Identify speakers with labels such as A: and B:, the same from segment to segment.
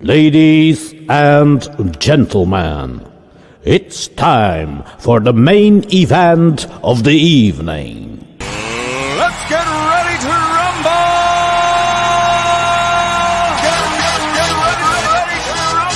A: Ladies and gentlemen, it's time for the main event of the evening.
B: Let's get ready to rumble! Get ready to rumble!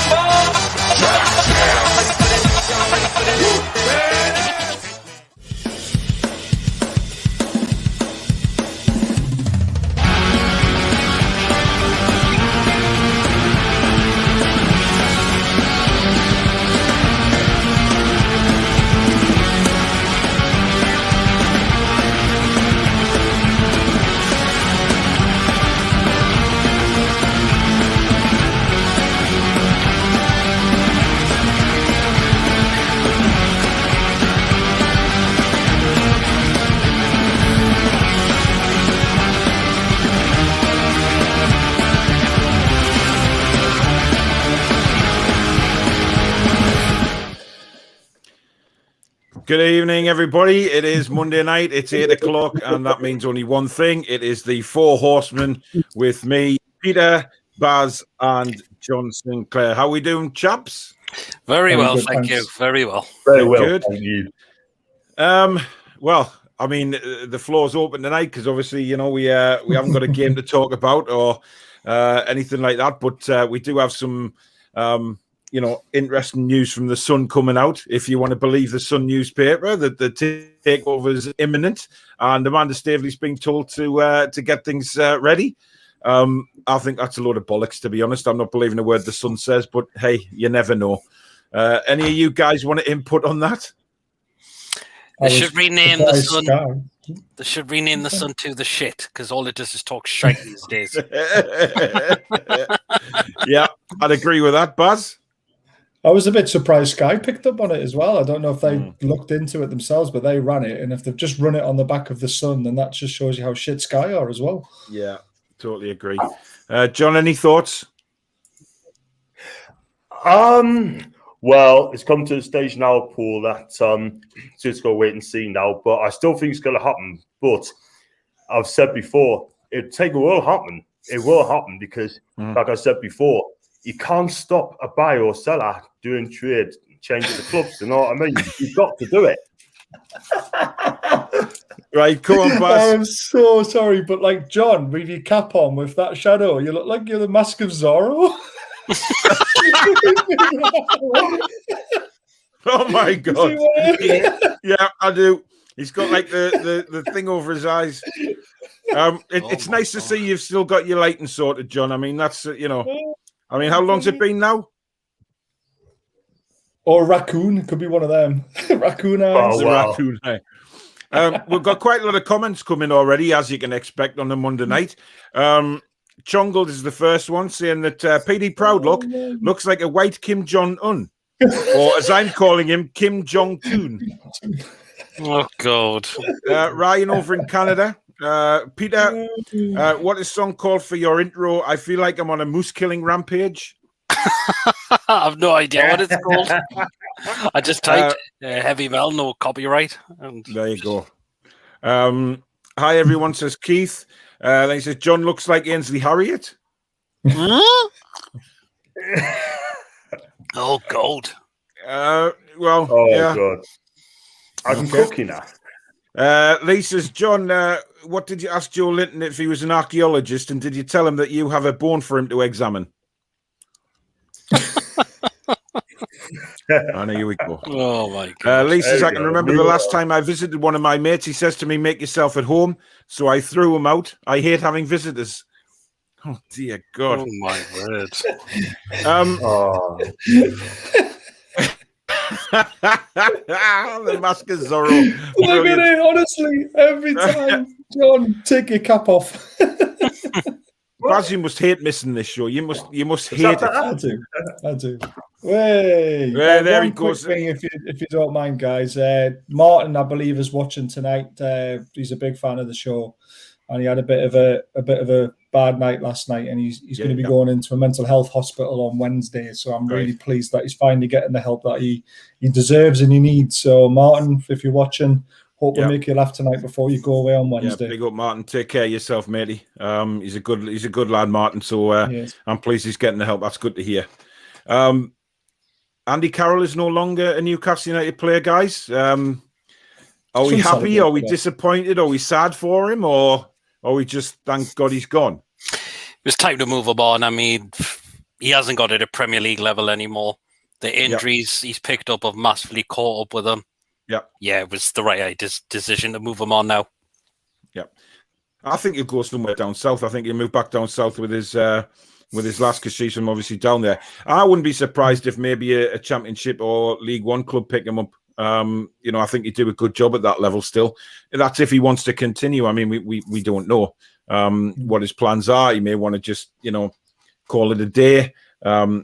C: Good evening, everybody. It is Monday night. It's 8 o'clock, and that means only one thing. It is the Four Horsemen with me, Peter, Baz, and John Sinclair. How are we doing, chaps?
D: Very well, thank you. Very well.
E: Very well,
C: Good.
E: thank you.
C: Well, I mean, the floor's open tonight because obviously, you know, we haven't got a game to talk about or anything like that, but we do have some interesting news from the Sun coming out. If you want to believe the Sun newspaper, that the takeover is imminent, and Amanda Staveley's being told to get things ready. I think that's a load of bollocks, to be honest. I'm not believing a word the Sun says, but hey, you never know. Any of you guys want to input on that?
D: They should rename the Sun. They should rename the Sun to the shit, because all it does is talk shite these days.
C: Yeah, I'd agree with that, Baz.
F: I was a bit surprised Sky picked up on it as well. I don't know if they looked into it themselves, but they ran it. And if they've just run it on the back of the Sun, then that just shows you how shit Sky are as well.
C: Yeah, totally agree. John, any thoughts?
E: Well, it's come to the stage now, Paul, that so it's got to wait and see now. But I still think it's going to happen. But I've said before, it will happen. It will happen because, like I said before, you can't stop a buyer or seller doing trade, changing the clubs. You know what I mean? You've got to do it.
C: Right, come on, Baz.
F: I'm so sorry, but like John, with your cap on with that shadow, you look like you're the Mask of Zorro.
C: Oh my God! Yeah, I do. He's got like the thing over his eyes. It's nice to see you've still got your lighting sorted, John. I mean, that's I mean, how long's it been now?
F: Or raccoon, it could be one of them. Raccoon eyes.
E: Oh, wow.
C: Raccoon eye. We've got quite a lot of comments coming already, as you can expect on a Monday night. Chongled is the first one, saying that PD Proudlock looks like a white Kim Jong-un, or as I'm calling him, Kim Jong-Toon.
D: Oh, God.
C: Ryan over in Canada. Peter, what is song called for your intro? I feel like I'm on a moose killing rampage.
D: I have no idea what it's called. I just typed heavy metal, no copyright. And
C: there you go. Hi, everyone, says Keith. Then he says, John looks like Ainsley Harriott.
D: Oh, God.
C: Yeah.
E: God. I'm cooking now.
C: Lee says, John, what did you ask Joe Linton if he was an archaeologist, and did you tell him that you have a bone for him to examine? I know, here we go.
D: Oh, my God.
C: Lee says, I can remember the last time I visited one of my mates. He says to me, make yourself at home. So I threw him out. I hate having visitors. Oh, dear God.
D: Oh, my word.
C: The Mask of Zorro.
F: Look at it, honestly, every time. John, take your cap off.
C: Baz, you must hate missing this show. You must hate it.
F: I do. Way.
C: There he
F: one quick
C: goes.
F: thing, if you don't mind, guys. Martin, I believe, is watching tonight. He's a big fan of the show, and he had a bit of a bad night last night, and he's going to be going into a mental health hospital on Wednesday. So I'm really pleased that he's finally getting the help that he deserves and he needs. So Martin, if you're watching, Hope we make you laugh tonight before you go away on Wednesday.
C: Yeah, big up, Martin. Take care of yourself, matey. He's a good lad, Martin. So I'm pleased he's getting the help. That's good to hear. Andy Carroll is no longer a Newcastle United player, guys. Are we happy? Are we disappointed? Are we sad for him? Or are we just thank God he's gone?
D: It's time to move him on. I mean, he hasn't got it at Premier League level anymore. The injuries he's picked up have massively caught up with him. Yeah, it was the right decision to move him on now.
C: Yeah, I think he'll go somewhere down south. I think he'll move back down south with his lass, because she's from obviously down there. I wouldn't be surprised if maybe a Championship or League One club pick him up. I think he'd do a good job at that level still. That's if he wants to continue. I mean, we don't know what his plans are. He may want to just, call it a day.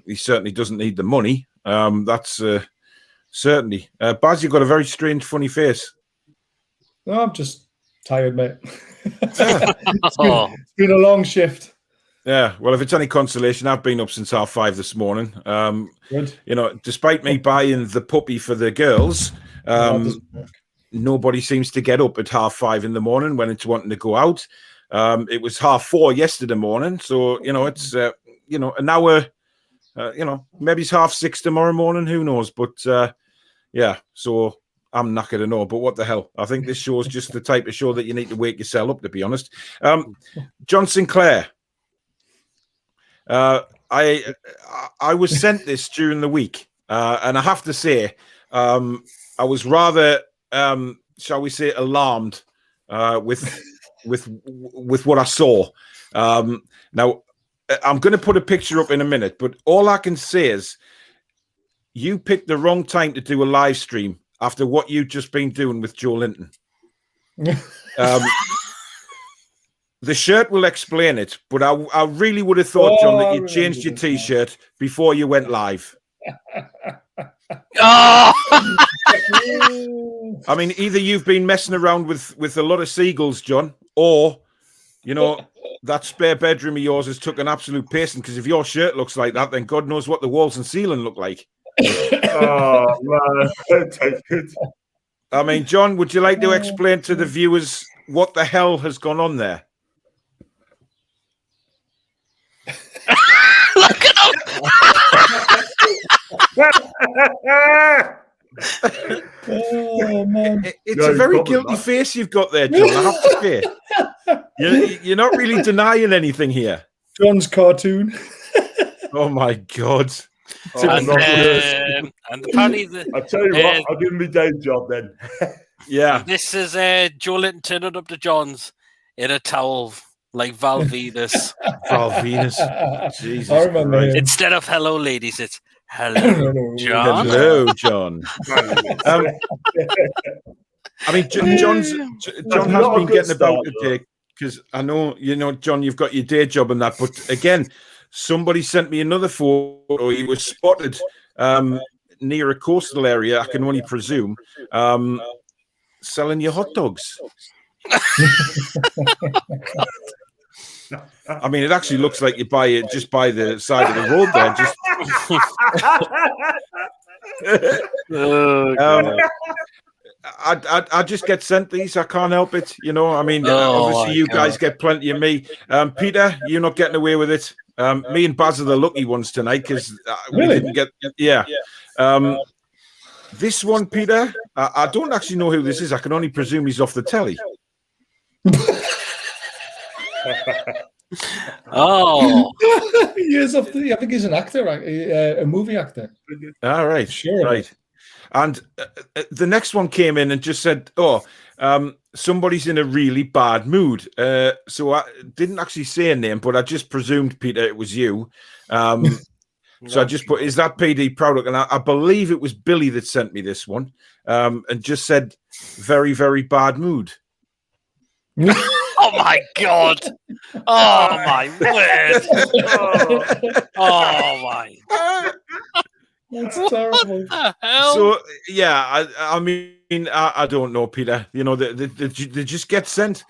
C: He certainly doesn't need the money. That's certainly. Baz, you've got a very strange, funny face.
F: No, I'm just tired, mate. It's been a long shift.
C: Yeah, well, if it's any consolation, I've been up since 5:30 this morning. Despite me buying the puppy for the girls, nobody seems to get up at 5:30 in the morning when it's wanting to go out. It was 4:30 yesterday morning, so it's an hour. Maybe it's 6:30 tomorrow morning. Who knows? But so I'm knackered and all. But what the hell? I think this show is just the type of show that you need to wake yourself up. To be honest, John Sinclair. I was sent this during the week, and I have to say, I was rather, shall we say, alarmed with what I saw. Now, I'm going to put a picture up in a minute, but all I can say is, you picked the wrong time to do a live stream after what you've just been doing with Joe Linton. The shirt will explain it, but I really would have thought, John, that you changed your T-shirt before you went live. I mean, either you've been messing around with a lot of seagulls, John, or, that spare bedroom of yours has took an absolute pacing, because if your shirt looks like that, then God knows what the walls and ceiling look like.
E: Oh, man. Don't take it.
C: I mean, John, would you like to explain to the viewers what the hell has gone on there?
D: Look at him!
F: Oh, man.
C: It's a very guilty face you've got there, John, I have to say. You're not really denying anything here.
F: John's cartoon.
C: Oh, my God.
D: And apparently
E: I'll tell you what, I'll give him my day job then.
C: Yeah.
D: This is Joe Linton turning up to John's in a towel like Val Venus.
C: Val Venus. Jesus.
F: I remember him.
D: Instead of hello, ladies, it's hello, John.
C: Hello, John. I mean, John has been getting about today, because I know, John, you've got your day job and that, but again, somebody sent me another photo. He was spotted near a coastal area, I can only presume, selling your hot dogs. I mean, it actually looks like you buy it just by the side of the road there. I just get sent these. I can't help it. I mean, obviously you guys get plenty of me. Peter, you're not getting away with it. Me and Baz are the lucky ones tonight, because we didn't get. Yeah. This one, Peter, I don't actually know who this is. I can only presume he's off the telly.
D: Oh,
F: He is off the. I think he's an actor, a movie actor.
C: All right,
F: Sure.
C: Right. And the next one came in and just said, somebody's in a really bad mood. So I didn't actually say a name, but I just presumed, Peter, it was you. So I just put, is that PD Proudock? And I believe it was Billy that sent me this one, and just said, very, very bad mood.
D: oh my God! Oh my word! Oh my!
F: That's terrible.
D: What the hell?
C: So yeah, I mean, I don't know, Peter. They just get sent.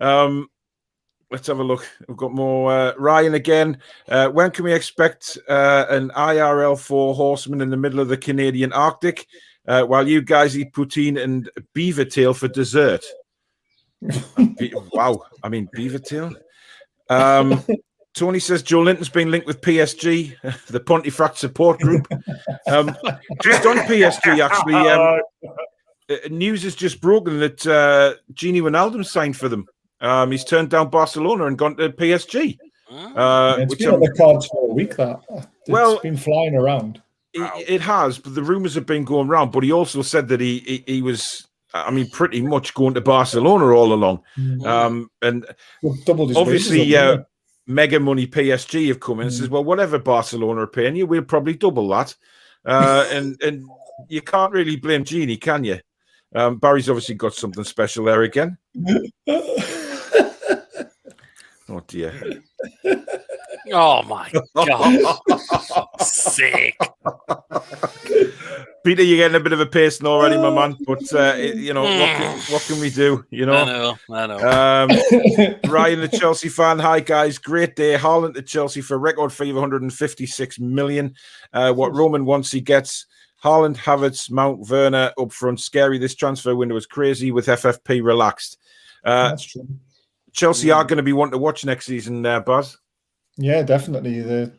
C: Let's have a look. We've got more. Ryan again. When can we expect an IRL for Horsemen in the middle of the Canadian Arctic? while you guys eat poutine and beaver tail for dessert. Wow. I mean, beaver tail. Tony says Joe Linton's been linked with PSG, the Pontefract support group. Just on PSG, actually, news has just broken that Gini Wijnaldum signed for them. He's turned down Barcelona and gone to PSG.
F: It's been on the cards for a week. It's been flying around.
C: It has, but the rumours have been going around. But he also said that he was, I mean, pretty much going to Barcelona all along. And obviously, mega money PSG have come in and says, well, whatever Barcelona are paying you, we'll probably double that. And you can't really blame Genie, can you? Barry's obviously got something special there again. Oh dear.
D: Oh my God. Sick.
C: Peter, you're getting a bit of a pacing already, my man. But you know, what can we do? You know,
D: I know.
C: Ryan, the Chelsea fan. Hi guys, great day. Haaland to Chelsea for record fee of 156 million. What Roman wants, he gets. Haaland, Havertz, Mount, Werner up front. Scary. This transfer window is crazy with FFP relaxed.
F: That's true.
C: Chelsea are going to be one to watch next season, Baz.
F: Yeah, definitely. They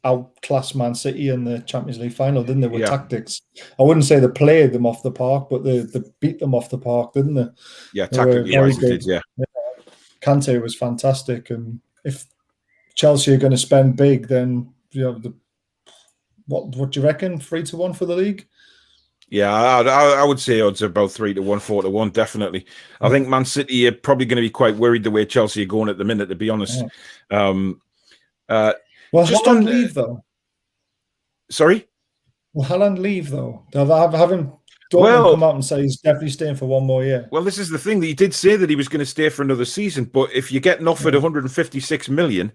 F: outclassed Man City in the Champions League final, didn't they, with tactics? I wouldn't say they played them off the park, but they beat them off the park, didn't they?
C: Yeah, tactically, they did, yeah.
F: Kante was fantastic. And if Chelsea are going to spend big, then you know, what do you reckon? 3-1 for the league?
C: Yeah, I would say odds are about 3-1, 4-1, definitely. I think Man City are probably going to be quite worried the way Chelsea are going at the minute, to be honest.
F: Well,
C: just
F: Haaland leave, though.
C: Sorry?
F: Will Haaland leave, though? Haven't Dortmund come out and say he's definitely staying for one more year?
C: Well, this is the thing. That he did say that he was going to stay for another season, but if you're getting offered 156 million,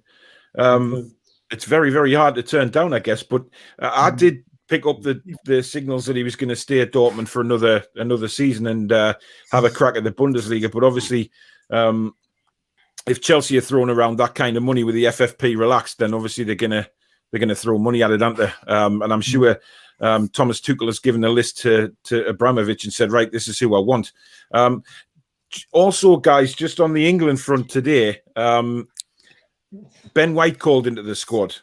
C: it's very, very hard to turn down, I guess. But I did pick up the signals that he was going to stay at Dortmund for another season and have a crack at the Bundesliga. But obviously, if Chelsea are throwing around that kind of money with the FFP relaxed, then obviously they're gonna throw money at it, aren't they? And I'm sure Thomas Tuchel has given a list to Abramovich and said, right, this is who I want. Also, guys, just on the England front today, Ben White called into the squad.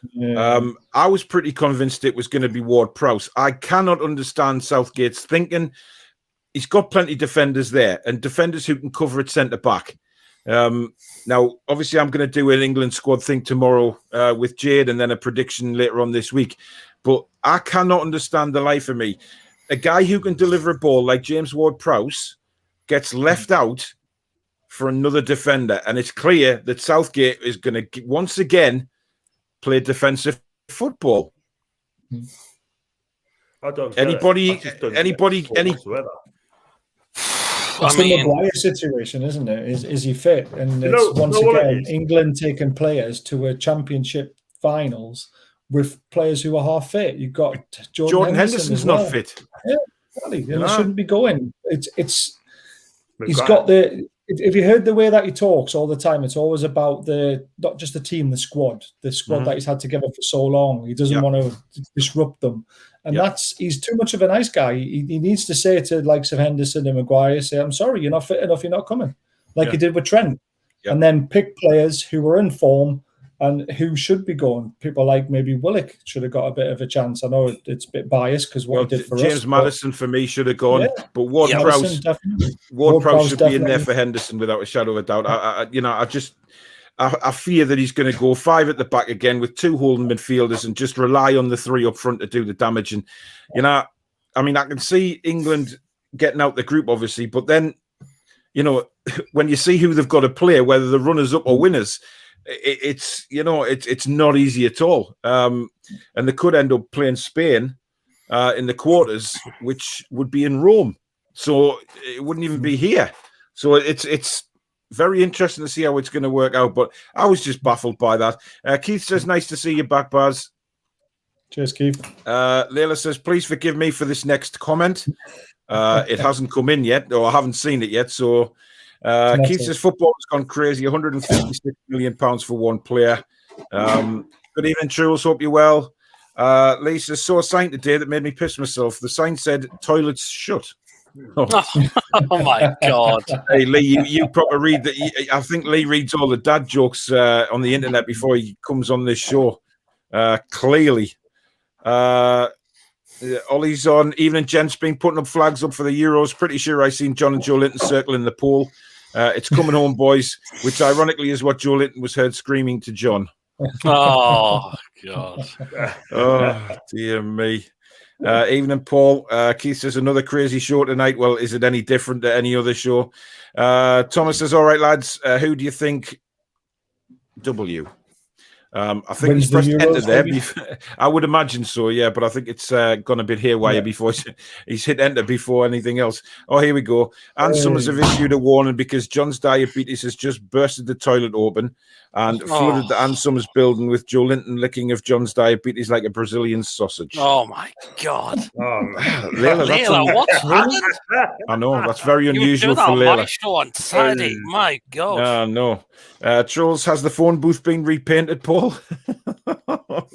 C: I was pretty convinced it was going to be Ward-Prowse. I cannot understand Southgate's thinking. He's got plenty of defenders there and defenders who can cover at centre-back. Now, obviously, I'm going to do an England squad thing tomorrow with Jade and then a prediction later on this week. But I cannot understand the life of me. A guy who can deliver a ball like James Ward-Prowse gets left out for another defender. And it's clear that Southgate is going to once again play defensive football.
E: I don't
C: anybody.
F: It's the Maguire situation, isn't it? Is he fit? And it's once again England taking players to a championship finals with players who are half fit. You've got Jordan
C: Henderson's not fit.
F: Yeah, exactly. And he shouldn't be going. He's got the. If you heard the way that he talks all the time, it's always about not just the team, the squad that he's had together for so long. He doesn't want to disrupt them. And he's too much of a nice guy. He needs to say to the likes of Henderson and Maguire, say, I'm sorry, you're not fit enough, you're not coming. Like he did with Trent. And then pick players who were in form and who should be going. People like maybe Willock should have got a bit of a chance. I know it's a bit biased because what he did for us.
C: James Maddison for me should have gone, but Ward-Prowse should be in there for Henderson without a shadow of a doubt. I fear that he's going to go 5 at the back again with 2 holding midfielders and just rely on the 3 up front to do the damage. And I can see England getting out the group obviously, but then when you see who they've got to play, whether the runners up or winners, it's not easy at all. And they could end up playing Spain in the quarters, which would be in Rome, so it wouldn't even be here. So it's very interesting to see how it's going to work out. But I was just baffled by that. Keith says, "Nice to see you back, Baz."
F: Cheers, Keith.
C: Layla says, "Please forgive me for this next comment. It hasn't come in yet, or I haven't seen it yet." So Keith says, "Football has gone crazy. 156 million pounds for one player." Good evening, Truls. Hope you're well. Lisa saw a sign today that made me piss myself. The sign said toilets shut.
D: Oh my God.
C: Hey, Lee, you proper read that. I think Lee reads all the dad jokes on the internet before he comes on this show. Clearly. Ollie's on. Evening, gents, been putting up flags up for the Euros. Pretty sure I seen John and Joe Linton circling the pole. It's coming home, boys, which ironically is what Joe Linton was heard screaming to John.
D: Oh, God.
C: Oh, dear me. Evening, Paul. Keith says another crazy show tonight. Well, is it any different to any other show? Thomas says, all right, lads, who do you think W? I think he's pressed enter there. I would imagine so, yeah, but I think it's gone a bit haywire before he's hit enter before anything else. Oh, here we go. And Summers have issued a warning because John's diabetes has just bursted the toilet open and flooded the Ann Summers building with Joe Linton licking of John's diabetes like a Brazilian sausage.
D: Oh, my God.
C: Layla,
D: what's happened?
C: I know, that's very unusual
D: you do that
C: for
D: on
C: Layla.
D: my show on Saturday. My God.
C: No. Trolls, has the phone booth been repainted, Paul?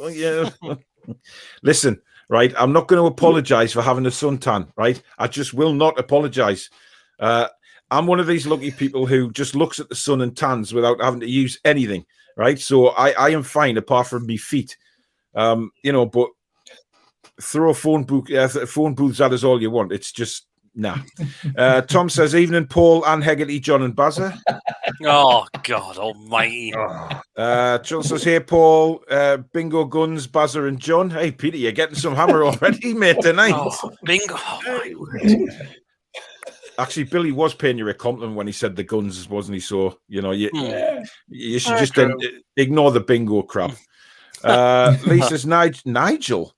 C: Yeah. Listen, right, I'm not going to apologize for having a suntan, right? I just will not apologize. I'm one of these lucky people who just looks at the sun and tans without having to use anything, right? So I am fine apart from me feet. But throw phone booths at us all you want. It's just nah. Tom says, evening, Paul and Hegarty, John and Bazza.
D: Oh, God almighty.
C: John says, hey, Paul, bingo guns, Bazza and John. Hey, Peter, you're getting some hammer already, mate, tonight.
D: Oh, bingo. Oh, my word.
C: Actually, Billy was paying you a compliment when he said the guns, wasn't he? So, you should just ignore the bingo crap. Lee says, Nigel,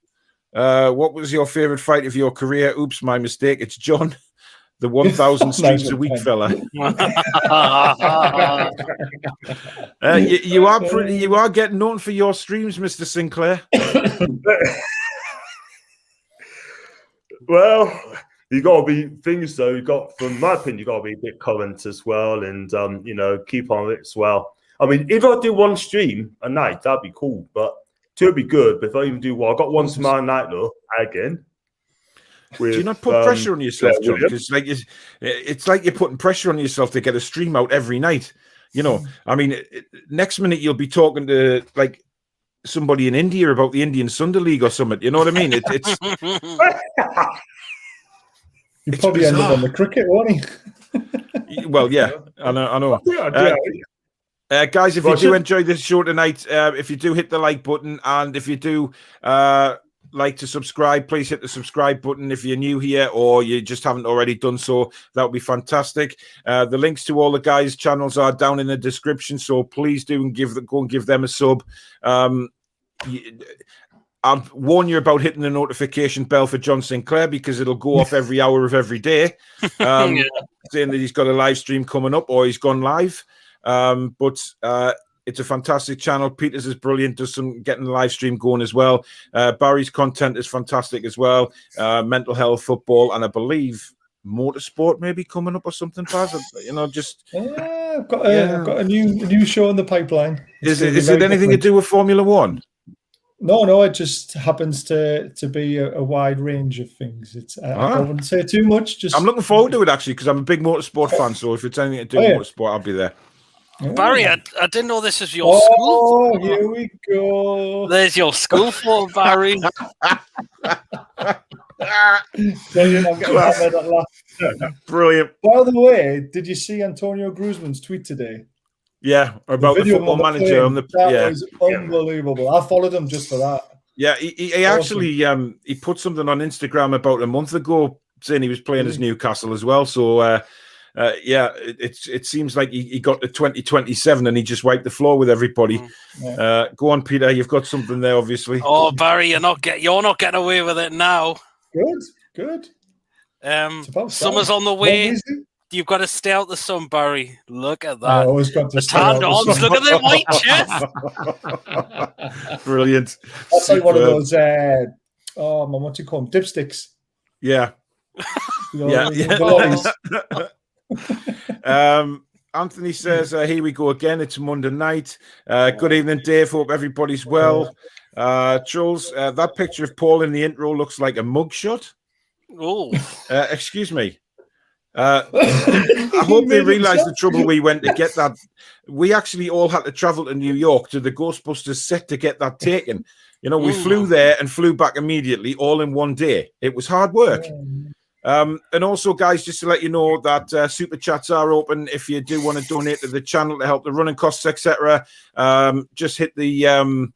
C: what was your favourite fight of your career? Oops, my mistake. It's John, the 1,000 streams a week fella. You are getting known for your streams, Mr. Sinclair.
E: Well, you got to be things though. From my opinion, you got to be a bit current as well, and keep on it as well. I mean, if I do one stream a night, that'd be cool, but two would be good. But if I even do one, I got one tomorrow night though. Again,
C: do you not put pressure on yourself, John? Because it's like you're putting pressure on yourself to get a stream out every night. I mean, next minute you'll be talking to like somebody in India about the Indian Sunday League or something. You know what I mean? It's
F: you probably end up on the cricket, won't he?
C: Well, yeah, I know. Guys, if you do enjoy this show tonight, if you do hit the like button, and if you do like to subscribe, please hit the subscribe button if you're new here or you just haven't already done so. That would be fantastic. The links to all the guys' channels are down in the description, so please do go and give them a sub. I'll warn you about hitting the notification bell for John Sinclair because it'll go off every hour of every day, saying that he's got a live stream coming up or he's gone live. But it's a fantastic channel. Peter's is brilliant, does some getting the live stream going as well. Barry's content is fantastic as well. Mental health, football, and I believe motorsport maybe coming up or something. Paz,
F: I've got a new show in the pipeline.
C: Is it anything to do with Formula One?
F: No, it just happens to be a wide range of things. I wouldn't say too much.
C: I'm looking forward to it actually because I'm a big motorsport fan. So if it's anything to do with motorsport, I'll be there.
D: Barry, I didn't know this is your school.
F: Oh, here we go.
D: There's your school for Barry.
C: Brilliant.
F: By the way, did you see Antonio Griezmann's tweet today?
C: Yeah, about the football manager on the
F: was unbelievable. I followed him just for that.
C: Yeah, he actually he put something on Instagram about a month ago saying he was playing as Newcastle as well. So it seems like he got to 2027 and he just wiped the floor with everybody. Go on, Peter, you've got something there, obviously.
D: Oh, Barry, you're not getting away with it now.
F: Good.
D: Summer's on the way. You've got to stay out the sun, Barry. Look at that. I always got to stay out the sun. Look at the white chest.
C: Brilliant.
F: That's like one of those, what do you call them? Dipsticks.
C: Yeah. Anthony says, here we go again. It's Monday night. Good evening, Dave. Hope everybody's well. Jules, that picture of Paul in the intro looks like a mugshot.
D: Oh,
C: Excuse me. I hope they realise the trouble we went to get that. We actually all had to travel to New York to the Ghostbusters set to get that taken. You know, we flew there and flew back immediately, all in one day. It was hard work. And also, guys, just to let you know that super chats are open if you do want to donate to the channel to help the running costs, etc. Just hit the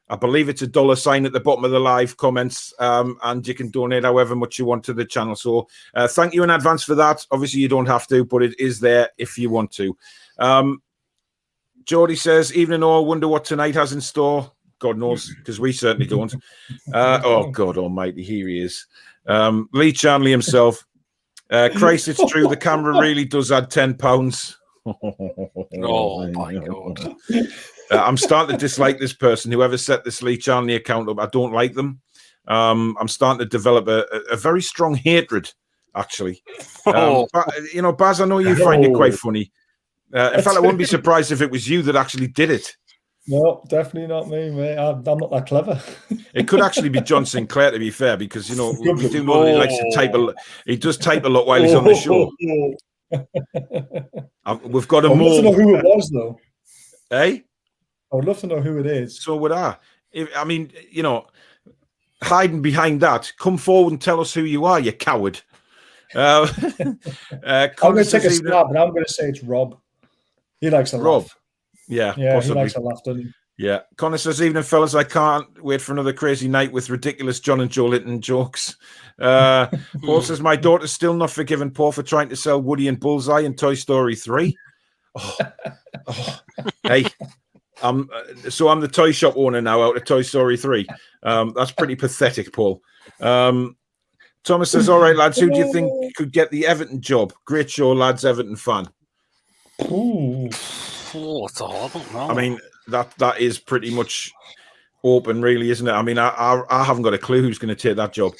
C: I believe it's $sign at the bottom of the live comments, and you can donate however much you want to the channel. So thank you in advance for that. Obviously, you don't have to, but it is there if you want to. Geordie says, evening all, wonder what tonight has in store. God knows, because we certainly don't. Oh, God almighty, here he is. Lee Charnley himself. Christ, it's true. The camera really does add £10.
D: oh my God.
C: I'm starting to dislike this person. Whoever set this Lee Charnley account up, I don't like them. I'm starting to develop a very strong hatred, actually. You know, Baz, I know you find it quite funny. In fact, I wouldn't be surprised if it was you that actually did it.
F: No, definitely not me, mate. I'm not that clever.
C: It could actually be John Sinclair, to be fair, because, you know, we do know that he likes to type a lot. He does type a lot while he's on the show. We've got a more.
F: I'd love to know who it was, though.
C: Eh?
F: I would love to know who it is.
C: So would I. I mean, you know, hiding behind that, come forward and tell us who you are, you coward. I'm
F: going to take a stab, and I'm going to say it's Rob. He likes a
C: Rob.
F: laugh.
C: Yeah,
F: yeah,
C: possibly.
F: He likes a laugh, doesn't he?
C: Yeah. Connor says, evening, fellas. I can't wait for another crazy night with ridiculous John and Joe Linton jokes. Paul says, my daughter's still not forgiven Paul for trying to sell Woody and Bullseye in Toy Story 3. Hey, I'm the toy shop owner now out of Toy Story 3. That's pretty pathetic, Paul. Thomas says, all right, lads, who do you think could get the Everton job? Great show, lads, Everton fan.
F: Ooh.
D: Oh, it's a horrible. No.
C: I mean, that is pretty much open, really, isn't it? I mean, I haven't got a clue who's going to take that job.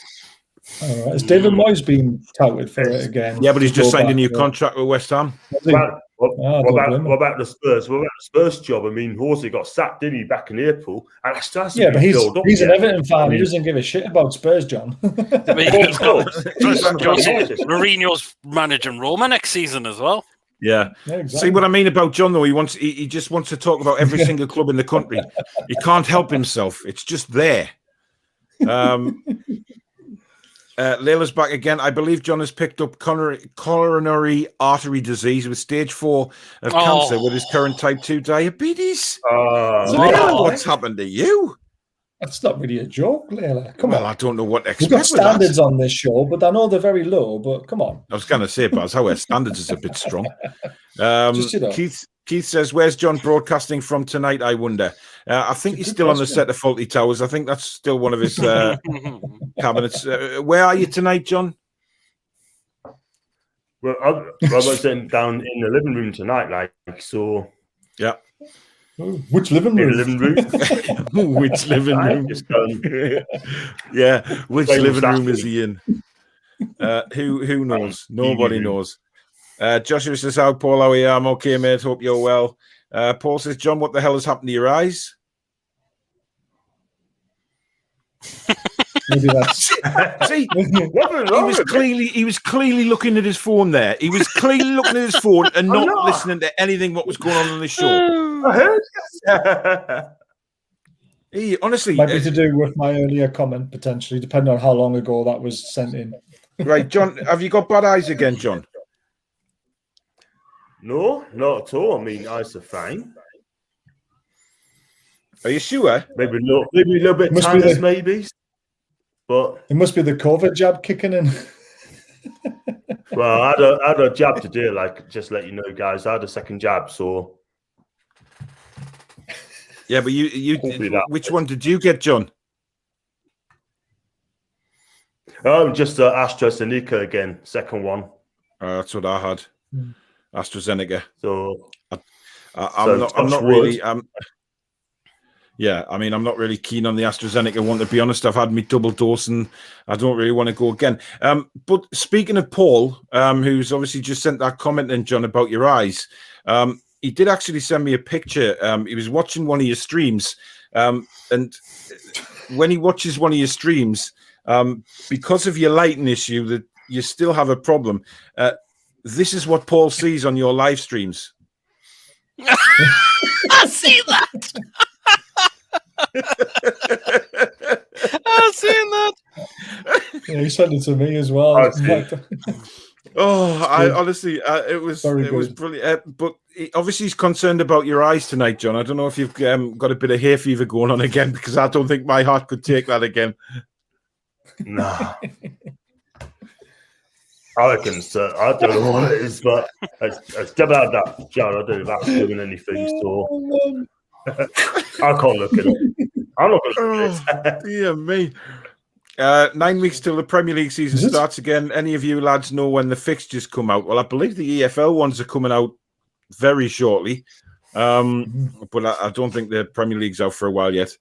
F: All right. Has David Moyes been touted for it again?
C: Yeah, but he's just signed a new contract with West Ham.
E: What about the Spurs? What about the Spurs job? I mean, Horsey got sacked, didn't he, back in April? And that's but
F: he's an Everton fan. He doesn't give a shit about Spurs, John.
D: Mourinho's managing Roma next season as well.
C: Yeah.
F: Exactly.
C: See what I mean about John, though? He just wants to talk about every single club in the country. He can't help himself. It's just there. Layla's back again. I believe John has picked up coronary artery disease with stage 4 of cancer with his current type 2 diabetes. Layla, what's happened to you?
F: That's not really a joke, Layla. Come on.
C: I don't know what to
F: expect. We've got standards on this show, but I know they're very low, but come on.
C: I was going to say, Baz, our standards is a bit strong. Keith says, where's John broadcasting from tonight, I wonder? I think he's still on the set of Fawlty Towers. I think that's still one of his cabinets. Where are you tonight, John?
E: Well, I was sitting down in the living room tonight, so...
C: Yeah.
F: Which living room?
C: Which living room? Yeah, which living room is he in? Who knows? Nobody knows. Joshua says, how, Paul? How are you? I'm okay, mate. Hope you're well. Paul says, John, what the hell has happened to your eyes?
F: Maybe that's...
C: See, he was clearly looking at his phone there. He was clearly looking at his phone and not listening to anything what was going on the show.
E: I heard.
C: He honestly
F: might be to do with my earlier comment, potentially, depending on how long ago that was sent in.
C: Right, John, have you got bad eyes again, John?
E: No, not at all. I mean, eyes are fine.
C: Are you sure?
E: Maybe a little bit tinnitus, maybe. But
F: it must be the COVID jab kicking in.
E: Well, I had a jab today, like, just let you know, guys. I had a second jab, so...
C: Yeah, but you which one did you get, John?
E: Just AstraZeneca again, second one.
C: That's what I had. AstraZeneca.
E: So
C: I'm not really. Yeah, I mean, I'm not really keen on the AstraZeneca one, to be honest. I've had me double dose and I don't really want to go again. But speaking of Paul, who's obviously just sent that comment in, John, about your eyes, he did actually send me a picture. He was watching one of your streams And when he watches one of your streams, because of your lighting issue, that you still have a problem. This is what Paul sees on your live streams.
D: I see that. I've seen that.
F: Yeah, he sent it to me as well.
C: I honestly, it was brilliant. But obviously, he's concerned about your eyes tonight, John. I don't know if you've got a bit of hay fever going on again, because I don't think my heart could take that again.
E: No. I reckon so. I don't know what it is, but it's about that, John. I don't know if that's doing anything. So I can't look at it. I'm not going to look at it.
C: Dear me. 9 weeks till the Premier League season starts again. Any of you lads know when the fixtures come out? Well, I believe the EFL ones are coming out very shortly, but I don't think the Premier League's out for a while yet.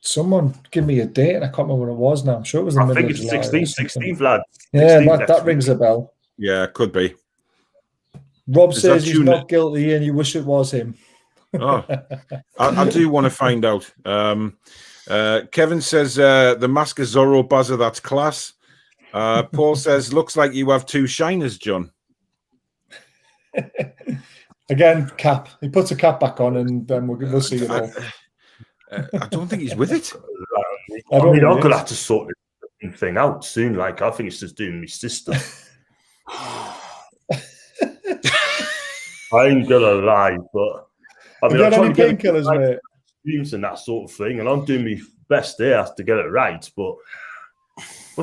F: Someone give me a date, and I can't remember what it was now. I'm sure it was the middle of July.
E: 16th, lad.
F: Yeah, that rings a bell.
C: Yeah, it could be.
F: Rob says he's not guilty, and you wish it was him.
C: Oh, I do want to find out. Kevin says the Mask of Zorro buzzer, that's class. Paul says looks like you have two shiners, John.
F: Again, cap. He puts a cap back on, and then we'll see it all.
C: I don't think he's with it.
E: I mean, I'm gonna have to sort this thing out soon. Like, I think it's just doing my sister. I ain't gonna lie, but I mean, I'm trying to get painkillers, mate. Streams and that sort of thing, and I'm doing my best there to get it right. But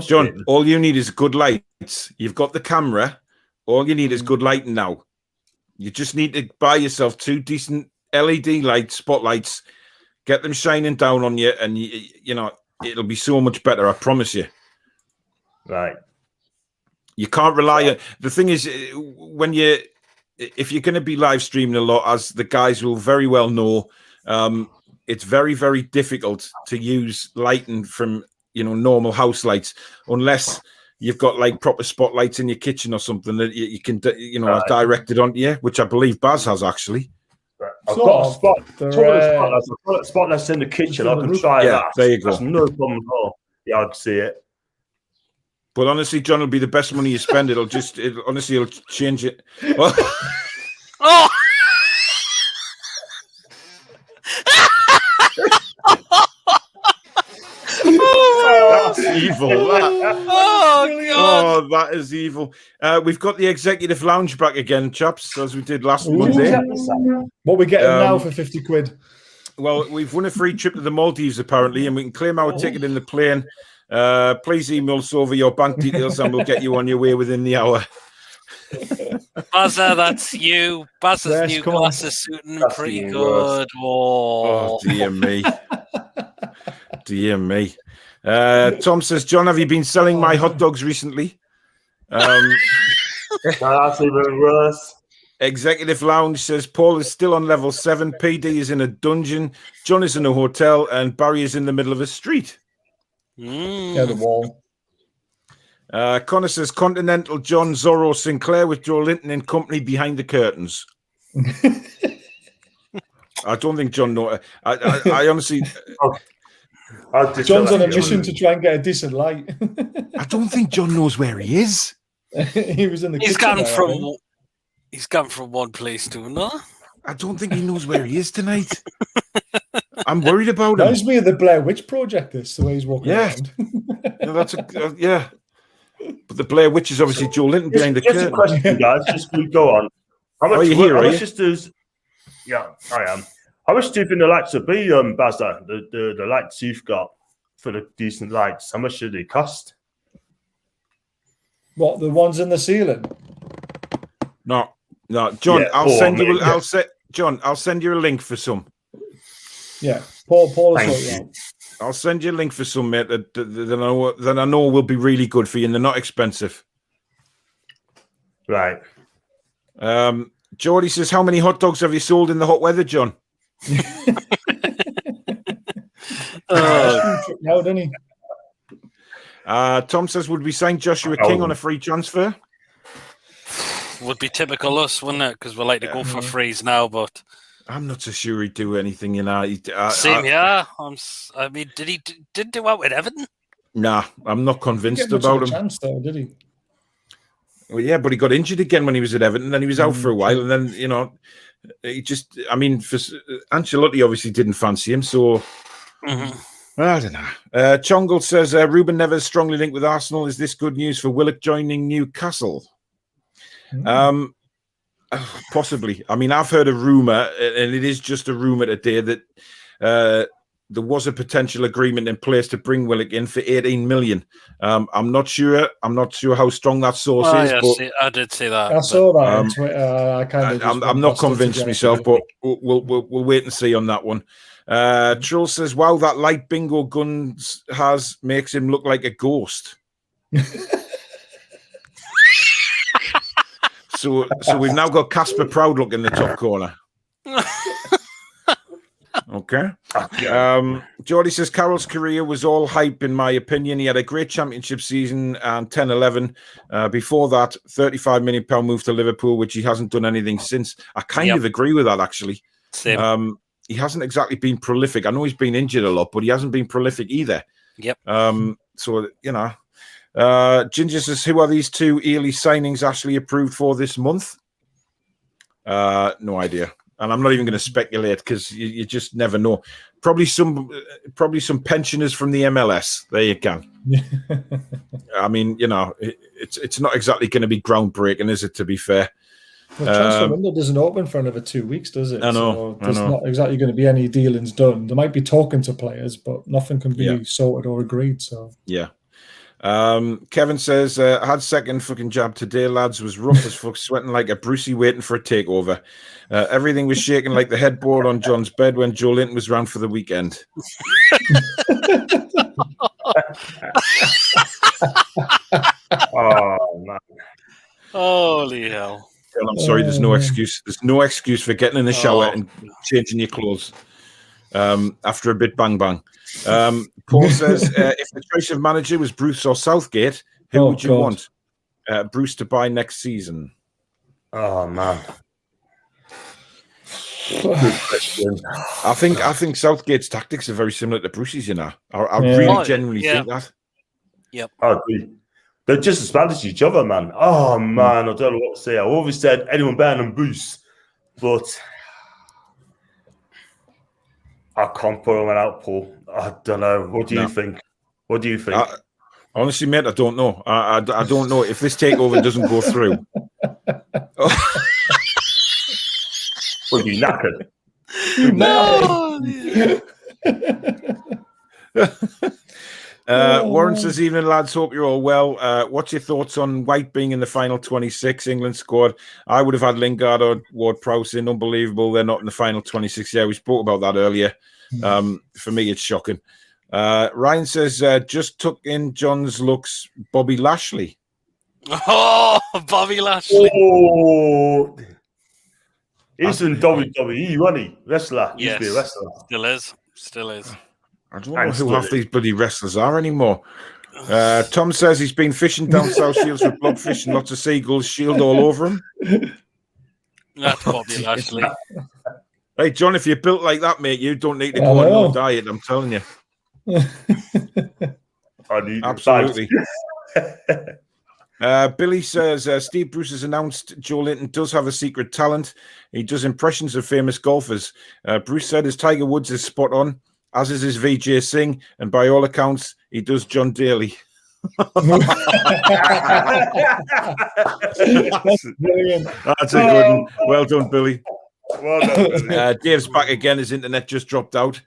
C: John, all you need is good lights. You've got the camera. All you need is good lighting now. You just need to buy yourself 2 decent LED lights, spotlights. Get them shining down on you, and you know it'll be so much better. I promise you.
E: Right.
C: You can't rely on. The thing is, if you're going to be live streaming a lot, as the guys will very well know, it's very, very difficult to use lighting from normal house lights unless you've got like proper spotlights in your kitchen or something that you can direct it onto you, which I believe Baz has actually.
E: Right. I've got a spot. I've got a spotlight in the kitchen. I can try that.
C: There you go.
E: That's no problem at all. Yeah, I can see it.
C: But honestly, John, it'll be the best money you spend. It'll change it. Well,
D: oh!
C: That's evil. Oh, that is evil. We've got the executive lounge back again, chaps, as we did last Monday.
F: What are we getting now for 50 quid?
C: Well, we've won a free trip to the Maldives, apparently, and we can claim our ticket in the plane. Please email us over your bank details, and we'll get you on your way within the hour.
D: Buzzer, that's you. Buzzer's new glasses suiting pretty good.
C: Oh, dear me. Dear me. Tom says, John, have you been selling my hot dogs recently?
E: That's even worse.
C: Executive Lounge says, Paul is still on level 7. PD is in a dungeon. John is in a hotel. And Barry is in the middle of a street.
F: Yeah, the wall.
C: Connor says, Continental John Zorro Sinclair with Joe Linton and company behind the curtains. I don't think John knows. I honestly...
F: John's on a mission to try and get a decent light.
C: I don't think John knows where he is.
F: He was in the
D: He's
F: kitchen.
D: He's gone from one place to another.
C: I don't think he knows where he is tonight. I'm worried about him.
F: Reminds me of the Blair Witch Project, this, the way he's walking around.
C: Yeah. But the Blair Witch is obviously Joe Linton behind the curtain.
E: Just a question, guys. Just go on. How much Yeah, I am. How much do you think the lights will be, Bazza? The lights you've got for the decent lights, how much should they cost?
F: What, the ones in the ceiling?
C: No, John.
E: Yeah,
C: I'll send you a link for some.
F: Yeah, Paul will sort you out.
C: I'll send you a link for some, mate. That I know will be really good for you, and they're not expensive.
E: Right.
C: Geordie says, "How many hot dogs have you sold in the hot weather, John?"
F: Now, didn't he?
C: Tom says, "Would we sign Joshua King on a free transfer?"
D: Would be typical us, wouldn't it? Because we like to go for frees now, but
C: I'm not so sure he'd do anything, you know.
D: Same here. I mean, did do out with Everton?
C: Nah, I'm not convinced
F: He didn't get much
C: about
F: of a
C: him.
F: chance, though, did he?
C: Well, yeah, but he got injured again when he was at Everton. Then he was out for a while, and then he just. I mean, Ancelotti obviously didn't fancy him, so I don't know. Chongle says Ruben Neves strongly linked with Arsenal. Is this good news for Willock joining Newcastle? Possibly. I mean, I've heard a rumor, and it is just a rumor today that there was a potential agreement in place to bring Willock in for 18 million. I'm not sure. I'm not sure how strong that source is. But
D: I did see that.
F: I saw that on Twitter.
C: I'm not convinced myself, but we'll wait and see on that one. Trill says, "Wow, that light bingo guns makes him look like a ghost." So we've now got Casper Proudlook in the top corner. Okay. Geordie says Carroll's career was all hype, in my opinion. He had a great championship season and 10-11. Before that, £35 million move to Liverpool, which he hasn't done anything since. I kind of agree with that, actually.
D: Same.
C: He hasn't exactly been prolific. I know he's been injured a lot, but he hasn't been prolific either.
D: Yep.
C: So, Ginger says, who are these two Ely signings Ashley approved for this month? No idea. And I'm not even going to speculate because you just never know. Probably some pensioners from the MLS. There you go. I mean, it's not exactly going to be groundbreaking, is it? To be fair,
F: the transfer window doesn't open for another 2 weeks, does it?
C: I know.
F: So there's not exactly going to be any dealings done. They might be talking to players, but nothing can be sorted or agreed. So
C: yeah. Kevin says, I had second fucking jab today, lads. Was rough as fuck, sweating like a Brucey waiting for a takeover. Everything was shaking like the headboard on John's bed when Joe Linton was round for the weekend.
E: Oh, man.
D: Holy hell.
C: Well, I'm sorry, there's no excuse. There's no excuse for getting in the shower and changing your clothes after a bit bang bang. Paul says, if the choice of manager was Bruce or Southgate, who would you want Bruce to buy next season?
E: Oh, man.
C: I think Southgate's tactics are very similar to Bruce's, I really genuinely think that.
D: Yep.
E: I agree. They're just as bad as each other, man. Oh, man, I don't know what to say. I always said anyone better than Bruce, but I can't put one out, Paul. I don't know. What do you think? What do you think?
C: Honestly, mate, I don't know. I don't know if this takeover doesn't go through.
E: Would be knackered.
C: Warren says, evening, lads. Hope you're all well. What's your thoughts on White being in the final 26 England squad? I would have had Lingard or Ward-Prowse in. Unbelievable. They're not in the final 26. Yeah, we spoke about that earlier. For me, it's shocking. Ryan says, just took in John's looks, Bobby Lashley.
D: Oh, Bobby Lashley.
E: Oh. He's in WWE, wasn't he? Wrestler. He used to be a wrestler.
D: Still is.
C: I don't know who half these bloody wrestlers are anymore. Tom says he's been fishing down South Shields with blobfish and lots of seagulls, shield all over him.
D: That's Bobby Lashley.
C: Hey, John, if you're built like that, mate, you don't need to go on no diet, I'm telling you. Absolutely. Billy says, Steve Bruce has announced Joe Linton does have a secret talent. He does impressions of famous golfers. Bruce said his Tiger Woods is spot on, as is his Vijay Singh, and by all accounts, he does John Daly. That's a good one. Well done, Billy.
E: Well done, Billy.
C: Dave's back again. His internet just dropped out.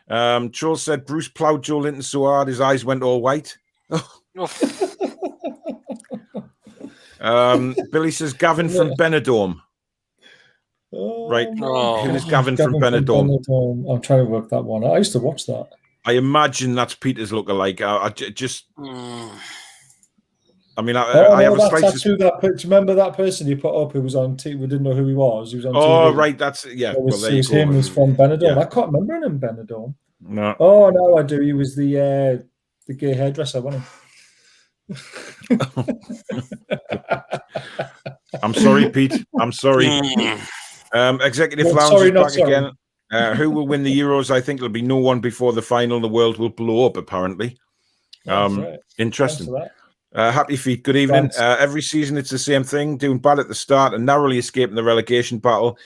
C: Troll said Bruce ploughed Joe Linton so hard his eyes went all white. Billy says Gavin from Benidorm. Right. Who is Gavin from Benidorm?
F: I'm trying to work that one. I used to watch that.
C: I imagine that's Peter's lookalike. I mean, I have a slight.
F: Do you remember that person you put up who was on TV? We didn't know who he was. He was on TV.
C: Oh, right. That's yeah.
F: It was him. He's from Benidorm.
C: Yeah.
F: I can't remember him in Benidorm.
C: No.
F: Oh no, I do. He was the gay hairdresser, wasn't he?
C: I'm sorry, Pete. I'm sorry. Executive
F: Well,
C: Lounge
F: sorry,
C: is
F: not
C: back
F: sorry.
C: again. Who will win the Euros? I think it'll be no one before the final. The world will blow up, apparently.
F: That's right.
C: Interesting.
F: Thanks for that.
C: Happy feet. Good evening.
F: Thanks.
C: Every season, it's the same thing. Doing bad at the start and narrowly escaping the relegation battle.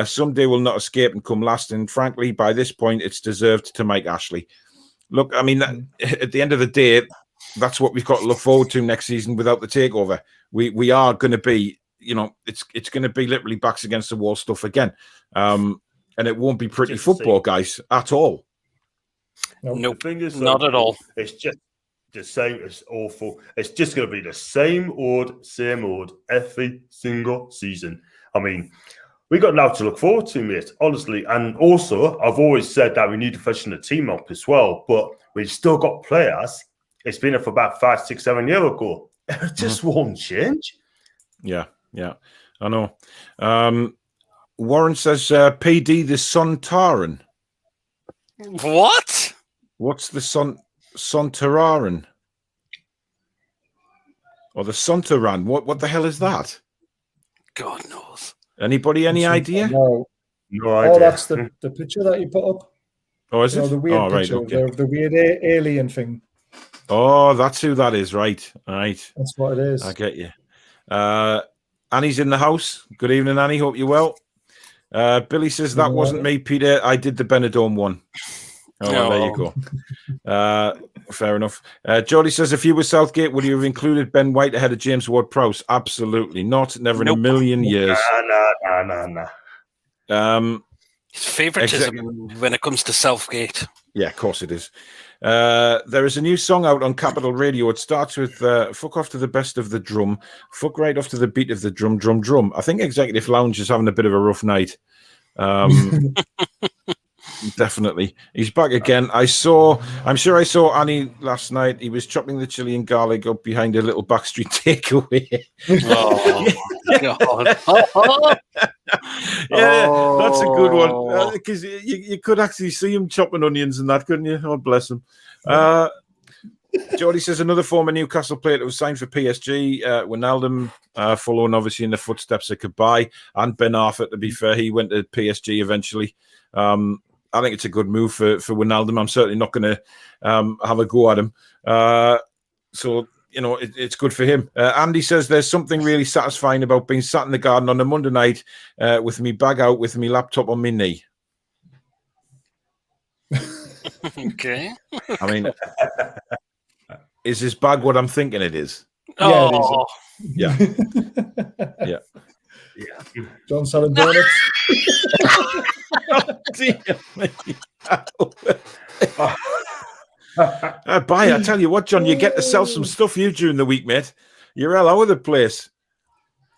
C: Someday will not escape and come last. And frankly, by this point, it's deserved to Mike Ashley. Look, I mean, at the end of the day, that's what we've got to look forward to next season without the takeover. We are going to be, it's going to be literally backs against the wall stuff again. And it won't be pretty football, guys, at all.
D: Nope,
E: the thing is,
D: not at all.
E: It's just the same. It's awful. It's just going to be the same old every single season. I mean, we got now to look forward to, mate, honestly. And also, I've always said that we need to freshen the team up as well, but we've still got players. It's been there for about 5, 6, 7 years ago. It just won't change.
C: Yeah, I know. Warren says, PD the Sontaran.
D: What?
C: What's the Sontaran? Or the Sontaran? What the hell is that?
D: God knows.
C: Anybody any idea?
F: No
E: idea.
F: Oh, that's the picture that you put up.
C: Oh, is it?
F: The weird picture,
C: right, okay.
F: the weird alien thing.
C: Oh, that's who that is. Right.
F: That's what it is.
C: I get you. Annie's in the house. Good evening, Annie. Hope you're well. Billy says, that wasn't me, Peter. I did the Benidorm one. Oh, well, there you go. Fair enough. Jody says, if you were Southgate, would you have included Ben White ahead of James Ward-Prowse? Absolutely not. Never in a million years.
E: Nah.
D: His favoritism when it comes to Southgate.
C: Yeah, of course it is. There is a new song out on Capital Radio. It starts with fuck off to the best of the drum, fuck right off to the beat of the drum, drum, drum. I think Executive Lounge is having a bit of a rough night. Definitely. He's back again. I'm sure I saw Annie last night. He was chopping the chili and garlic up behind a little backstreet takeaway.
D: Oh, God.
C: Yeah, that's a good one. Because you could actually see him chopping onions and that, couldn't you? Oh, bless him. Jody says another former Newcastle player that was signed for PSG, Wijnaldum, following obviously in the footsteps of Kabay and Ben Arthur. To be fair, he went to PSG eventually. I think it's a good move for Wijnaldum. I'm certainly not going to have a go at him. So, it's good for him. Andy says there's something really satisfying about being sat in the garden on a Monday night with me bag out, with me laptop on my knee.
D: Okay.
C: I mean, is this bag what I'm thinking it is?
F: Yeah, it is.
C: Yeah.
E: Yeah.
F: John selling donuts.
C: Bye. I tell you what, John, you get to sell some stuff you during the week, mate. You're all over the place.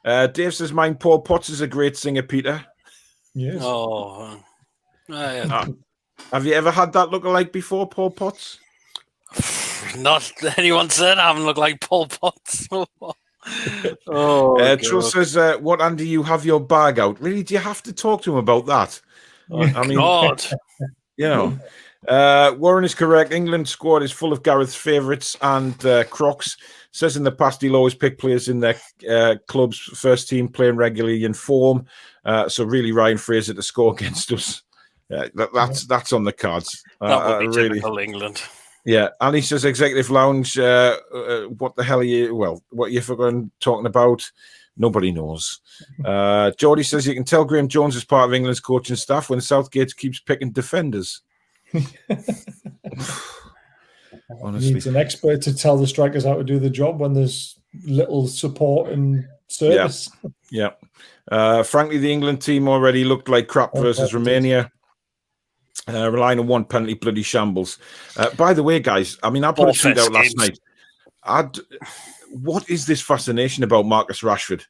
C: Dave says, mine Paul Potts is a great singer, Peter.
F: Yes.
D: Oh.
C: Have you ever had that look-alike before, Paul Potts?
D: Not anyone said I haven't looked like Paul Potts.
C: Trill says, what, Andy, you have your bag out? Really, do you have to talk to him about that? I mean,
D: God.
C: Warren is correct. England squad is full of Gareth's favourites and Crocs. Says in the past he'll always pick players in their club's first team playing regularly in form. So really, Ryan Fraser to score against us. That's on the cards.
D: That would be
C: really.
D: typical England.
C: Yeah, and he says, Executive Lounge, what the hell are you, what are you talking about? Nobody knows. Geordie says, you can tell Graham Jones is part of England's coaching staff when Southgate keeps picking defenders. Honestly.
F: Needs an expert to tell the strikers how to do the job when there's little support and service.
C: Yeah. Frankly, the England team already looked like crap versus Romania. Relying on one penalty, bloody shambles. By the way, guys, I mean, I put a tweet out last night. What is this fascination about Marcus Rashford?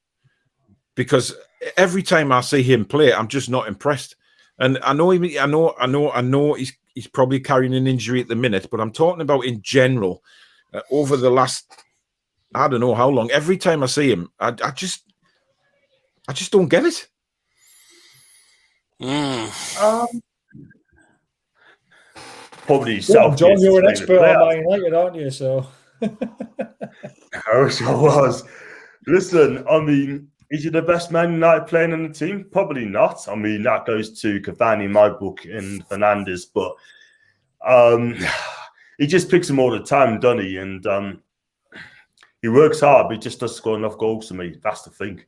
C: Because every time I see him play, I'm just not impressed. And I know he's probably carrying an injury at the minute, but I'm talking about in general over the last, I don't know how long. Every time I see him, I just don't get it.
E: Probably
F: John, you're an expert on Man United, aren't you? So
E: I wish I was. Listen, I mean, Is he the best Man United player in the team? Probably not. I mean, that goes to Cavani in my book and Fernandes, but he just picks them all the time, doesn't he? And he works hard, but he just doesn't score enough goals for me. That's the thing.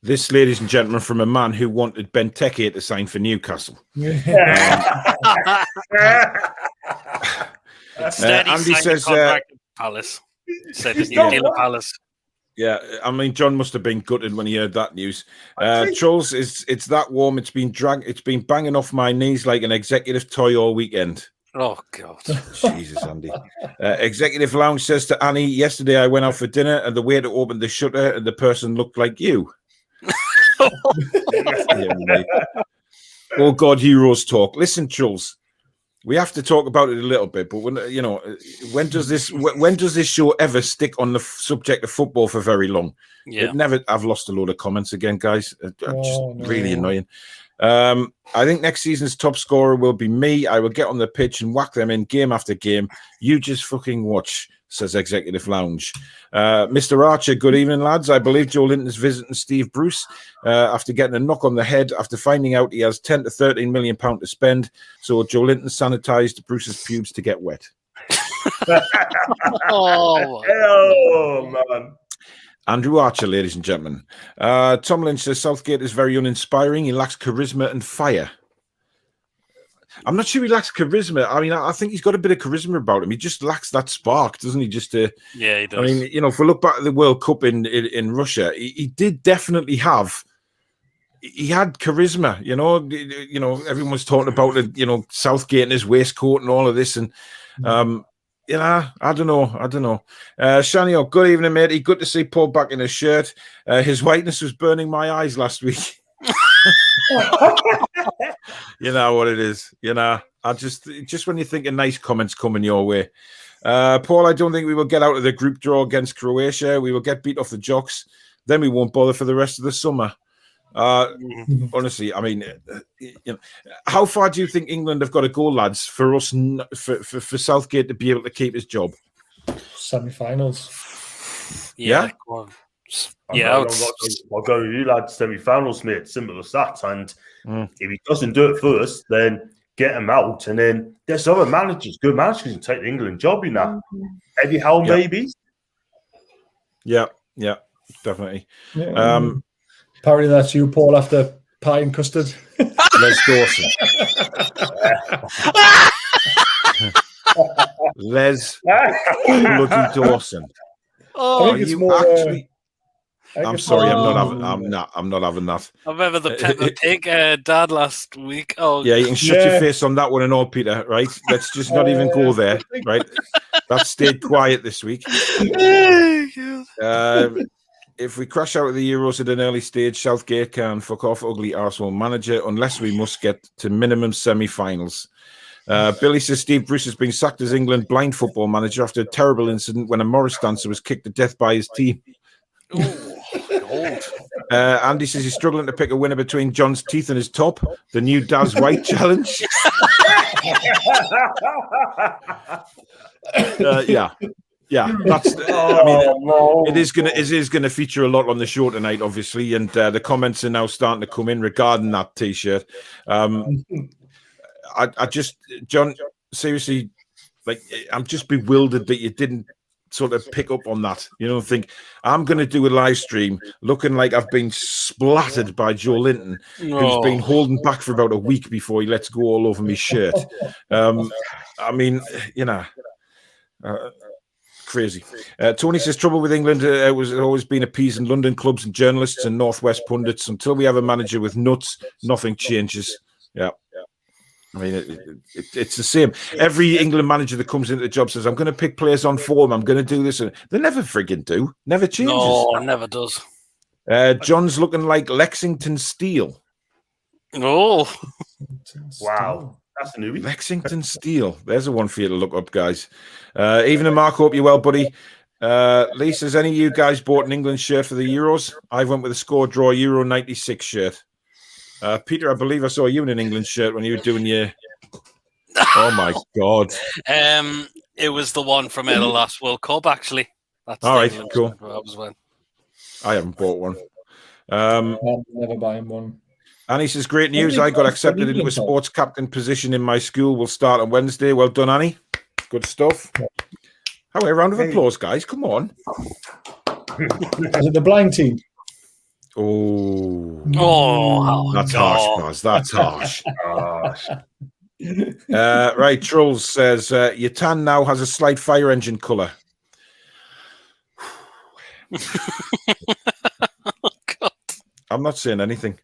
C: This, ladies and gentlemen, from a man who wanted Benteke to sign for Newcastle. Andy says,
D: Palace. Said his new deal at Palace.
C: Yeah, I mean, John must have been gutted when he heard that news. Trolls, it's that warm. It's been banging off my knees like an executive toy all weekend.
D: Oh, God.
C: Jesus, Andy. Executive Lounge says to Annie, yesterday I went out for dinner and the waiter opened the shutter and the person looked like you. Oh, God, Heroes talk. Listen, Trolls, we have to talk about it a little bit, but when does this show ever stick on the subject of football for very long?
D: Yeah.
C: I've lost a load of comments again, guys. Really annoying. I think next season's top scorer will be me. I will get on the pitch and whack them in game after game. You just fucking watch, says Executive Lounge. Mr. Archer, good evening, lads. I believe Joe Linton is visiting Steve Bruce after getting a knock on the head after finding out he has 10 to 13 million pounds to spend. So Joe Linton sanitized Bruce's pubes to get wet.
E: Oh, man.
C: Andrew Archer, ladies and gentlemen. Tom Lynch says Southgate is very uninspiring. He lacks charisma and fire. I'm not sure he lacks charisma. I mean, I think he's got a bit of charisma about him. He just lacks that spark, doesn't he?
D: Yeah, he does.
C: I mean, if we look back at the World Cup in Russia, he did definitely have. He had charisma. Everyone was talking about it. Southgate and his waistcoat and all of this, and I don't know. Shani, good evening, matey. Good to see Paul back in his shirt. His whiteness was burning my eyes last week. You know what it is. I just when you think of nice comments coming your way. Paul, I don't think we will get out of the group draw against Croatia. We will get beat off the jocks. Then we won't bother for the rest of the summer. Honestly, I mean, how far do you think England have got to go, lads, for us for Southgate to be able to keep his job?
F: Semi-finals.
C: Yeah.
E: I'll go with you, lads. Semi-finals, mate. Simple as that. And if he doesn't do it first, then get him out. And then there's other managers, good managers, who take the England job. Eddie Howe, maybe. Yeah,
C: definitely.
F: Yeah. Apparently that's you, Paul, after pie and custard.
C: Les Dawson. Les bloody Dawson.
F: Oh, I think it's more,
C: actually? I'm sorry, I'm not having that.
D: I remember the Peppa Pig dad last week. Oh,
C: yeah, you can shut your face on that one and all, Peter. Right? Let's just not even go there. Right? That stayed quiet this week. If we crash out of the Euros at an early stage, Southgate can fuck off ugly arsehole manager unless we must get to minimum semi-finals. Billy says Steve Bruce has been sacked as England blind football manager after a terrible incident when a Morris dancer was kicked to death by his team. Andy says he's struggling to pick a winner between John's teeth and his top. The new Daz White challenge. Yeah, that's. It is gonna feature a lot on the show tonight, obviously, and the comments are now starting to come in regarding that T-shirt. I just, John, seriously, I'm just bewildered that you didn't sort of pick up on that. Think I'm going to do a live stream looking like I've been splattered by Joe Linton, who's been holding back for about a week before he lets go all over my shirt. I mean, crazy. Tony says trouble with England was always been appeasing London clubs and journalists and Northwest pundits. Until we have a manager with nuts, nothing changes. Yeah. I mean, it's the same. Every England manager that comes into the job says, I'm going to pick players on form. I'm going to do this. They never frigging do. Never changes.
D: No, never does.
C: John's looking like Lexington Steel.
D: Oh.
E: Wow. That's a newbie.
C: Lexington Steel. There's a one for you to look up, guys. Even Mark, hope you're well, buddy. Lisa, has any of you guys bought an England shirt for the Euros? I went with a score draw Euro 96 shirt. Peter, I believe I saw you in an England shirt when you were doing your... Oh, my God.
D: It was the one from the last World Cup, actually. That's
C: all right,
D: England
C: cool.
D: I was wearing.
C: I haven't bought one.
F: I'm never buying one.
C: Annie says, great news. I got accepted into a sports captain position in my school. Will start on Wednesday. Well done, Annie. Good stuff. How a round of applause, guys. Come on.
F: Is it the blind team?
C: Oh, that's harsh, Baz. That's harsh. Right, Trolls says, your tan now has a slight fire engine colour.
D: God.
C: I'm not saying anything.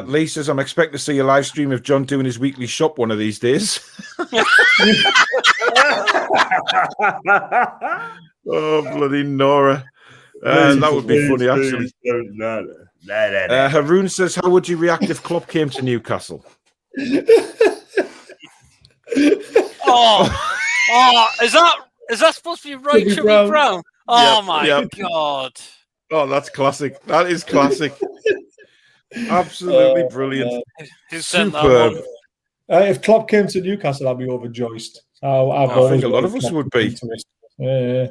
C: Lee says, I'm expecting to see a live stream of John doing his weekly shop one of these days. Oh, bloody Nora. That would be funny, actually. Haroon says, how would you react if Klopp came to Newcastle?
D: Is that supposed to be right, Chubby Brown? Oh, my God.
C: Oh, that's classic. That is classic. Absolutely brilliant.
D: Who sent that one?
F: If Klopp came to Newcastle, I'd be overjoyed.
C: I think a lot of us would be.
F: Yeah.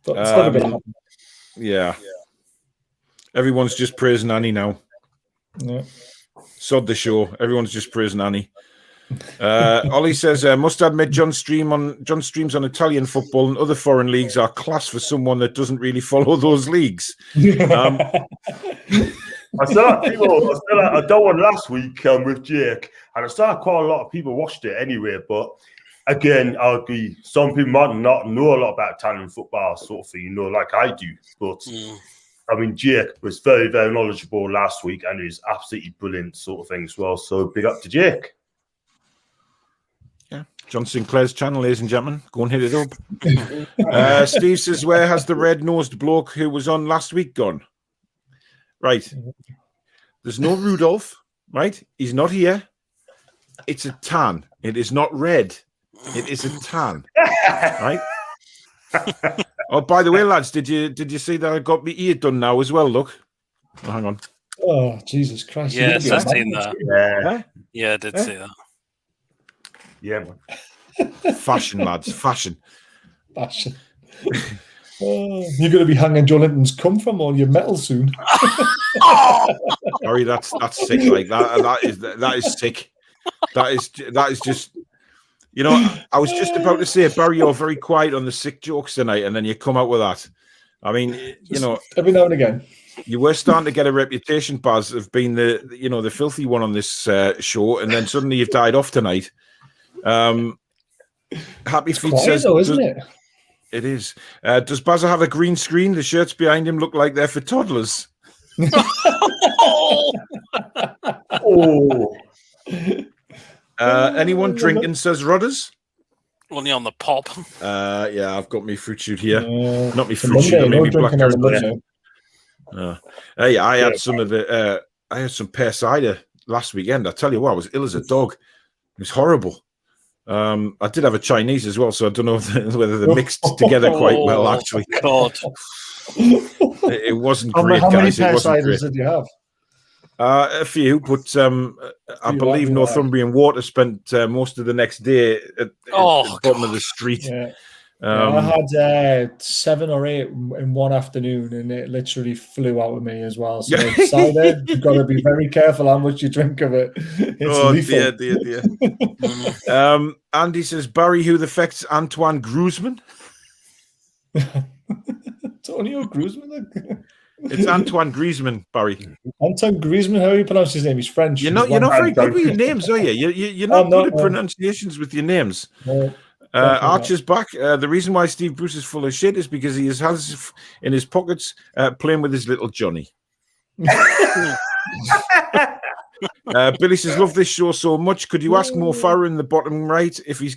F: But it's never going to happen.
C: Yeah. Everyone's just praising Annie now.
F: Yeah.
C: Sod the show. Everyone's just praising Annie. Ollie says, must admit John streams on Italian football and other foreign leagues are class for someone that doesn't really follow those leagues.
E: I saw people. I done one last week with Jake, and I saw quite a lot of people watched it anyway. But again, I agree. Some people might not know a lot about Italian football, sort of thing, like I do. But I mean, Jake was very, very knowledgeable last week, and he was absolutely brilliant, sort of thing as well. So big up to Jake.
C: Yeah, John Sinclair's channel, ladies and gentlemen. Go and hit it up. Steve says, where has the red-nosed bloke who was on last week gone? Right. There's no Rudolph, right? He's not here. It's a tan. It is not red. It is a tan. Right? Oh, by the way, lads, did you see that I got my ear done now as well? Look. Oh, hang on.
F: Oh, Jesus Christ.
D: Yes, I've seen that. Yeah, I did see that.
E: Yeah, man.
C: Fashion, lads. Fashion.
F: You're going to be hanging Joe Linton's cum from all your metal soon.
C: Sorry, that's sick. Like that is sick. That is just. You know, I was just about to say, Barry, you're very quiet on the sick jokes tonight, and then you come out with that. I mean, you know,
F: every now and again,
C: you were starting to get a reputation, Baz, of being the filthy one on this show, and then suddenly you've died off tonight. Happy Feet says,
F: though, isn't it?
C: It is. Does Bazza have a green screen? The shirts behind him look like they're for toddlers. Anyone drinking, says Rodders?
D: Only on the pop.
C: Yeah, I've got me fruit shoot here. Not me fruit shoot, maybe blackberry. Hey, I had some of the. I had some pear cider last weekend. I tell you what, I was ill as a dog. It was horrible. I did have a Chinese as well, so I don't know whether they're mixed together quite well. Actually,
D: God,
C: it wasn't great,
F: how
C: guys.
F: Many pear ciders did you have?
C: A few, but I believe Northumbrian Water spent most of the next day at the bottom of the street.
F: Yeah. I had 7 or 8 in one afternoon, and it literally flew out of me as well. So cider, you've got to be very careful how much you drink of it. It's lethal.
C: Dear. Andy says, Barry, who affects Antoine Griezmann?
F: Antonio Griezmann?
C: It's Antoine Griezmann, Barry.
F: Antoine Griezmann, how do you pronounce his name? He's French.
C: You're not very good with your names, are you? You're not good at pronunciations with your names.
F: No.
C: Archer's back. The reason why Steve Bruce is full of shit is because he has in his pockets playing with his little Johnny. Billy says, love this show so much. Could you ask Mo Farah in the bottom right if he's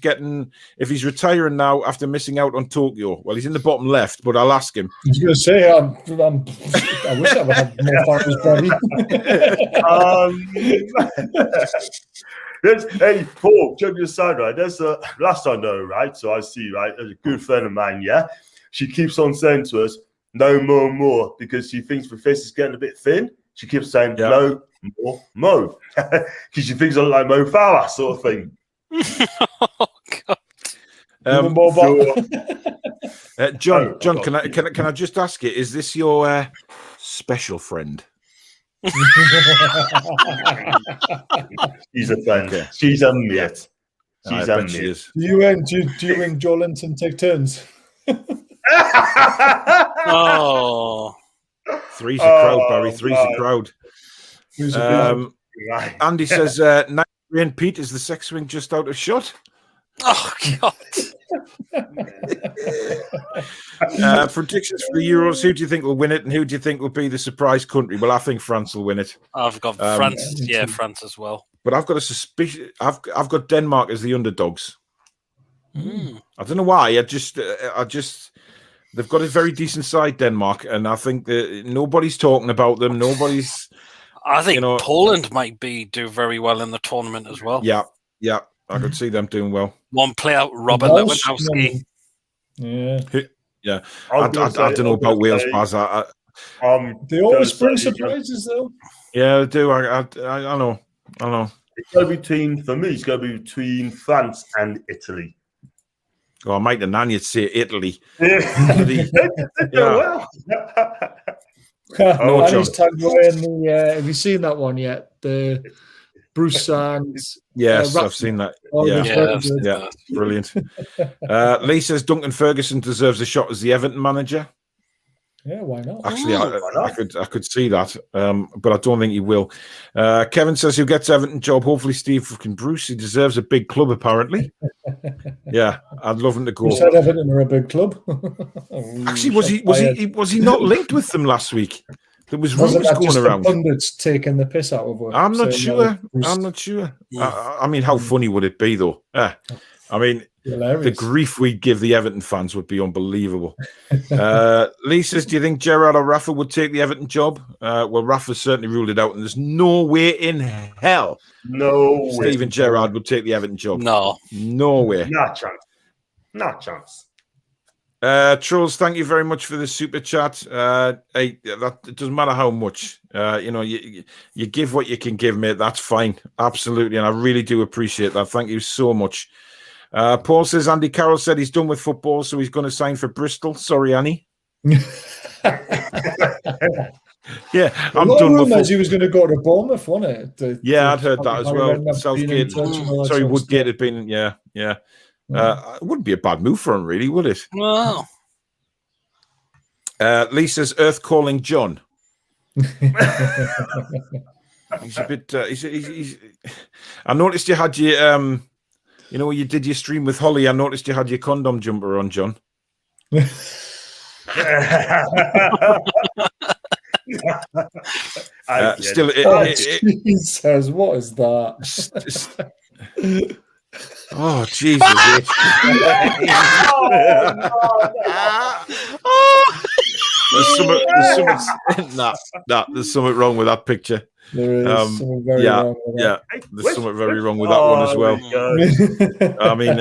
C: retiring now after missing out on Tokyo? Well, he's in the bottom left, but I'll ask him.
F: I was going to say, I wish I would have Mo Farah's body.
E: Hey, Paul, joking aside, right? There's last I know, right? So I see, right? There's a good friend of mine, yeah? She keeps on saying to us, no more, because she thinks the face is getting a bit thin. She keeps saying, no more, Mo. Because she thinks I look like Mo Farah, sort of thing.
D: Oh, God.
C: John, can I just ask you, is this your special friend?
E: She's a friend.
C: Okay.
E: She's a mate. She's a
C: she
E: mate.
C: is.
F: Do you and Joe Linton take turns?
D: Oh,
C: Three's a crowd, Barry. Three's a crowd.
E: Right.
C: Andy says, Rain Pete, is the sex swing just out of shot?
D: oh God!
C: Predictions for the Euros. Who do you think will win it, and who do you think will be the surprise country? Well, I think France will win it.
D: I've got France. Yeah, France as well.
C: But I've got a suspicion. I've got Denmark as the underdogs. I don't know why. I just they've got a very decent side, Denmark, and I think that nobody's talking about them. Nobody's.
D: I think Poland might do very well in the tournament as well.
C: Yeah, I could see them doing well.
D: One player, Robert Lewandowski.
F: Yeah.
C: I don't know about Wales, Baz.
F: They always bring surprises, though.
C: Yeah, they do. I know.
E: It's going to be for me, it's going to be between France and Italy.
C: Oh, Mike the Nan, you'd say Italy.
E: Well.
C: No, John.
F: Have you seen that one yet? The Bruce Sands.
C: Yes, I've seen that. Yeah, brilliant. Lee says Duncan Ferguson deserves a shot as the Everton manager.
F: Yeah, why not?
C: Actually, I could see that, but I don't think he will. Kevin says who gets Everton job? Hopefully, Steve fucking Bruce. He deserves a big club, apparently. Yeah, I'd love him to go.
F: You said Everton are a big club.
C: Actually, was he not linked with them last week? There was rumours going around.
F: Pundits taking the piss out of her.
C: I'm not sure. I mean, how funny would it be, though? I mean, hilarious. The grief we'd give the Everton fans would be unbelievable. Lee says, do you think Gerrard or Rafa would take the Everton job? Well, Rafa certainly ruled it out, and there's no way in hell Steven Gerrard would take the Everton job.
D: No
C: way.
E: Not chance.
C: Trolls, thank you very much for the super chat. Hey, it doesn't matter how much. You give what you can give, mate. That's fine. Absolutely. And I really do appreciate that. Thank you so much. Paul says Andy Carroll said he's done with football, so he's going to sign for Bristol. Sorry, Annie. Yeah, I'm done with football.
F: He was going to go to Bournemouth, wasn't it?
C: I'd heard that as well. Southgate. Sorry, Woodgate had been. Yeah. It wouldn't be a bad move for him, really, would it?
D: No.
C: Lee says Earth calling John. He's a bit. He's. I noticed you had your. When you did your stream with Holly, I noticed you had your condom jumper on, John.
F: Jesus, what is that?
C: Oh, Jesus. There's something wrong with that picture.
F: There is something very wrong with that.
C: There's something very wrong with that one as well. I mean,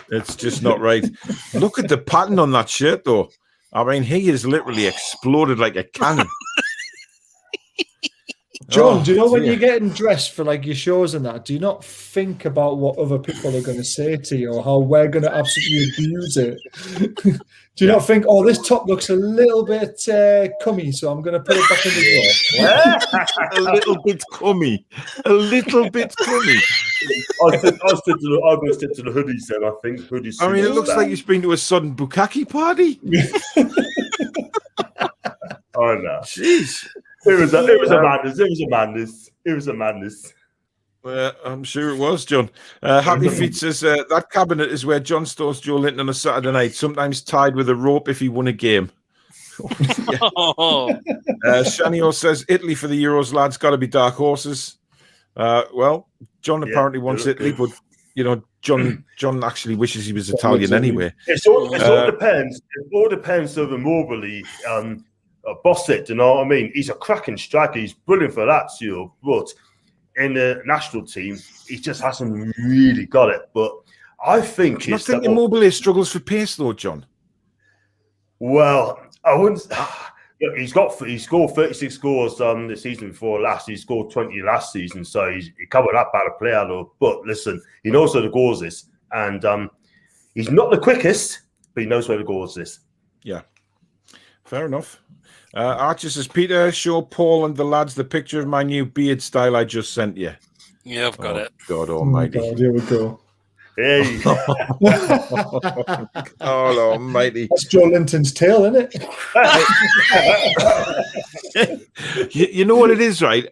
C: it's just not right. Look at the pattern on that shirt, though. I mean, he is literally exploded like a cannon.
F: John, do you know when you're getting dressed for like your shows and that, do you not think about what other people are going to say to you or how we're going to absolutely abuse it? Do you not think, this top looks a little bit cummy, so I'm going to put it back in the drawer?
C: A little bit cummy. A little bit cummy.
E: I'll go stick to the hoodies then, I think. Hoodies.
C: I mean, it looks like you've been to a sudden bukkake party.
E: Oh, no.
C: Jeez.
E: It was a madness.
C: I'm sure it was, John. Happy Feet says that cabinet is where John stores Joe Linton on a Saturday night, sometimes tied with a rope if he won a game. Shanio says Italy for the Euros, lads. Got to be dark horses. Well, John apparently wants Italy, but John actually wishes he was Italian anyway.
E: It all depends. It all depends on the Mobley. Bossett, you know what I mean? He's a cracking striker. He's brilliant for that, but in the national team, he just hasn't really got it. But I think
C: I think Immobile struggles for pace, though, John.
E: Well, I wouldn't. He scored 36 goals the season before last. He scored 20 last season, so he covered that bad a player, though. But listen, he knows where the goals is, and he's not the quickest, but he knows where the goal is.
C: Yeah, fair enough. Archer says, Peter, show Paul and the lads the picture of my new beard style I just sent you.
D: Yeah, I've got it.
C: God almighty.
F: Oh God, here we go.
E: Hey.
C: God almighty.
F: That's Joe Linton's tail, isn't
C: it? you know what it is, right?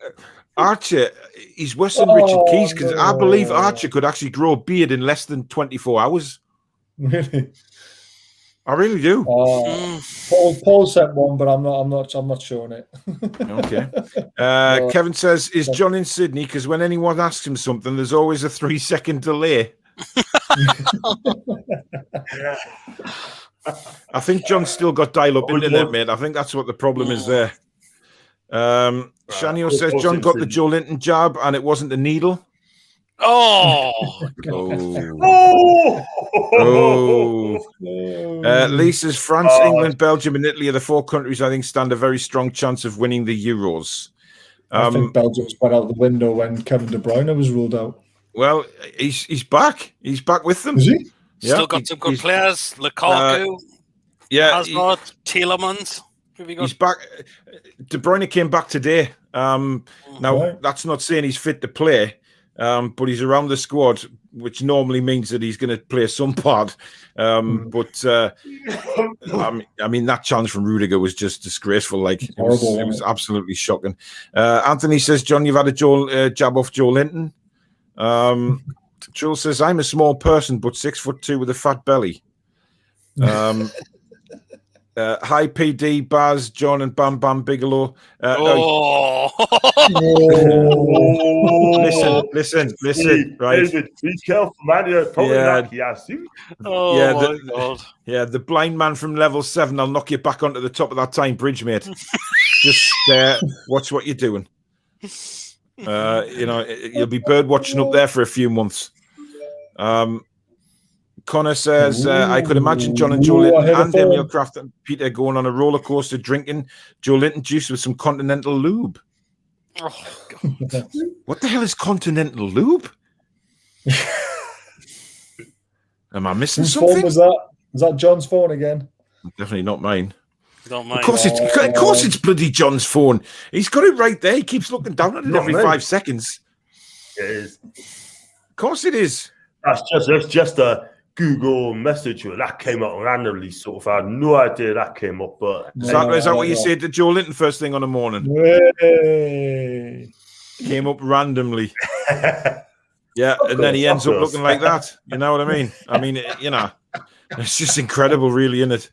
C: Archer, he's worse than Richard Keys, because I believe Archer could actually grow a beard in less than 24 hours.
F: Really?
C: I really do.
F: Paul sent one, but I'm not showing it.
C: Okay. Kevin says, is John in Sydney? Because when anyone asks him something, there's always a 3-second delay. I think John's still got dial-up internet, mate. I think that's what the problem is there. Shanio says John got the Joe Linton jab and it wasn't a needle. Lee says France, England, Belgium, and Italy are the 4 countries I think stand a very strong chance of winning the Euros.
F: I think Belgium's went out the window when Kevin De Bruyne was ruled out.
C: Well, he's back. He's back with them.
F: Is he?
C: Yeah,
D: still got some good players. Lukaku, Hazard, Tielemans.
C: He's back. De Bruyne came back today. Now, that's not saying he's fit to play, but he's around the squad, which normally means that he's going to play some part. But I mean, that challenge from Rudiger was just disgraceful. Like it was absolutely shocking. Anthony says, John, you've had a jab off Joe Linton. Jules says, I'm a small person, but 6'2" with a fat belly. Hi, PD, Baz, John, and Bam Bam Bigelow. Listen, right?
E: David, be careful, man. You're probably not you.
D: My God.
C: Yeah, the blind man from level 7. I'll knock you back onto the top of that time bridge, mate. Just watch what you're doing. You'll be bird watching up there for a few months. Connor says, I could imagine John and Joe Linton and Emil Kraft and Peter going on a roller coaster drinking Joe Linton juice with some Continental Lube.
D: Oh, God.
C: What the hell is Continental Lube? Am I missing something?
F: Phone was that? Is that John's phone again?
C: Definitely not mine.
D: Not mine.
C: Of course it's bloody John's phone. He's got it right there. He keeps looking down at it every 5 seconds.
E: It is.
C: Of course it is.
E: That's just a Google message that came up randomly. Sort of, I had no idea that came up. But
C: is that what you said to Joe Linton first thing on the morning?
F: Hey.
C: Came up randomly. Yeah, and then he ends up looking like that. You know what I mean? I mean, it's just incredible, really, isn't it?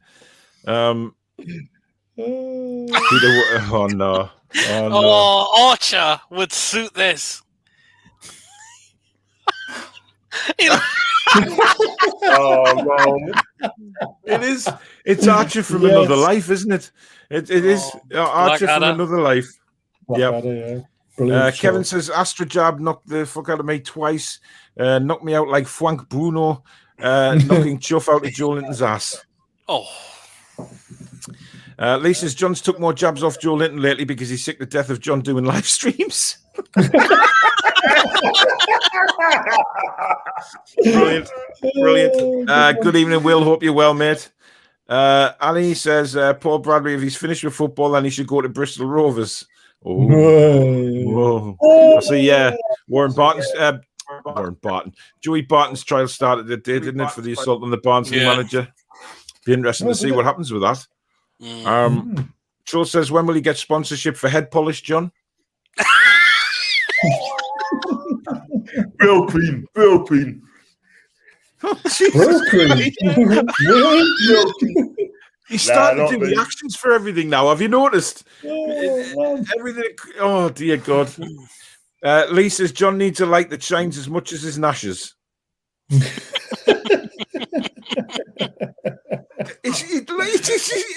C: Oh no!
D: Archer would suit this.
E: Oh no!
C: It is. It's Archer from another life, isn't it? It is Archer from another life. Yeah. Kevin says Astra jab knocked the fuck out of me twice. Knocked me out like Frank Bruno, knocking chuff out of Joe Linton's ass. Lee says John's took more jabs off Joe Linton lately because he's sick to death of John doing live streams. Brilliant. Good evening, Will. Hope you're well, mate. Ali says Paul Bradley, if he's finished with football, then he should go to Bristol Rovers. Whoa. I see. Warren Barton. Joey Barton's trial started today, didn't it, for the assault on the Barnsley manager? Be interesting to see what happens with that. Troll says, when will he get sponsorship for head polish, John?
E: Real clean.
C: Oh, Jesus Christ. He's starting to do reactions for everything now. Have you noticed? Everything. Oh, dear God. Lee says, John needs a light that shines as much as his gnashes.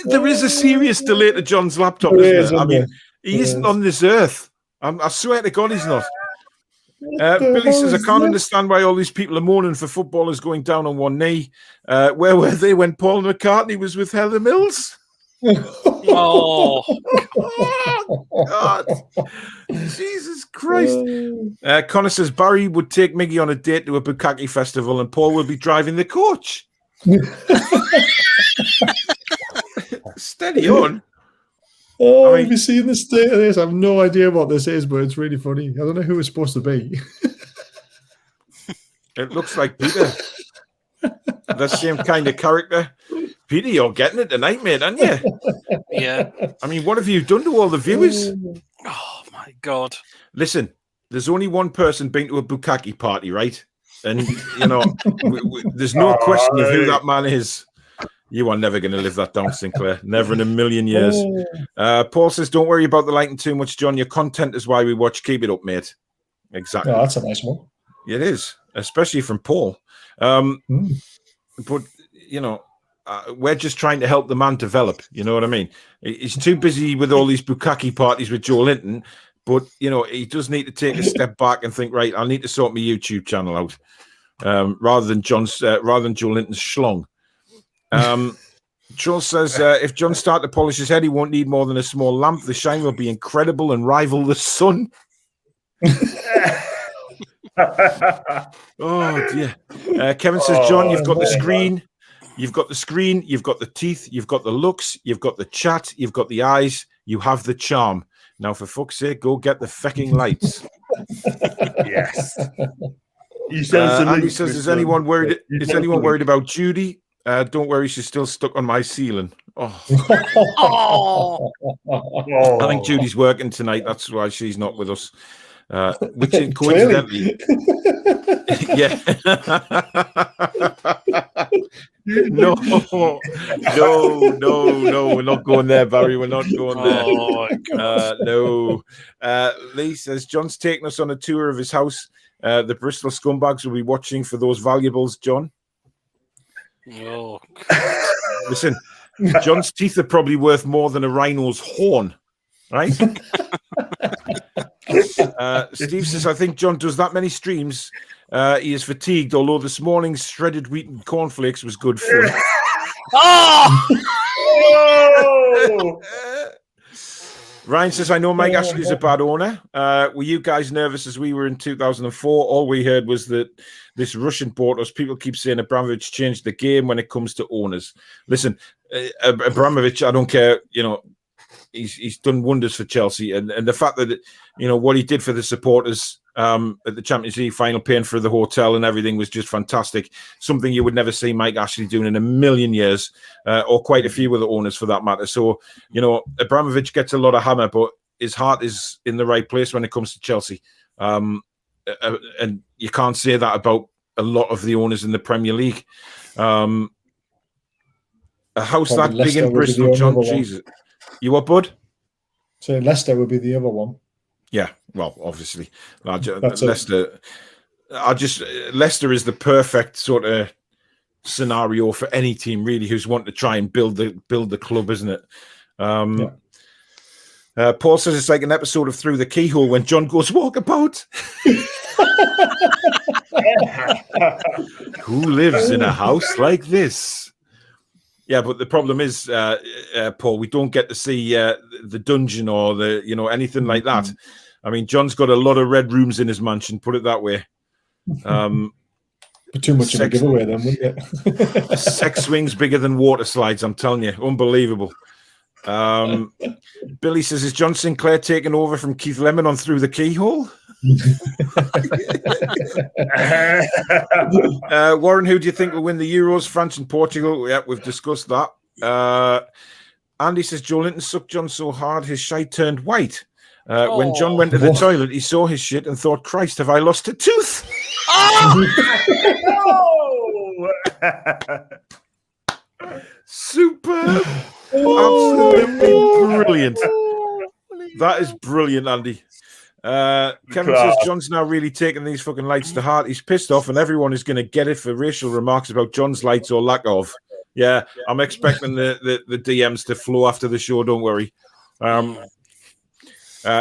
C: There is a serious delay to John's laptop, isn't there? I mean, he isn't on this earth. I swear to God he's not. Billy says, I can't understand why all these people are mourning for footballers going down on one knee. Where were they when Paul McCartney was with Heather Mills?
D: Oh,
C: God. Jesus Christ. Connor says, Barry would take Miggy on a date to a Bukkake festival and Paul will be driving the coach. Steady on.
F: Oh, have you seen the state of this? I have no idea what this is, but it's really funny. I don't know who it's supposed to be.
C: It looks like Peter. The same kind of character. Peter, you're getting it tonight, mate, aren't you?
D: Yeah.
C: I mean, what have you done to all the viewers?
D: Oh, my God.
C: Listen, there's only one person been to a bukkake party, right? And, you know, there's no question of who that man is. You are never going to live that down, Sinclair. Never in a million years. Paul says, don't worry about the lighting too much, John. Your content is why we watch. Keep it up, mate. Exactly.
F: Oh, that's a nice one.
C: It is, especially from Paul. But, you know, we're just trying to help the man develop. You know what I mean? He's too busy with all these bukkake parties with Joe Linton. But, you know, he does need to take a step back and think, right, I need to sort my YouTube channel out rather than Joe Linton's schlong. Joel says, if John starts to polish his head, he won't need more than a small lamp. The shine will be incredible and rival the sun. Oh, dear. Kevin says, John, you've got the screen. You've got the screen. You've got the teeth. You've got the looks. You've got the chat. You've got the eyes. You have the charm. Now, for fuck's sake, go get the fucking lights.
E: Yes. He says,
C: is anyone worried? Is anyone worried about Judy? Don't worry, she's still stuck on my ceiling. Oh. I think Judy's working tonight. That's why she's not with us. Which is coincidentally, yeah. No, we're not going there, Barry. We're not going there.
D: Oh,
C: no. Lee says John's taking us on a tour of his house. The Bristol scumbags will be watching for those valuables, John.
D: Oh.
C: Listen, John's teeth are probably worth more than a rhino's horn, right? Steve says, I think John does that many streams. He is fatigued, although this morning's shredded wheat and cornflakes was good fun.
E: Oh!
C: Ryan says, I know Mike Ashley is a bad owner. Were you guys nervous as we were in 2004? All we heard was that this Russian bought us. People keep saying Abramovich changed the game when it comes to owners. Listen, Abramovich, I don't care, you know, he's done wonders for Chelsea. And the fact that, you know, what he did for the supporters at the Champions League final, paying for the hotel and everything was just fantastic. Something you would never see Mike Ashley doing in a million years, or quite a few other owners for that matter. So, you know, Abramovich gets a lot of hammer, but his heart is in the right place when it comes to Chelsea. And you can't say that about a lot of the owners in the Premier League. A house
F: Probably
C: that big
F: Leicester
C: in Bristol, John, Jesus. You what, bud?
F: So Leicester would be the other one.
C: Yeah, well, obviously, Leicester is the perfect sort of scenario for any team, really, who's wanting to try and build the club, isn't it? Paul says it's like an episode of Through the Keyhole when John goes walkabout. Who lives in a house like this? Yeah, but the problem is, Paul, we don't get to see the dungeon or anything like that. I mean, John's got a lot of red rooms in his mansion, put it that way.
F: But too much of a giveaway then, wouldn't it?
C: Sex swings bigger than water slides, I'm telling you. Unbelievable. Billy says, is John Sinclair taking over from Keith Lemon on Through the Keyhole? Warren, who do you think will win the Euros? France and Portugal? Yeah, we've discussed that. Andy says, Joe Linton sucked John so hard his shite turned white. When John went to the toilet, he saw his shit and thought, Christ, have I lost a tooth? Superb. Absolutely brilliant. That is brilliant, Andy. Kevin says John's now really taking these fucking lights to heart. He's pissed off and everyone is going to get it for racial remarks about John's lights or lack of. Yeah, I'm expecting the DMs to flow after the show, don't worry.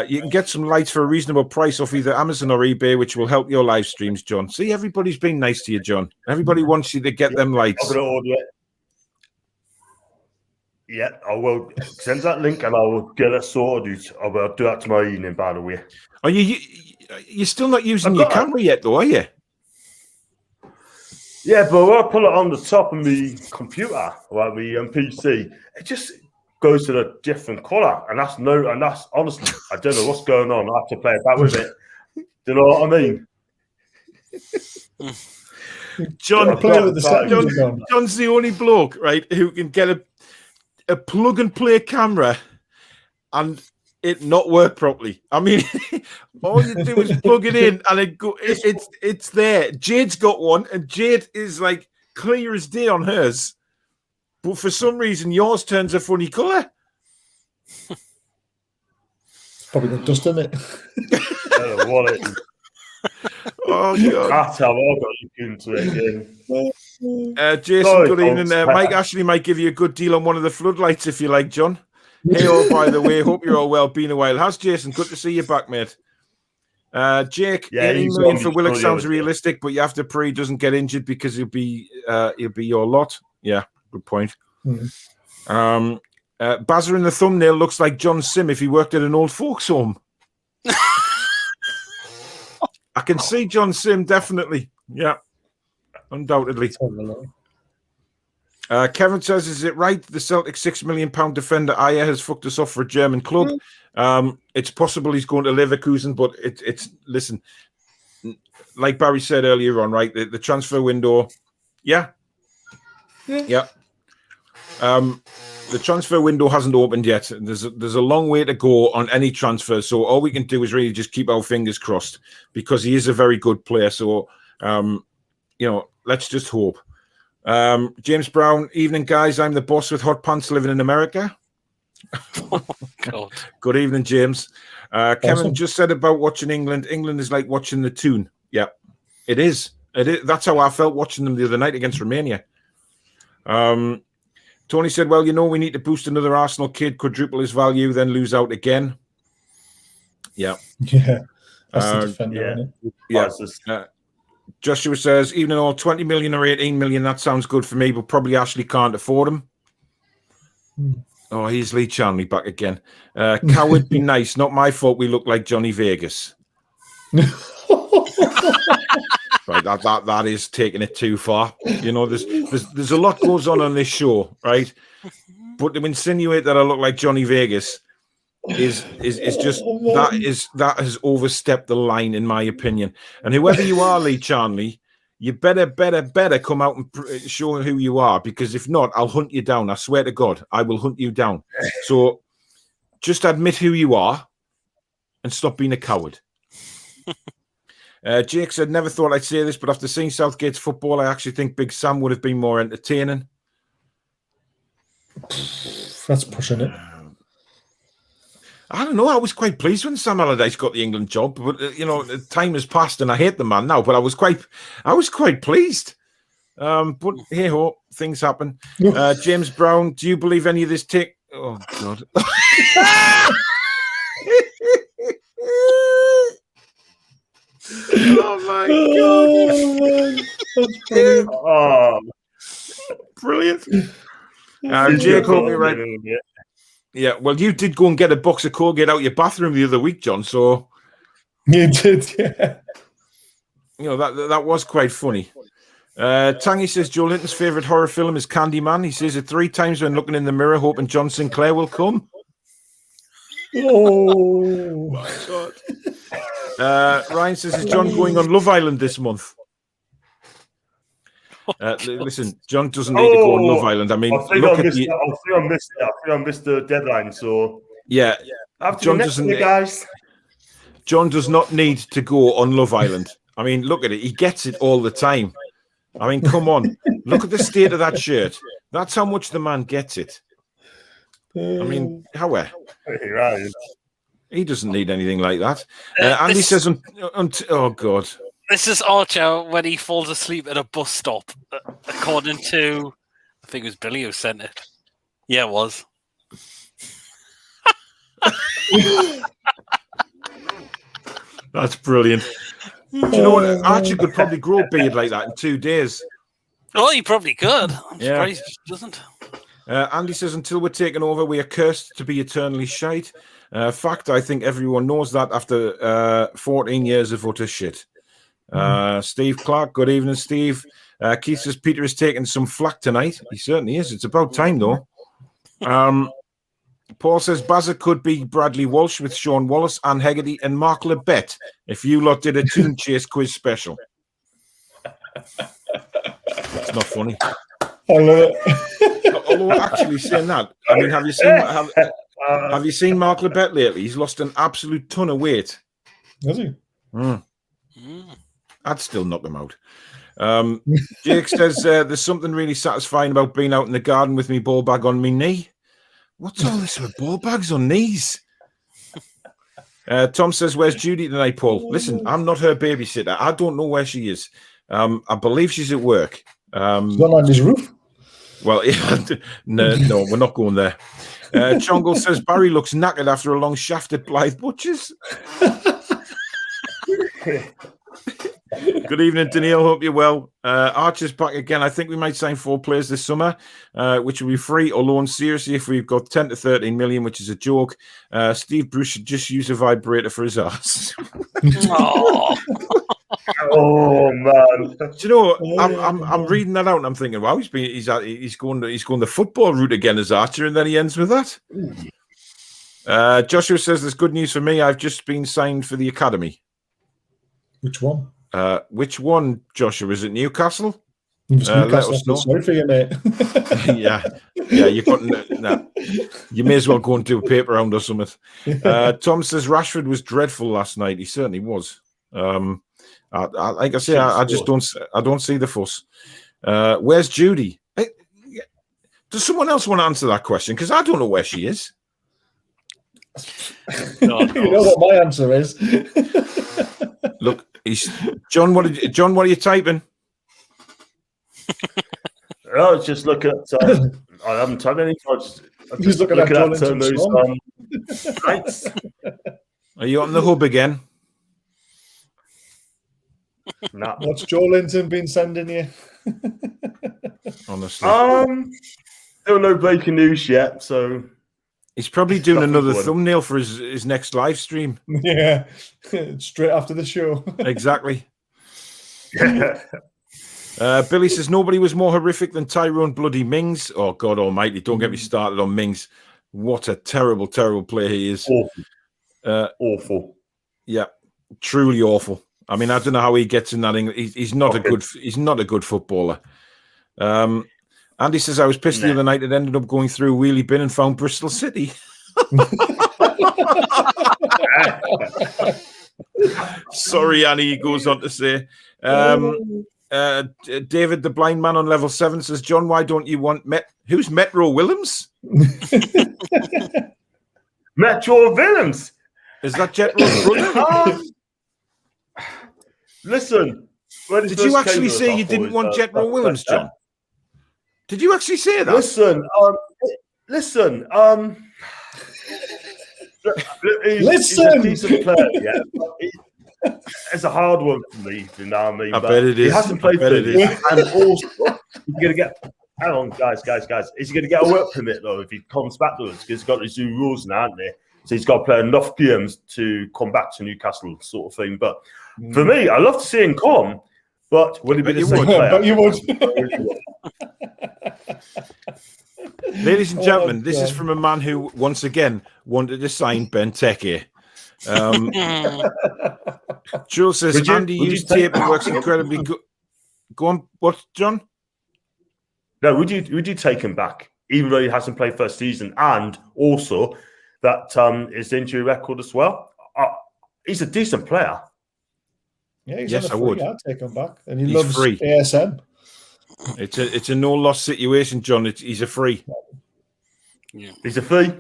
C: You can get some lights for a reasonable price off either Amazon or eBay, which will help your live streams, John. See, everybody's been nice to you, John. Everybody wants you to get them lights.
E: I'm going to order it. Yeah, I will send that link and I will get it sorted. I will do that tomorrow evening, by the way.
C: Are you're still not using your camera yet, though, are you?
E: Yeah, but when I put it on the top of my computer, like my PC, it just goes to a different color, and that's honestly, I don't know what's going on. I have to play it back with it. Do you know what I mean?
C: John's the only bloke, right, who can get a plug and play camera and it not work properly. I mean, all you do is plug it in and it's there. Jade's got one, and Jade is like clear as day on hers, but for some reason yours turns a funny color.
F: Probably got dust in it.
E: I don't know what it is.
C: Oh god!
E: That's how I got into it again.
C: Jason, good evening. Mike Ashley might give you a good deal on one of the floodlights if you like, John. Hey, all, by the way, hope you're all well. Been a while. How's Jason? Good to see you back, mate. Jake, 80 million for Willock sounds realistic, but you have to pray he doesn't get injured because he'll be your lot. Yeah, good point. Mm-hmm. Bazza in the thumbnail looks like John Sim if he worked at an old folks home. I can see John Sim, definitely. Yeah, undoubtedly. Kevin says, is it right the Celtic £6 million defender Ayer has fucked us off for a German club? It's possible he's going to Leverkusen, but it's listen, like Barry said earlier on, right? The transfer window, yeah. The transfer window hasn't opened yet. There's a long way to go on any transfer. So all we can do is really just keep our fingers crossed because he is a very good player. So, let's just hope. James Brown, evening, guys. I'm the boss with hot pants living in America.
D: Oh, God.
C: Good evening, James. Kevin just said about watching England. England is like watching the Toon. Yeah, it is. It is. That's how I felt watching them the other night against Romania. Tony said, well, we need to boost another Arsenal kid, quadruple his value, then lose out again. Yeah.
F: Yeah. That's the defender,
C: yeah. Joshua says, even all 20 million or 18 million, that sounds good for me, but probably Ashley can't afford him. Oh, here's Lee Charnley back again. Coward, be nice. Not my fault we look like Johnny Vegas. Right, that is taking it too far. There's a lot goes on this show, right? But to insinuate that I look like Johnny Vegas is just that has overstepped the line, in my opinion. And whoever you are, Lee Charnley, you better come out and show who you are, because if not, I'll hunt you down. I swear to God, I will hunt you down. So just admit who you are and stop being a coward. Jake said, never thought I'd say this, but after seeing Southgate's football, I actually think Big Sam would have been more entertaining.
F: That's pushing it.
C: I don't know. I was quite pleased when Sam Allardyce got the England job, but time has passed and I hate the man now. But I was quite pleased. But hey ho, things happen. James Brown, do you believe any of this take? Oh God. Oh my God! Brilliant. Jake, hope you're right. Yeah, well, you did go and get a box of Colgate out your bathroom the other week, John. So
F: you did, yeah.
C: That was quite funny. Tangy says Joe Linton's favourite horror film is Candyman. He says it 3 times when looking in the mirror, hoping John Sinclair will come.
F: Oh
C: my God. Ryan says, is John going on Love Island this month? Listen, John doesn't need to go on Love Island. I mean,
E: I think I missed the deadline. So
C: yeah,
E: John doesn't. Guys,
C: John does not need to go on Love Island. I mean, look at it. He gets it all the time. I mean, come on. Look at the state of that shirt. That's how much the man gets it. I mean, how? He doesn't need anything like that. Andy says, oh, God.
D: This is Archer when he falls asleep at a bus stop, according to, I think it was Billy who sent it. Yeah, it was.
C: That's brilliant. Do you know what? Archie could probably grow a beard like that in 2 days.
D: Oh, he probably could. I'm surprised he doesn't.
C: Andy says, until we're taken over, we are cursed to be eternally shite. Fact, I think everyone knows that after 14 years of utter shit. Steve Clark, good evening, Steve. Keith says Peter is taking some flack tonight. He certainly is. It's about time, though. Paul says Bazza could be Bradley Walsh with Sean Wallace, Anne Hegarty, and Mark Lebet if you lot did a Toon Chase quiz special. That's not funny.
F: I love it.
C: Although actually saying that, I mean, have you seen Mark Lebet lately? He's lost an absolute ton of weight.
F: Has he?
C: I'd still knock him out. Jake says there's something really satisfying about being out in the garden with me ball bag on me knee. What's all this with ball bags on knees? Tom says, where's Judy tonight, Paul? Listen, I'm not her babysitter. I don't know where she is. I believe she's at work.
F: She's not on his roof?
C: Well, no, we're not going there. Chongle says, Barry looks knackered after a long shaft at Blythe Butchers. Good evening, Daniil. Hope you're well. Archer's back again. I think we might sign 4 players this summer, which will be free or loan. Seriously, if we've got 10 to 13 million, which is a joke, Steve Bruce should just use a vibrator for his ass.
E: Oh man!
C: Do you know? I'm reading that out and I'm thinking, wow, he's going the football route again as Archer, and then he ends with that. Joshua says there's good news for me. I've just been signed for the academy.
F: Which one?
C: Which one, Joshua? Is it Newcastle?
F: Newcastle.
C: Let us know.
F: Sorry for you, mate.
C: yeah. You couldn't. Nah. You may as well go and do a paper round or something. Tom says Rashford was dreadful last night. He certainly was. Like I say, I just don't see the fuss. Where's Judy? Hey, does someone else want to answer that question? Because I don't know where she is.
F: You know what my answer is.
C: Look, John. What are you typing?
E: I was just looking at. I haven't typed anything. I'm just looking at those sites.
C: Are you on the hub again?
E: Nah.
F: What's Joe Linton been sending you?
C: Honestly,
E: still no breaking news yet. So
C: he's probably doing another thumbnail for his next live stream.
F: Yeah, straight after the show.
C: Exactly. Billy says nobody was more horrific than Tyrone Bloody Mings. Oh God Almighty! Don't get me started on Mings. What a terrible, terrible player he is.
E: Awful. Awful.
C: Yeah, truly awful. I mean, I don't know how he gets in that English. He's not a good footballer. Andy says I was pissed the other night. It ended up going through wheelie bin and found Bristol City. Sorry, Annie. He goes on to say. David, the blind man on level 7 says, John, why don't you want who's Metro Willems?
E: Metro Willems.
C: Is that Jetro's brother?
E: Listen,
C: did you actually say you didn't want Jetro Willems, John? Did you actually say that?
E: Listen. He's a decent player, yeah. It's a hard one for me, you know what I mean?
C: I bet it is.
E: He hasn't played for it. And also, he's going to get. Hang on, guys. Is he going to get a work permit though if he comes back to us? Because he's got these new rules now, hasn't he? So he's got to play enough games to come back to Newcastle, sort of thing. But for me, I love to see him come. But would he be the same player?
F: But you would.
C: Ladies and gentlemen, this is from a man who, once again, wanted to sign Benteke. Jules says, Andy used tape and works incredibly good. Go on, what, John?
E: No, would you take him back, even though he hasn't played first season, and also that his injury record as well? He's a decent player.
F: Yeah,
C: yes, I would.
F: I'd take him back, and he's loves
C: free.
F: ASM.
C: It's a no loss situation, John. He's a free.
E: Yeah. He's a free,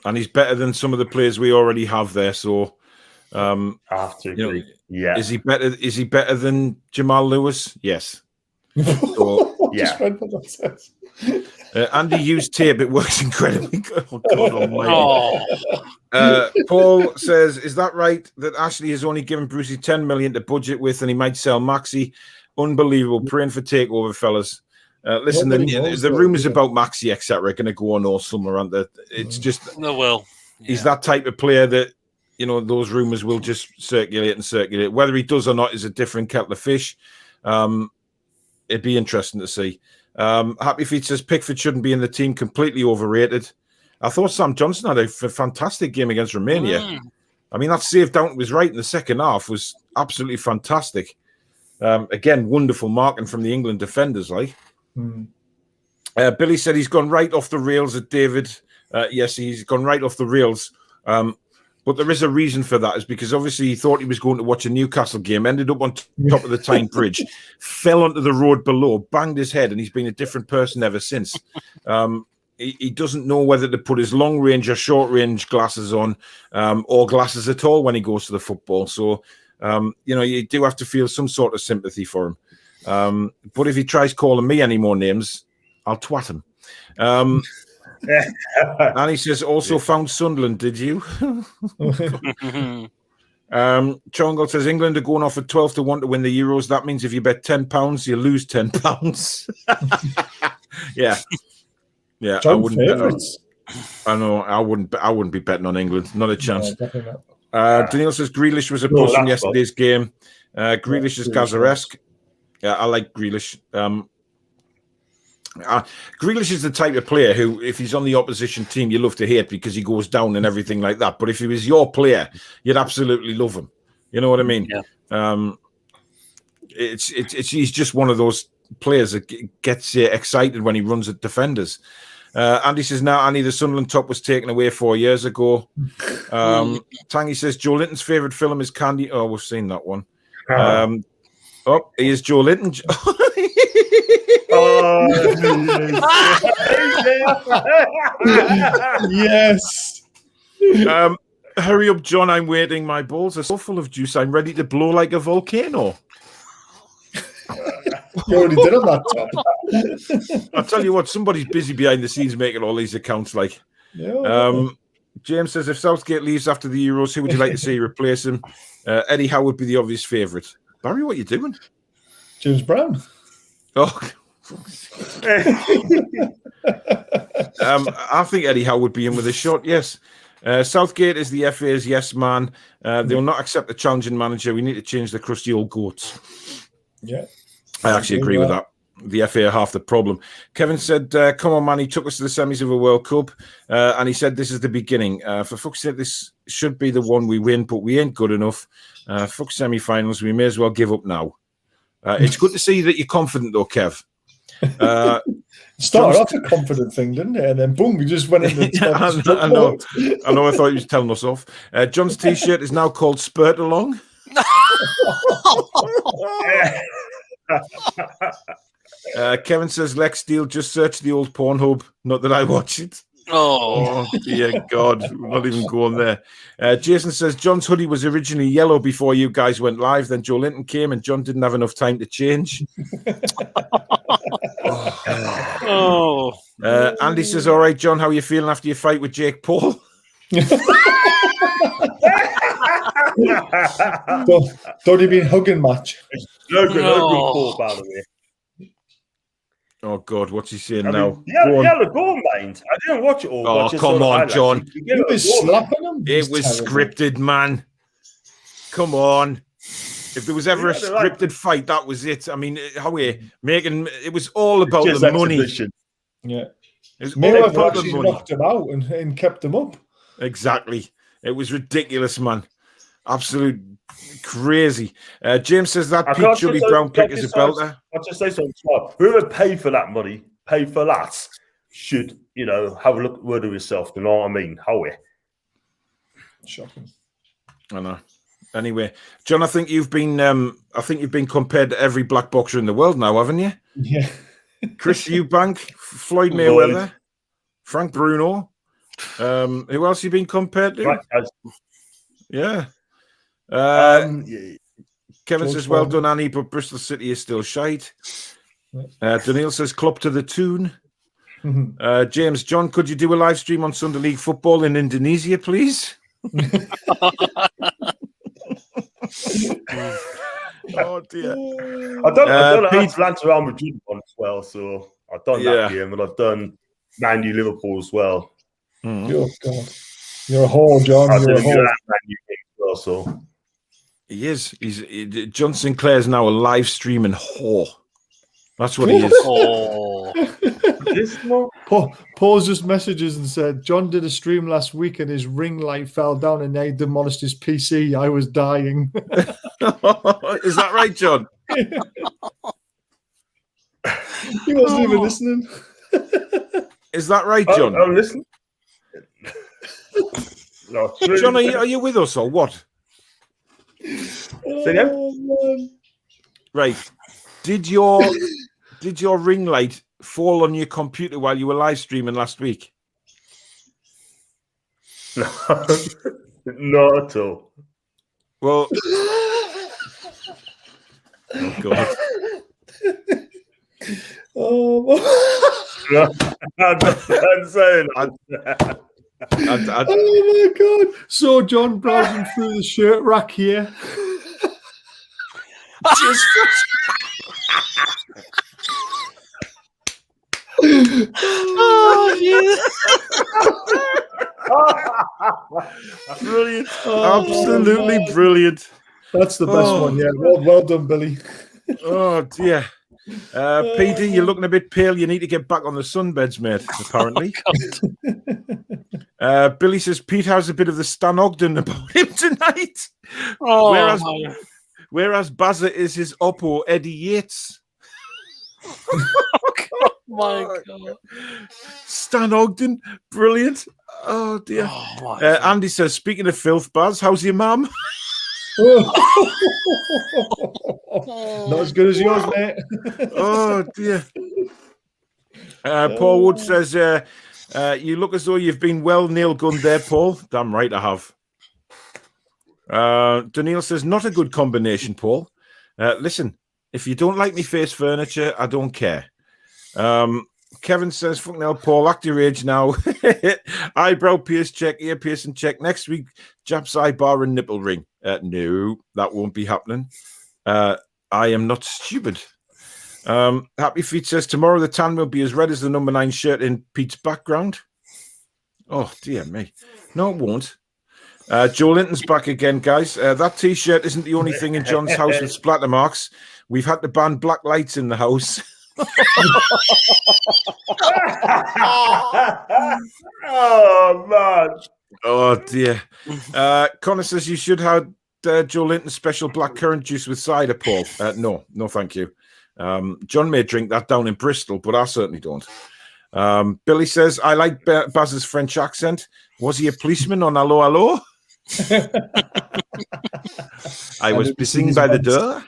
C: and he's better than some of the players we already have there. So,
E: I have to agree. Yeah,
C: is he better? Is he better than Jamal Lewis? Yes. So,
E: yeah.
C: Andy used tape. It works incredibly good. Oh, God almighty. Paul says, is that right that Ashley has only given Brucey 10 million to budget with and he might sell Maxi? Unbelievable. Praying for takeover, fellas. Listen, the rumours about Maxi, etc., are going to go on all summer, aren't they? It's just...
D: No, well. Yeah.
C: He's that type of player that, you know, those rumours will just circulate and circulate. Whether he does or not is a different kettle of fish. it'd be interesting to see. Happy Feet says Pickford shouldn't be in the team. Completely overrated. I thought Sam Johnson had a fantastic game against Romania. I mean, that save down was right in the second half was absolutely fantastic. Again, wonderful marking from the England defenders. Like Billy said, he's gone right off the rails at David. Yes, he's gone right off the rails. But there is a reason for that, is because obviously he thought he was going to watch a Newcastle game, ended up on top of the Tyne Bridge, fell onto the road below, banged his head, and he's been a different person ever since. He doesn't know whether to put his long range or short range glasses on, or glasses at all when he goes to the football. So, you do have to feel some sort of sympathy for him. But if he tries calling me any more names, I'll twat him. And he says, also found Sunderland, did you? Chongle says, England are going off at 12-1 to win the Euros. That means if you bet £10, you lose £10. Yeah. Yeah, I wouldn't bet on, I know I wouldn't be betting on England. Not a chance.
F: No, not.
C: Daniel says Grealish was a push in yesterday's game. Grealish is Kazaresk. Yeah, I like Grealish. Grealish is the type of player who, if he's on the opposition team, you love to hate because he goes down and everything like that. But if he was your player, you'd absolutely love him. You know what I mean?
D: Yeah.
C: He's just one of those players that gets excited when he runs at defenders. Andy says, now, Annie, the Sunderland top was taken away 4 years ago. Tangy says, Joe Linton's favourite film is Candy. Oh, we've seen that one. He is Joe Linton.
F: Yes.
C: Hurry up, John. I'm waiting. My balls are so full of juice. I'm ready to blow like a volcano.
F: You already did on that, Tom.
C: I'll tell you what, somebody's busy behind the scenes making all these accounts. Like, James says, if Southgate leaves after the Euros, who would you like to see replace him? Eddie Howe would be the obvious favourite. Barry, what are you doing?
F: James Brown.
C: Oh, I think Eddie Howe would be in with a shot. Yes. Southgate is the FA's yes man. They'll not accept a challenging manager. We need to change the crusty old goats.
F: Yeah.
C: I actually agree with that. The FA are half the problem. Kevin said, come on, man, he took us to the semis of a World Cup, and he said this is the beginning. For fuck's sake, this should be the one we win, but we ain't good enough. Fuck semi-finals, we may as well give up now. It's good to see that you're confident, though, Kev.
F: Started off a confident thing, didn't it? And then boom, we just went into the
C: I know, I thought he was telling us off. John's t-shirt is now called Spurt Along. Kevin says Lex Steele, just search the old Pornhub. Not that I watch it.
D: Oh
C: dear God, we're not even going there. Jason says John's hoodie was originally yellow before you guys went live. Then Joe Linton came and John didn't have enough time to change. Andy says, all right, John, how are you feeling after your fight with Jake Paul?
F: Don't you mean hugging match?
E: No good report, by the way.
C: Oh God, what's he saying now?
E: Yeah, the goal, mind. I didn't watch it all.
C: Oh, come on, John.
F: He was slapping him.
C: It was scripted, man. Come on. If there was ever a scripted fight, that was it. I mean, how we making it was all about the money.
F: Yeah,
C: it was all about the money.
F: Knocked him out and kept him up.
C: Exactly. It was ridiculous, man. Absolute crazy. James says that Pete Chubby Brown pick is a belter.
E: I'll just say something. Whoever paid for that money, paid for that, should have a look word of yourself. You know what I mean? Howie.
F: Shocking.
C: I know. Anyway, John, I think you've been compared to every black boxer in the world now, haven't you?
F: Yeah.
C: Chris Eubank, Floyd Mayweather, Frank Bruno. Who else have you been compared to?
E: Right,
C: yeah. Kevin says, well done, Annie, but Bristol City is still shite. Daniil says, club to the Toon. James, John, could you do a live stream on Sunday League football in Indonesia, please? Oh, dear.
E: I've done Atlanta Madrid one as well, so I've done that game, and I've done Man U Liverpool as well.
F: Oh, God. You're a whore, John. You're a whore.
E: Also.
C: He is. John Sinclair's now a live streaming whore. That's what he is.
D: Oh,
F: Paul's just messages and said, John did a stream last week and his ring light fell down and they demolished his PC. I was dying.
C: Is that right, John?
F: He wasn't even listening.
C: Is that right, John?
E: I'm listening. No,
C: John, are you with us or what?
E: Say again?
C: Right. Did your ring light fall on your computer while you were live streaming last week?
E: No, not at all.
C: Well, oh God.
E: No, I'm saying that.
F: Oh my God! So John browsing through the shirt rack here.
C: Just
D: oh yeah.
C: brilliant. Absolutely brilliant.
F: That's the best one, yeah. Well done, Billy.
C: Oh dear. PD, you're looking a bit pale. You need to get back on the sunbeds, mate, apparently. Billy says Pete has a bit of the Stan Ogden about him tonight.
D: Oh,
C: whereas Bazza is his oppo, Eddie Yates.
D: oh my God.
C: Stan Ogden, brilliant. Oh dear.
D: Oh,
C: Andy says, speaking of filth, Baz, how's your mum?
F: Not as good as yours, mate.
C: Oh dear. Paul Wood says, you look as though you've been well nail gunned there, Paul. Damn right I have. Daniil says, not a good combination, Paul. Listen, if you don't like me face furniture, I don't care. Kevin says, fucking hell, Paul, act your age now. Eyebrow pierce check, ear piercing check. Next week, Jap's eye bar and nipple ring. No, that won't be happening. I am not stupid. Happy Feet says, tomorrow the tan will be as red as the number 9 shirt in Pete's background. Oh, dear me. No, it won't. Joe Linton's back again, guys. That T-shirt isn't the only thing in John's house with splatter marks. We've had to ban black lights in the house.
E: Oh, man.
C: Oh, dear. Connor says you should have Joe Linton's special black currant juice with cider, Paul. No, thank you. John may drink that down in Bristol, but I certainly don't. Billy says, I like Baz's French accent. Was he a policeman on Hello, Hello? I was pissing by the door.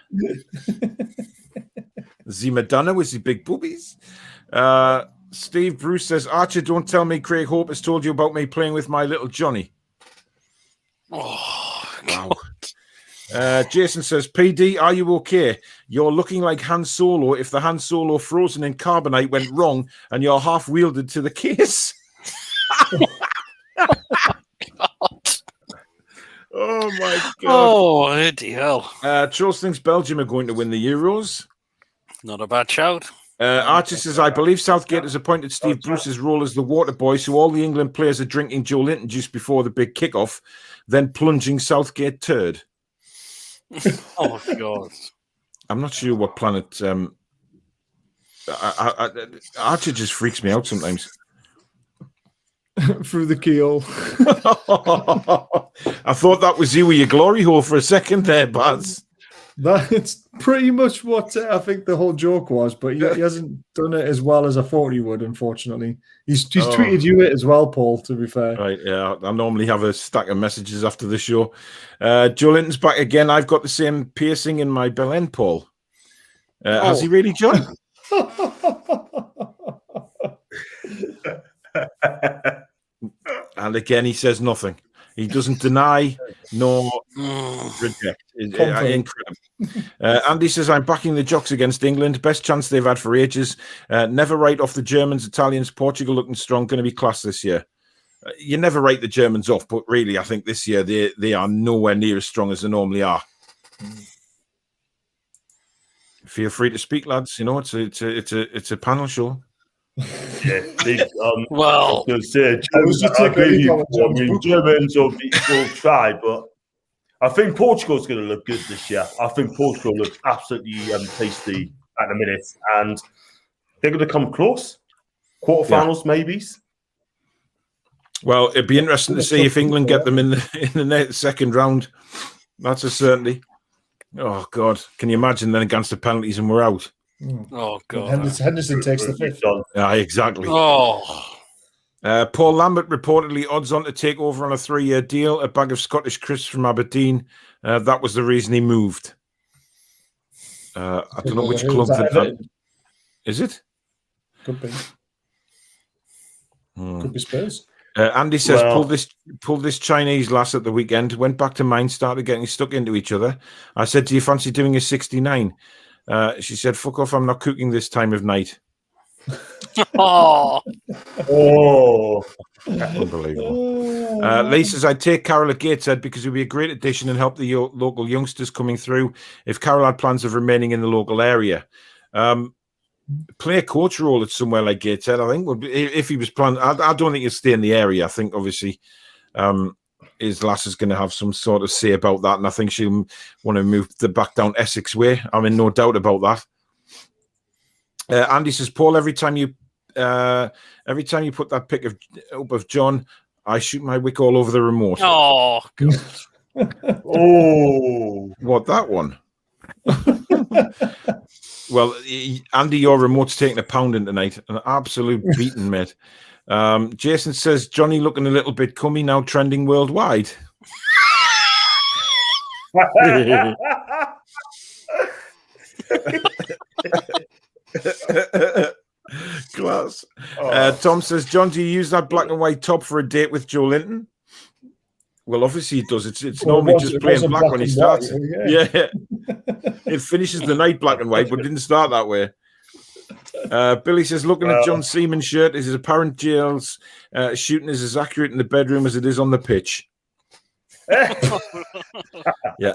C: The Madonna with the big boobies. Steve Bruce says, Archer, don't tell me Craig Hope has told you about me playing with my little Johnny.
D: Oh,
C: wow. Jason says, PD, are you okay? You're looking like Han Solo if the Han Solo frozen in carbonite went wrong and you're half wielded to the case. Oh, my God.
D: Oh, hell.
C: Charles thinks Belgium are going to win the Euros.
D: Not a bad shout.
C: Archie says, I believe Southgate has appointed Steve Bruce's role as the water boy, so all the England players are drinking Joe Linton juice before the big kickoff, then plunging Southgate turd.
D: Oh, God.
C: I'm not sure what planet... Archie just freaks me out sometimes.
F: Through the keyhole.
C: I thought that was you with your glory hole for a second there, Baz.
F: That's pretty much what I think the whole joke was, but he hasn't done it as well as I thought he would, unfortunately. He's tweeted you it as well, Paul, to be fair.
C: Right, yeah. I normally have a stack of messages after the show. Joe Linton's back again. I've got the same piercing in my bell end, Paul. Has he really, John? And again, he says nothing. He doesn't deny nor reject. Incredible. Andy says, I'm backing the Jocks against England. Best chance they've had for ages. Never write off the Germans, Italians, Portugal looking strong. Going to be class this year. You never write the Germans off, but really, I think this year they are nowhere near as strong as they normally are. Feel free to speak, lads. You know, it's a panel show.
E: Yeah,
D: well,
E: I agree with you. I mean, Germans will try, but I think Portugal's going to look good this year. I think Portugal looks absolutely tasty at the minute, and they're going to come close. Quarterfinals, maybe.
C: Well, it'd be interesting to see if England get them in the second round. That's a certainty. Oh God, can you imagine then against the penalties and we're out?
D: Oh God,
F: Henderson takes the fifth.
C: Yeah, exactly.
D: Oh.
C: Paul Lambert reportedly odds on to take over on a 3-year deal. A bag of Scottish crisps from Aberdeen. That was the reason he moved. I don't know which club that is. It
F: could be. Could be Spurs.
C: Andy says, pulled this Chinese lass at the weekend, went back to mine, started getting stuck into each other. I said, do you fancy doing a 69? She said, fuck off, I'm not cooking this time of night.
D: Oh.
C: Unbelievable. Lee says, I'd take Carol at Gateshead because it would be a great addition and help the local youngsters coming through if Carol had plans of remaining in the local area. Play a coach role at somewhere like Gateshead, I think. If he was planning, I don't think he'll stay in the area. I think, obviously, his lass is going to have some sort of say about that, and I think she'll want to move back down Essex way. I'm in no doubt about that. Andy says, Paul, every time you put that pic up of John, I shoot my wick all over the remote.
D: Oh, God.
E: Oh,
C: what, that one? Well, Andy, your remote's taking a pounding tonight. An absolute beating, mate. Jason says, Johnny looking a little bit cummy now, trending worldwide. Class. Tom says, John, do you use that black and white top for a date with Joe Linton? Well, obviously it does. It's normally just plain black when he starts. Yeah. It finishes the night black and white, but it didn't start that way. Billy says, looking at John Seaman's shirt, his apparent jails shooting is as accurate in the bedroom as it is on the pitch. Yeah.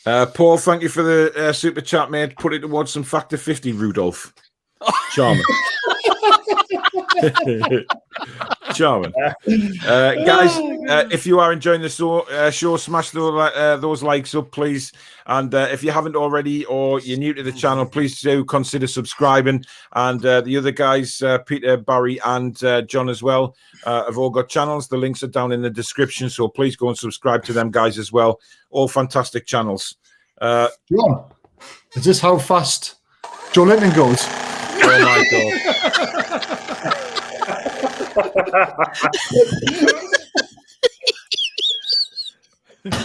C: Paul, thank you for the super chat, mate. Put it towards some Factor 50, Rudolph. Charming. Charming. Guys, if you are enjoying the show, smash those likes up, please. And if you haven't already or you're new to the channel, please do consider subscribing. And the other guys, Peter, Barry, and John as well, have all got channels. The links are down in the description, so please go and subscribe to them guys as well. All fantastic channels.
F: John, is this how fast Joe Linton goes?
C: Oh, my God.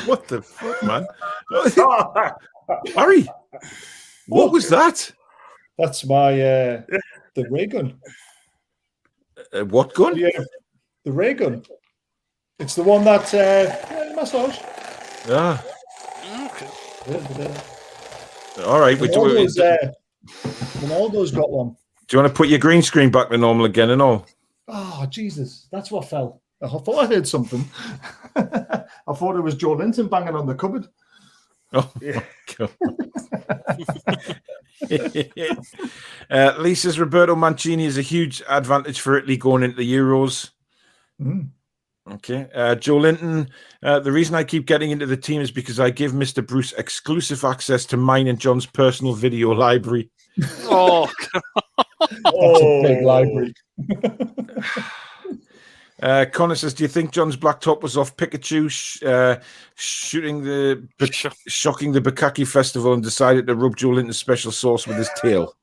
C: What the fuck, man? Harry, what was that?
F: That's my the ray gun.
C: What gun?
F: Yeah, the ray gun. It's the one that massage.
C: Yeah.
D: Okay.
C: All right.
F: Ronaldo's got one.
C: Do you want to put your green screen back to normal again and all?
F: Oh, Jesus. That's what fell. I thought I heard something. I thought it was Joe Linton banging on the cupboard.
C: Oh, yeah. Lisa's Roberto Mancini is a huge advantage for Italy going into the Euros. Okay. Joe Linton, the reason I keep getting into the team is because I give Mr. Bruce exclusive access to mine and John's personal video library.
D: Oh,
F: that's a big library.
C: Connor says, do you think John's black top was off Pikachu shocking the Bukkake Festival and decided to rub Joe Linton's special sauce with his tail?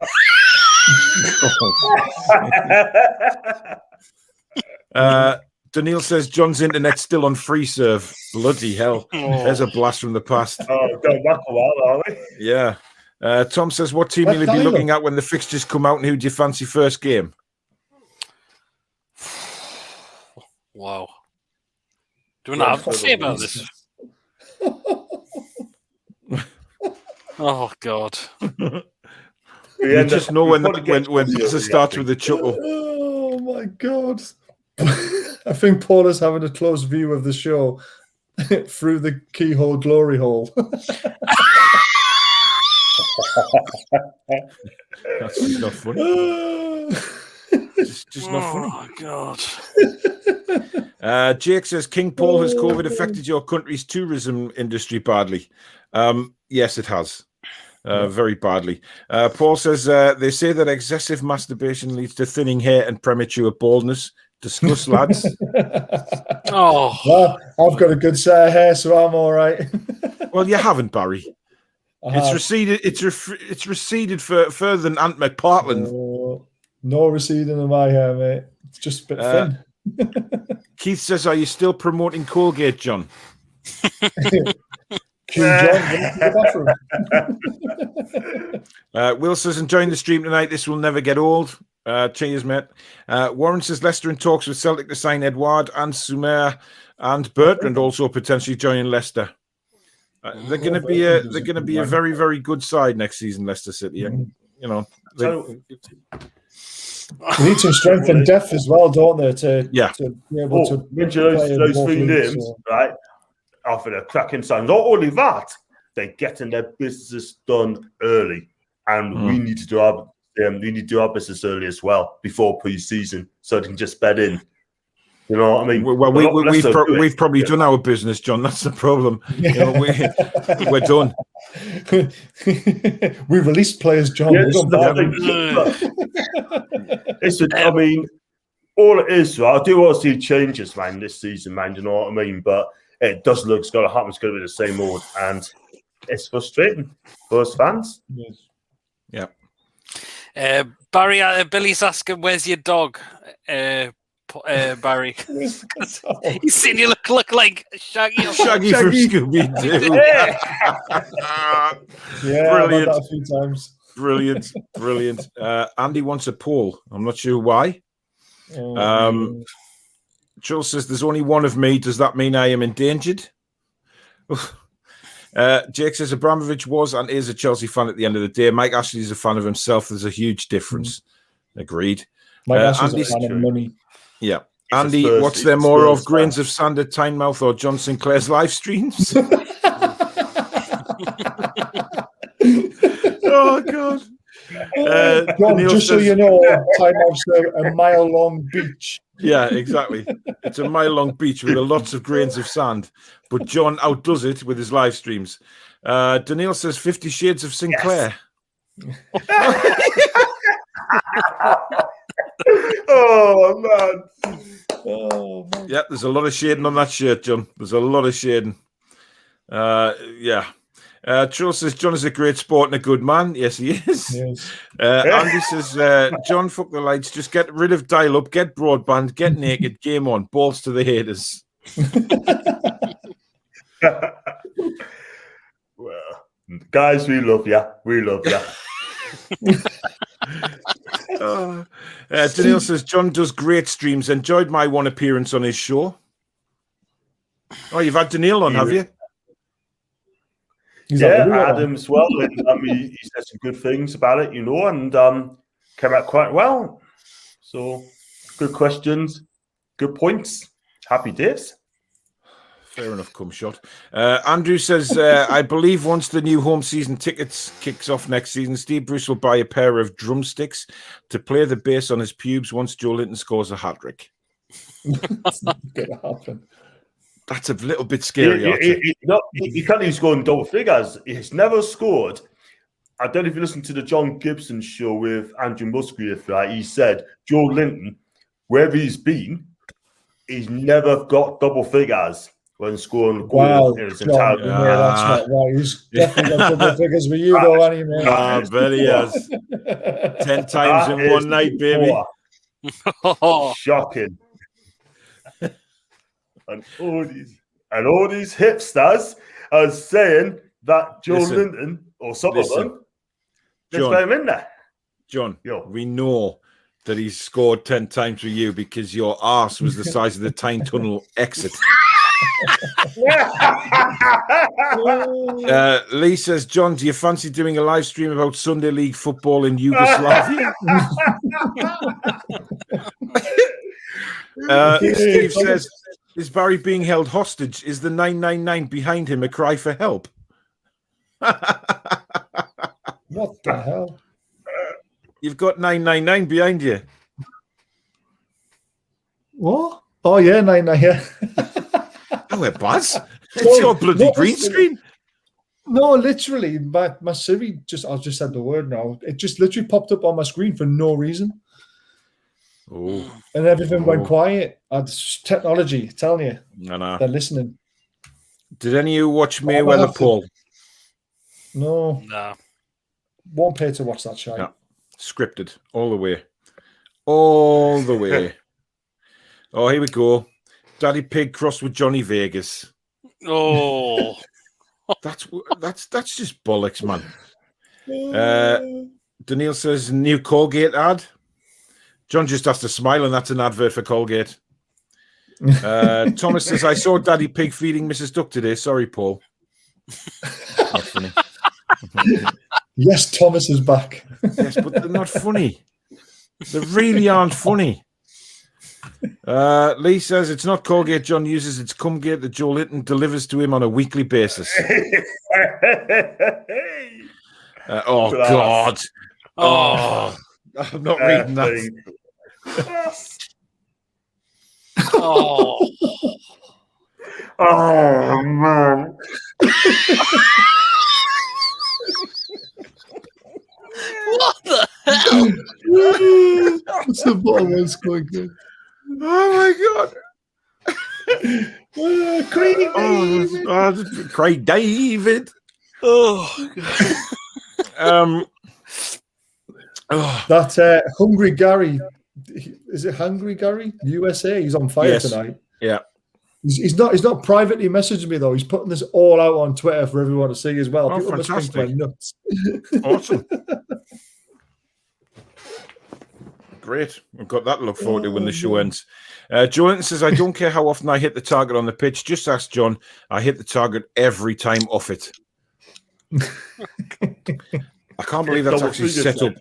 C: Daniil says, John's internet's still on free serve. Bloody hell. There's a blast from the past.
E: Oh, going back a while, are we?
C: Yeah. Tom says, what team will you be looking at when the fixtures come out and who do you fancy first game?
D: Wow. Do you want to have to say about this? Oh, God.
C: You just know when it starts with a chuckle.
F: Oh, my God. I think Paul is having a close view of the show through the keyhole glory hole.
C: That's not funny. Just not funny.
D: Oh, God.
C: Jake says, King Paul, has COVID affected your country's tourism industry badly? Yes, it has. very badly. Paul says they say that excessive masturbation leads to thinning hair and premature baldness. Discuss, lads.
F: Well, I've got a good set of hair, so I'm all right.
C: Well, you haven't, Barry. It's receded. It's receded further than Ant McPartland.
F: No receding in my hair, mate. It's just a bit thin.
C: Keith says, "Are you still promoting Colgate, John?" Will says, "Enjoying the stream tonight. This will never get old." Cheers, mate. Warren says, "Leicester in talks with Celtic to sign Edouard and Sumer and Bertrand also potentially joining Leicester." They're going to be a very, very good side next season, Leicester City. You know,
E: So,
F: they need some strength and depth as well, don't they? To be able to
E: those three names, right? After the cracking signs. Not only that, they're getting their business done early, and we need to do our business early as well before pre-season, so they can just bed in. You know what I mean?
C: Well, we've probably done our business, John. That's the problem. You know, we're done.
F: We released players, John.
E: I mean, all it is, I do want to see changes, man, this season, man. You know what I mean? But it does look it's going to happen. It's going to be the same old, and it's frustrating for us fans.
C: Yeah.
D: Barry, Billy's asking, "Where's your dog?" Barry, he's seen you look like Shaggy from
C: Scooby Doo.
F: Brilliant. That a few times.
C: Brilliant. Andy wants a poll. I'm not sure why. Jules says, "There's only one of me. Does that mean I am endangered?" Jake says, "Abramovich was and is a Chelsea fan at the end of the day. Mike Ashley is a fan of himself. There's a huge difference." Agreed.
F: Mike Ashley's a fan of money.
C: Yeah. Andy, what's there more of, grains of sand at Tynemouth or John Sinclair's live streams? Oh, God.
F: John, just so you know, Tynemouth's a mile-long beach.
C: Yeah, exactly. It's a mile-long beach with lots of grains of sand. But John outdoes it with his live streams. Daniil says 50 Shades of Sinclair. Yes.
E: Oh, man.
C: Yeah, there's a lot of shading on that shirt, John. There's a lot of shading. Yeah. Charles says, "John is a great sport and a good man." Yes, he is. Yes. Andy says, "John, fuck the lights. Just get rid of dial-up, get broadband, get naked, game on. Balls to the haters."
E: Well, guys, we love you. We love you.
C: Daniil says, "John does great streams. Enjoyed my one appearance on his show." Oh, you've had Daniil on, have you?
E: Adam as well. And, he said some good things about it, you know, and came out quite well. So, good questions, good points. Happy days.
C: Fair enough, cum shot. Andrew says, "I believe once the new home season tickets kicks off next season, Steve Bruce will buy a pair of drumsticks to play the bass on his pubes once Joe Linton scores a hat-trick."
F: That's not going to happen.
C: That's a little bit scary.
E: He can't even score in double figures. He's never scored. I don't know if you listened to the John Gibson show with Andrew Musgrave, right? He said Joe Linton, wherever he's been, he's never got double figures when scoring goals in his entire career.
F: That's not right. He's definitely got double figures with you, though, anyway.
C: I bet he has. 10 times in one night, baby.
E: Shocking. And all these hipsters are saying that Joe Linton or some of them, let's put him in there.
C: John, we know that he's scored 10 times with you because your arse was the size of the Tyne Tunnel exit. Lee says, "John, do you fancy doing a live stream about Sunday League football in Yugoslavia?" Steve says, "Is Barry being held hostage? Is the 999 behind him a cry for help?"
F: What the hell?
C: You've got 999 behind you.
F: What? Oh, yeah, 99, yeah.
C: Oh, it was. It's your bloody green screen.
F: No, literally, my Siri I've just said the word now. It just literally popped up on my screen for no reason.
C: Oh.
F: And everything went quiet. It's technology, telling you.
C: No.
F: They're listening.
C: Did any of you watch Mayweather Paul?
F: No. Won't pay to watch that show.
C: Yeah. Scripted all the way. All the way. Oh, here we go. Daddy Pig crossed with Johnny Vegas.
D: Oh.
C: That's just bollocks, man. Daniil says new Colgate ad. John just has to smile, and that's an advert for Colgate. Thomas says, I saw Daddy Pig feeding Mrs. Duck today. Sorry, Paul. Not funny.
F: Yes, Thomas is back.
C: Yes, but they're not funny. They really aren't funny. Lee says it's not Colgate John uses, it's Cumgate that Joe Linton delivers to him on a weekly basis. Oh, God. Oh, I'm not reading that.
E: Oh. Oh, man.
D: What the hell?
F: What's the bottom one's going good?
C: Oh, my God.
F: Craig David.
C: Craig David.
D: Oh,
F: That Hungry Gary, is it Hungry Gary? USA, he's on fire tonight.
C: Yeah.
F: He's not privately messaging me though. He's putting this all out on Twitter for everyone to see as well.
C: Oh,
F: people must think we're nuts.
C: Awesome. Great. We've got that to look forward to when the show ends. Joe says, I don't care how often I hit the target on the pitch. Just ask John. I hit the target every time off it. I can't believe that's actually set up.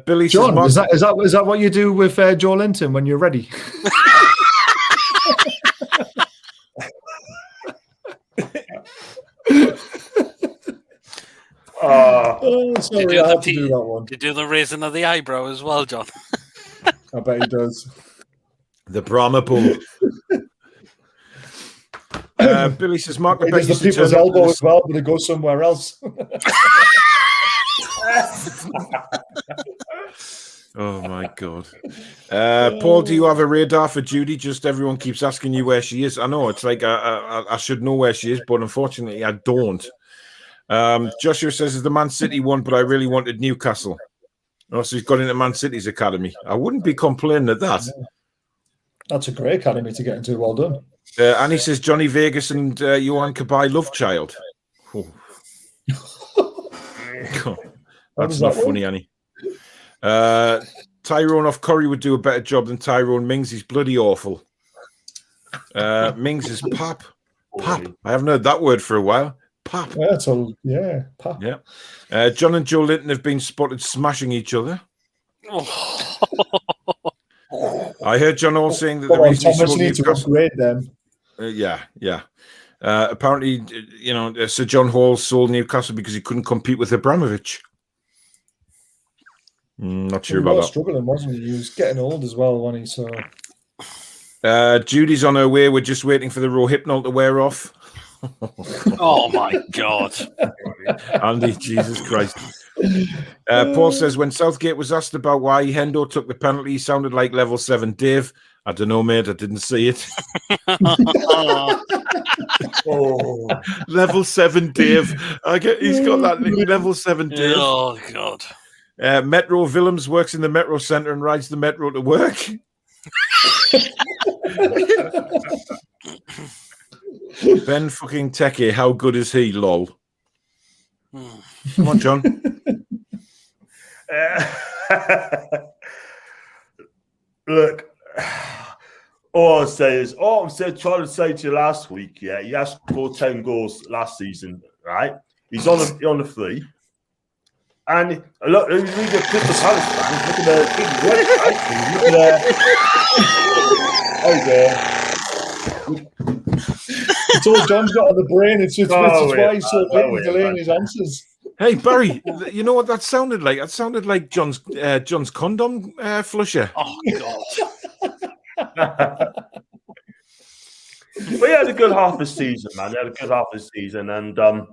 C: Billy
F: John,
C: says,
F: is that what you do with Joe Linton when you're ready? Sorry, I have to do that one.
D: Did you do the raising of the eyebrow as well, John?
F: I bet he does.
C: The Brahma Bull. Billy says, Mark,
F: He does the people's elbow as well, but it goes somewhere else.
C: Oh, my God. Paul, do you have a radar for Judy? Just everyone keeps asking you where she is. I know, it's like I should know where she is, but unfortunately I don't. Joshua says, it's the Man City one, but I really wanted Newcastle. Oh, so he's got into Man City's academy. I wouldn't be complaining at that.
F: That's a great academy to get into. Well done.
C: And he says, Johnny Vegas and Johan Kabay love child. Oh. God, that's not funny, Annie. Tyrone off Curry would do a better job than Tyrone Mings. He's bloody awful. Mings is pap. Pap. I haven't heard that word for a while. Pap.
F: Yeah, pap.
C: Yeah. John and Joe Linton have been spotted smashing each other. I heard John Hall saying that the reason he sold Newcastle...
F: to upgrade them.
C: Yeah. Apparently, Sir John Hall sold Newcastle because he couldn't compete with Abramovich. Not sure about that.
F: Struggling, wasn't he? He was getting old as well, wasn't he? So,
C: Judy's on her way. We're just waiting for the Rohypnol to wear off.
D: Oh my God,
C: Andy, Jesus Christ! Paul says when Southgate was asked about why Hendo took the penalty, he sounded like level 7 Dave. I don't know, mate. I didn't see it. Level 7 Dave. He's got that level 7 Dave.
D: Oh God.
C: Metro Willems works in the Metro Centre and rides the Metro to work. Ben fucking Techie, how good is he, lol? Come on, John.
E: Look, all I'm trying to say to you last week, yeah, he has scored 10 goals last season, right? He's on the free. And look, read the Crystal Palace fans. Look at the big website. Look at
F: it's all John's got on the brain. It's just why he's so big delaying his answers.
C: Hey Barry, you know what that sounded like? That sounded like John's condom flusher.
D: Oh God.
E: But he had a good half a season, man. He had a good half a season, and I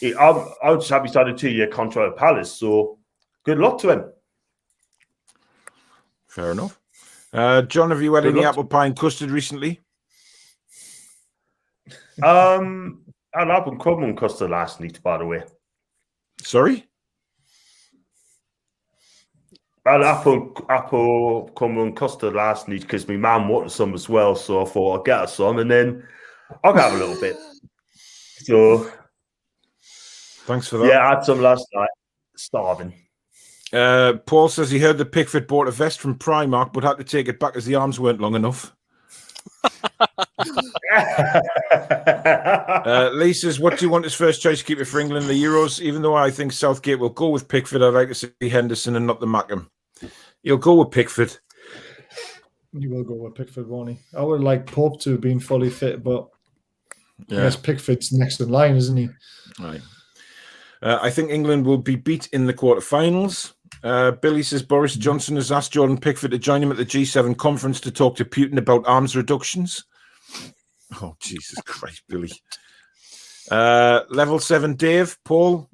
E: was just happy to have a 2-year contract at Palace. So good luck to him.
C: Fair enough. John, have you had any apple pie and custard recently?
E: I had apple crumble and custard last night, by the way.
C: Sorry?
E: I had apple crumble and custard last night because my mum wanted some as well, so I thought I'd get her some, and then I'll have a little bit. So,
C: thanks for that.
E: Yeah, I had some last night. Starving.
C: Paul says he heard that Pickford bought a vest from Primark, but had to take it back as the arms weren't long enough. Lee says, what do you want as first choice keeper for England in the Euros? Even though I think Southgate will go with Pickford, I'd like to see Henderson and not the Mackham. He'll go with Pickford.
F: He will go with Pickford, won't he? I would like Pope to have been fully fit, but I guess Pickford's next in line, isn't he?
C: Right. I think England will be beat in the quarterfinals. Billy says Boris Johnson has asked Jordan Pickford to join him at the G7 conference to talk to Putin about arms reductions. Oh, Jesus Christ, Billy. Level 7 Dave, Paul,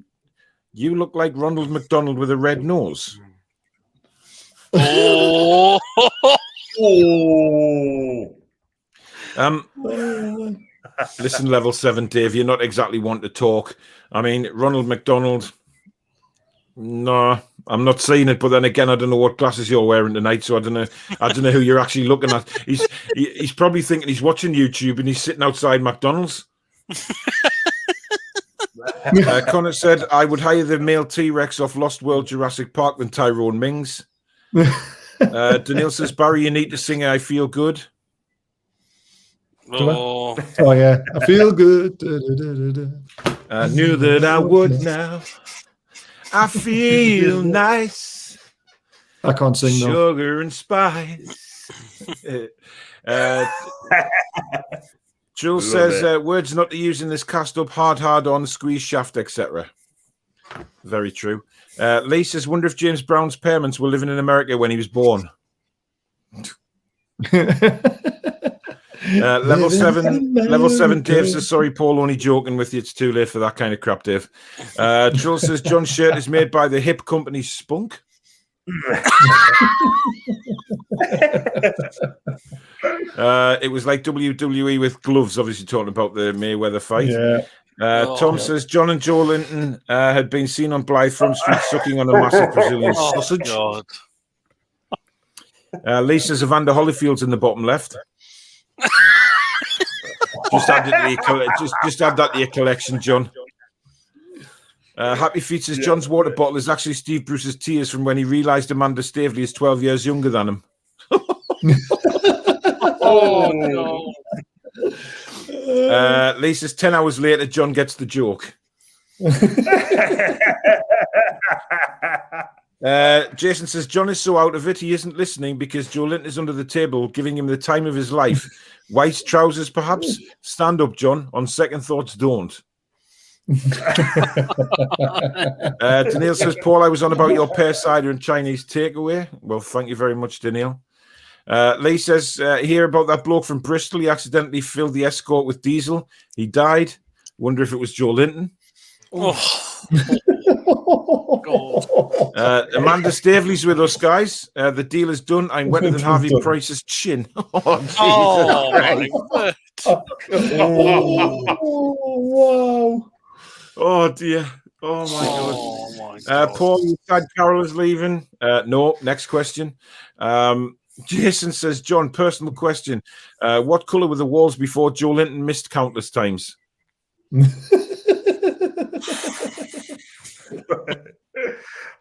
C: you look like Ronald McDonald with a red nose.
D: Oh.
C: Listen, Level 7 Dave, you're not exactly one to talk. I mean, Ronald McDonald, no, I'm not saying it, but then again, I don't know what glasses you're wearing tonight, so I don't know who you're actually looking at. He's probably thinking he's watching YouTube and he's sitting outside McDonald's. Connor said, I would hire the male T-Rex off Lost World Jurassic Park than Tyrone Mings. Daniil says, Barry, you need to sing I Feel Good.
D: Oh,
F: yeah, I feel good.
C: I knew that I would now. I feel nice.
F: I can't sing though.
C: Sugar and spice. Jules says words not to use in this cast up: hard on, squeeze shaft, etc. Very true. Lee says, wonder if James Brown's parents were living in America when he was born. Level 7 Dave says, sorry Paul, only joking with you, it's too late for that kind of crap, Dave. Jules says John's shirt is made by the hip company Spunk. It was like WWE with gloves, obviously talking about the Mayweather fight. Tom says John and Joe Linton had been seen on Blythe Front Street sucking on a massive Brazilian sausage.
D: God.
C: Lee says Evander Holyfield's in the bottom left. Just add that to your collection, John. Happy Feet says John's water bottle is actually Steve Bruce's tears from when he realised Amanda Staveley is 12 years younger than him.
D: Oh no.
C: Lee says 10 hours later, John gets the joke. Jason says John is so out of it he isn't listening because Joe Linton is under the table giving him the time of his life. White trousers perhaps? Stand up, John. On second thoughts, don't. Daniil says, Paul, I was on about your pear cider and Chinese takeaway. Well, thank you very much, Daniil. Lee says, hear about that bloke from Bristol. He accidentally filled the Escort with diesel. He died. Wonder if it was Joe Linton. Amanda Staveley's with us, guys. The deal is done. I'm wetter than Harvey Price's chin.
F: Wow.
C: Oh, dear. Oh, my God. Paul, you said Carol is leaving. No, next question. Jason says, John, personal question. What colour were the walls before Joe Linton missed countless times?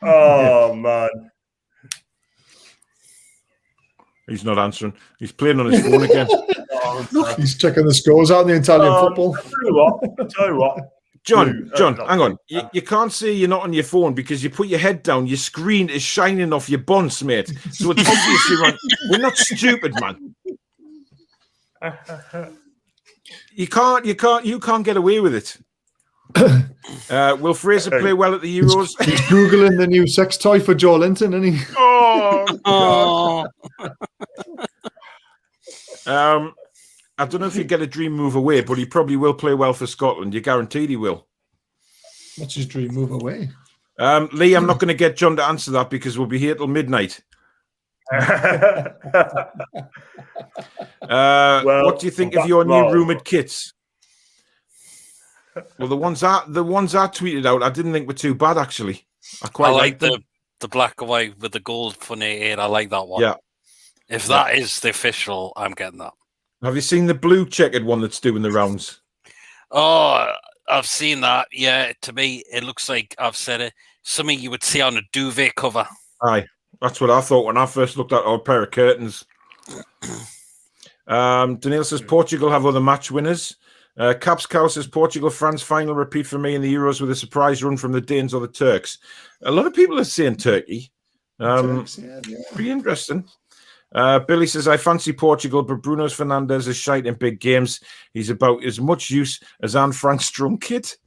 E: Oh, man.
C: He's not answering. He's playing on his phone again.
F: He's checking the scores out in the Italian football.
E: Tell you what.
C: John, hang on. You can't say you're not on your phone because you put your head down. Your screen is shining off your bonds, mate. So it's obviously right. We're not stupid, man. You can't get away with it. Will Fraser play well at the Euros?
F: He's Googling the new sex toy for Joe Linton, isn't he?
C: Oh, God. I don't know if you get a dream move away, but he probably will play well for Scotland. You're guaranteed he will.
F: What's his dream move away?
C: Lee, I'm not going to get John to answer that because we'll be here till midnight. What do you think of your new rumoured kits? Well, the ones I tweeted out, I didn't think were too bad actually. I quite like them.
D: The black and white with the gold for 88. I like that one.
C: Yeah.
D: If that is the official, I'm getting that.
C: Have you seen the blue checkered one that's doing the rounds?
D: Oh, I've seen that. Yeah, to me, it looks like I've said it. Something you would see on a duvet cover.
C: Aye, that's what I thought when I first looked at our pair of curtains. Daniil says Portugal have other match winners. Caps Cow says Portugal, France final repeat for me in the Euros with a surprise run from the Danes or the Turks. A lot of people are saying Turkey.
F: Turks, yeah.
C: Pretty interesting. Billy says, I fancy Portugal, but Bruno Fernandes is shite in big games. He's about as much use as Anne Frank's drum kit.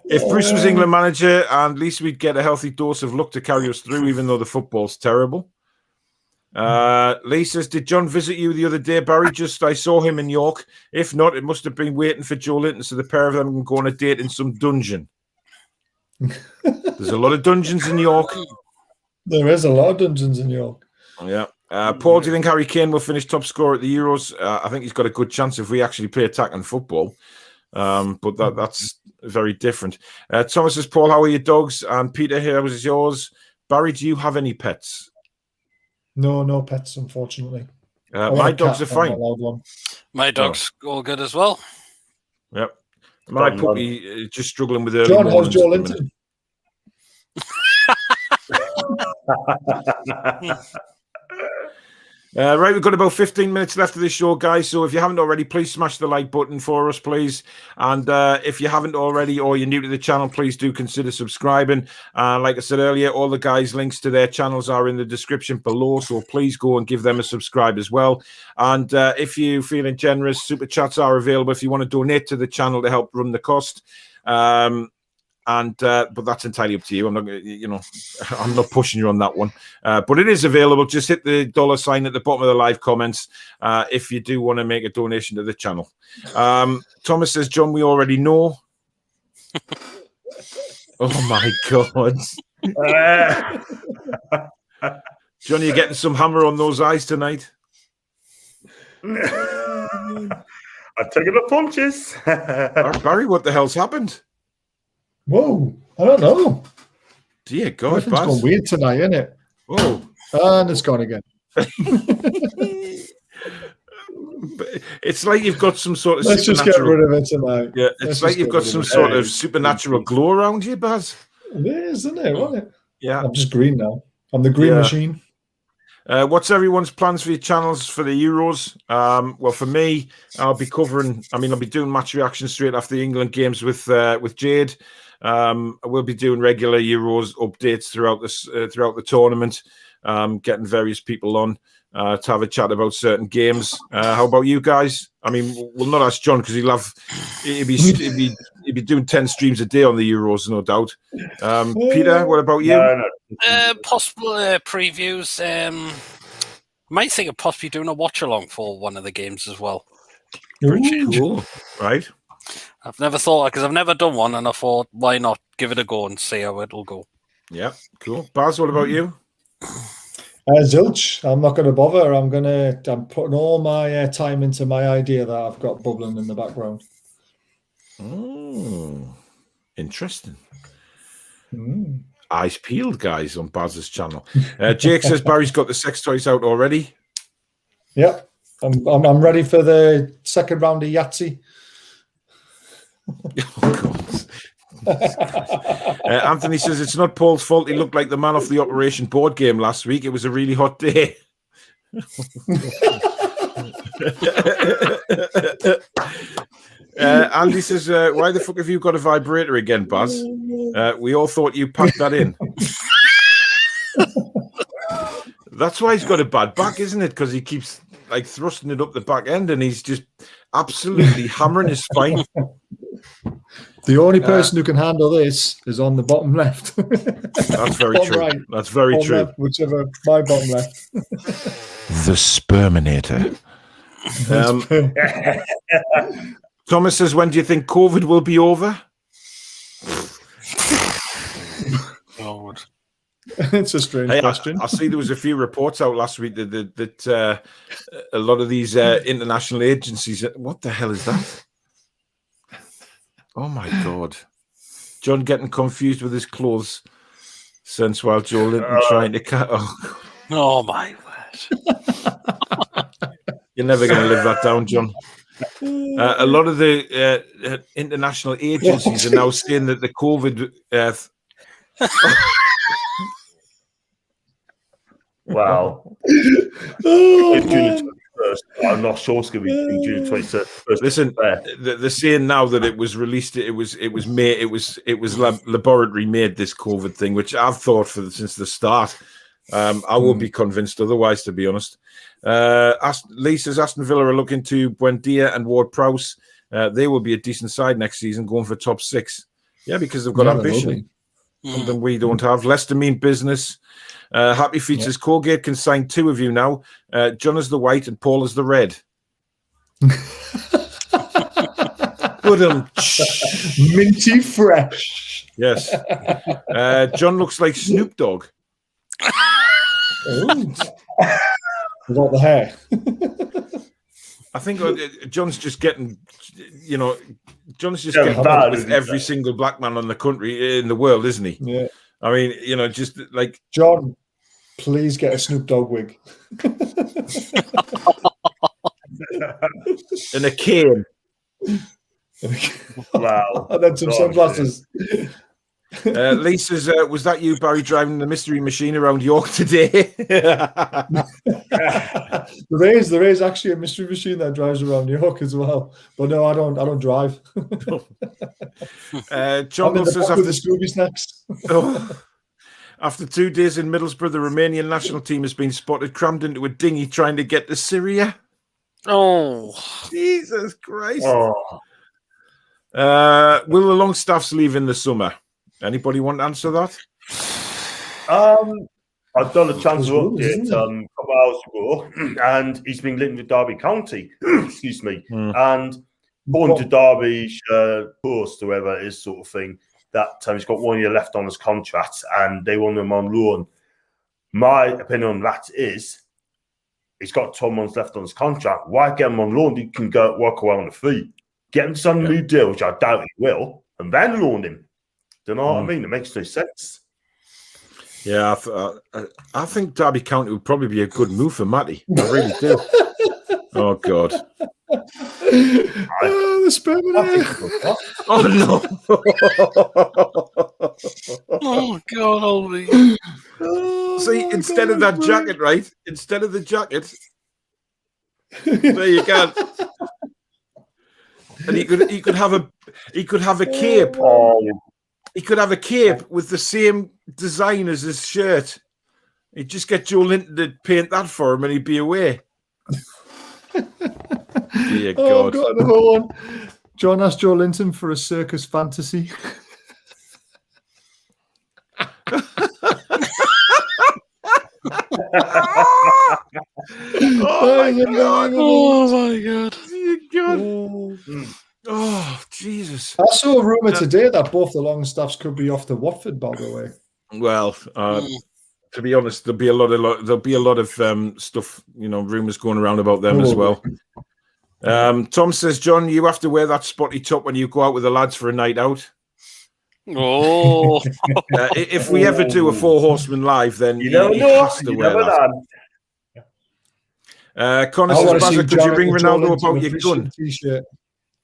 C: If Bruce was England manager, at least we'd get a healthy dose of luck to carry us through, even though the football's terrible. Lee says, did John visit you the other day, Barry? I saw him in York. If not, it must have been waiting for Joe Linton, so the pair of them can go on a date in some dungeon. There's a lot of dungeons in York.
F: There is a lot of dungeons in York.
C: Yeah. Paul, do you think Harry Kane will finish top scorer at the Euros? I think he's got a good chance if we actually play attacking football. But that's very different. Thomas says, Paul, how are your dogs? And Peter, here was yours. Barry, do you have any pets?
F: No pets, unfortunately.
C: My dogs are fine.
D: My dog's all good as well.
C: Yep. My puppy is just struggling with early
F: John, how's
C: mornings.
F: Joe Linton?
C: Right, we've got about 15 minutes left of this show, guys. So if you haven't already, please smash the like button for us, please. And if you haven't already or you're new to the channel, please do consider subscribing. Like I said earlier, all the guys' links to their channels are in the description below. So please go and give them a subscribe as well. And if you're feeling generous, super chats are available if you want to donate to the channel to help run the cost. But that's entirely up to you. I'm not, I'm not pushing you on that one. But it is available. Just hit the $sign at the bottom of the live comments if you do want to make a donation to the channel. Thomas says, John, we already know. Oh my God, John, you're getting some hammer on those eyes tonight.
E: I'm taking the punches.
C: Barry, what the hell's happened?
F: Whoa, I don't know.
C: Dear God,
F: everything's gone weird tonight, isn't it?
C: Oh,
F: and it's gone again.
C: It's like you've got some sort of.
F: Let's just get rid of it tonight.
C: Yeah, it's like you've got some sort of supernatural glow around you, Baz.
F: It is, isn't it? Wasn't it?
C: Yeah,
F: I'm just green now. I'm the green machine.
C: What's everyone's plans for your channels for the Euros? Well, for me, I'll be doing match reactions straight after the England games with Jade. We'll be doing regular Euros updates throughout the tournament, getting various people on to have a chat about certain games. How about you guys? I mean, we'll not ask John because he'd be doing 10 streams a day on the Euros, no doubt. Peter, what about you?
E: No.
D: Possible previews. Might think of possibly doing a watch along for one of the games as well.
C: Cool, right?
D: I've never thought, because I've never done one, and I thought, why not give it a go and see how it'll go?
C: Yeah, cool. Baz, what about you?
F: Zilch, I'm not going to bother. I'm putting all my time into my idea that I've got bubbling in the background.
C: Oh, interesting. Eyes peeled, guys, on Baz's channel. Jake says Barry's got the sex toys out already.
F: Yep, I'm ready for the second round of Yahtzee.
C: Oh, Anthony says it's not Paul's fault. He looked like the man off the Operation board game last week. It was a really hot day. Andy says, why the fuck have you got a vibrator again, Baz? We all thought you packed that in. That's why he's got a bad back, isn't it? Because he keeps thrusting it up the back end and he's just absolutely hammering his spine.
F: The only person who can handle this is on the bottom left.
C: That's very true.
F: Right.
C: That's very
F: bottom
C: true.
F: Left, whichever, my bottom left.
C: The Sperminator. Thomas says, when do you think COVID will be over?
D: God.
F: It's a strange question.
C: I see there was a few reports out last week that a lot of these international agencies. What the hell is that? Oh my God! John getting confused with his clothes since while Joe Linton trying to cut.
D: Oh my word!
C: You're never going to live that down, John. A lot of the international agencies are now saying that the COVID.
E: Wow. I'm not sure it's going to be June 21st.
C: Listen, they're saying now that it was released. It was laboratory made, this COVID thing, which I've thought since the start. I will be convinced otherwise, to be honest. Lisa's Aston Villa are looking to Buendia and Ward-Prowse. They will be a decent side next season, going for top 6. Yeah, because they've got ambition. Something we don't have. Leicester mean business. Happy Features Colgate can sign 2 of you now. John is the white and Paul is the red.
F: Minty fresh.
C: Yes. John looks like Snoop Dogg.
F: Without the hair.
C: I think John's just getting, John's just getting on with every single black man in the world, isn't he?
F: Yeah.
C: I mean, just like
F: John, please get a Snoop Dogg wig.
C: And a cane.
E: Wow.
F: And then some sunglasses.
C: Lisa's, was that you, Barry, driving the mystery machine around York today?
F: There is actually a mystery machine that drives around York as well. But no, I don't drive.
C: John says
F: after the Scooby snacks.
C: After 2 days in Middlesbrough, the Romanian national team has been spotted crammed into a dinghy trying to get to Syria.
D: Oh,
C: Jesus Christ! Will the Longstaffs leave in the summer? Anybody want to answer that?
E: I've done a transfer update a couple hours ago, and he's been linked with Derby County. Excuse me, and going to Derby's post, whoever it is, sort of thing. That he's got 1 year left on his contract, and they want him on loan. My opinion on that is, he's got 12 months left on his contract. Why get him on loan? He can go work away on the fee. Get him some new deal, which I doubt he will, and then loan him. Do you know what I mean? It makes no sense.
C: Yeah, I think Derby County would probably be a good move for Matty. I really do. Oh, God.
F: The Sperminator.
C: Oh, no.
D: oh God, holy.
C: See, instead of that jacket, right? Instead of the jacket, there you go. And he could have a cape. He could have a cape with the same design as his shirt. He'd just get Joe Linton to paint that for him and he'd be away. Dear God.
F: I've got another one. John asked Joe Linton for a circus fantasy.
D: Oh my God.
C: Dear God. Oh, Jesus.
F: I saw a rumour today that both the Longstaffs could be off to Watford, by the way.
C: Well, to be honest, there'll be a lot of stuff, rumours going around about them as well. Tom says, John, you have to wear that spotty top when you go out with the lads for a night out.
D: Oh,
C: if we ever do a 4 Horsemen live, then
E: you never know. You never know.
C: Connor says, Bazza, could you ring Ronaldo about your gun?
F: T-shirt.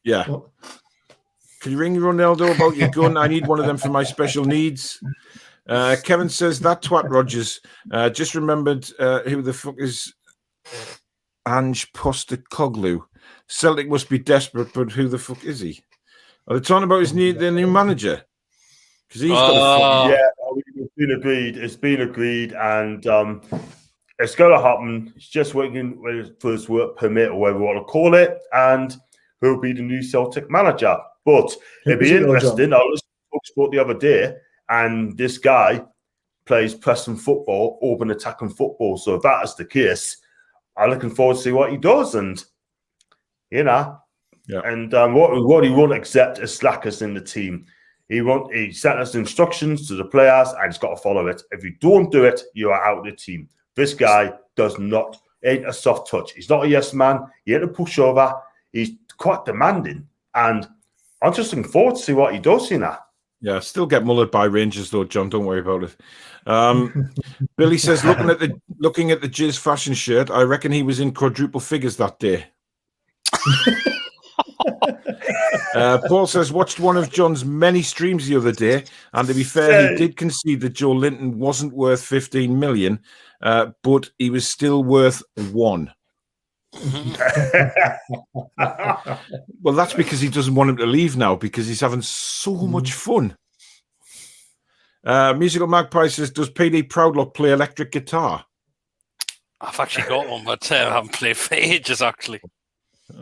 C: Yeah.
F: What?
C: Could you ring Ronaldo about your gun? I need one of them for my special needs. Kevin says, that twat Rogers just remembered who the fuck is Ange Postecoglou. Celtic must be desperate, but who the fuck is he? Are they talking about their new manager? Because he's got
E: it's been agreed. It's been agreed, and it's going to happen. It's just waiting for his work permit or whatever you want to call it, and who'll be the new Celtic manager. But it'd be interesting. I was talking the other day, and this guy plays pressing football, open attacking football. So if that is the case, I'm looking forward to see what he does. And, you know, and what he won't accept is slackers in the team. He sent us instructions to the players, and he's got to follow it. If you don't do it, you are out of the team. This guy ain't a soft touch. He's not a yes man. He ain't a pushover. He's quite demanding. And I'm just looking forward to see what he does, you know.
C: Yeah, still get mullered by Rangers though, John. Don't worry about it. Billy says, looking at the Jizz fashion shirt, I reckon he was in quadruple figures that day. Paul says, watched one of John's many streams the other day, and to be fair, he did concede that Joe Linton wasn't worth 15 million, but he was still worth 1. Well, that's because he doesn't want him to leave now, because he's having so much fun. Musical Magpie says, does PD Proudlock play electric guitar?
D: I've actually got one, but I haven't played for ages, actually.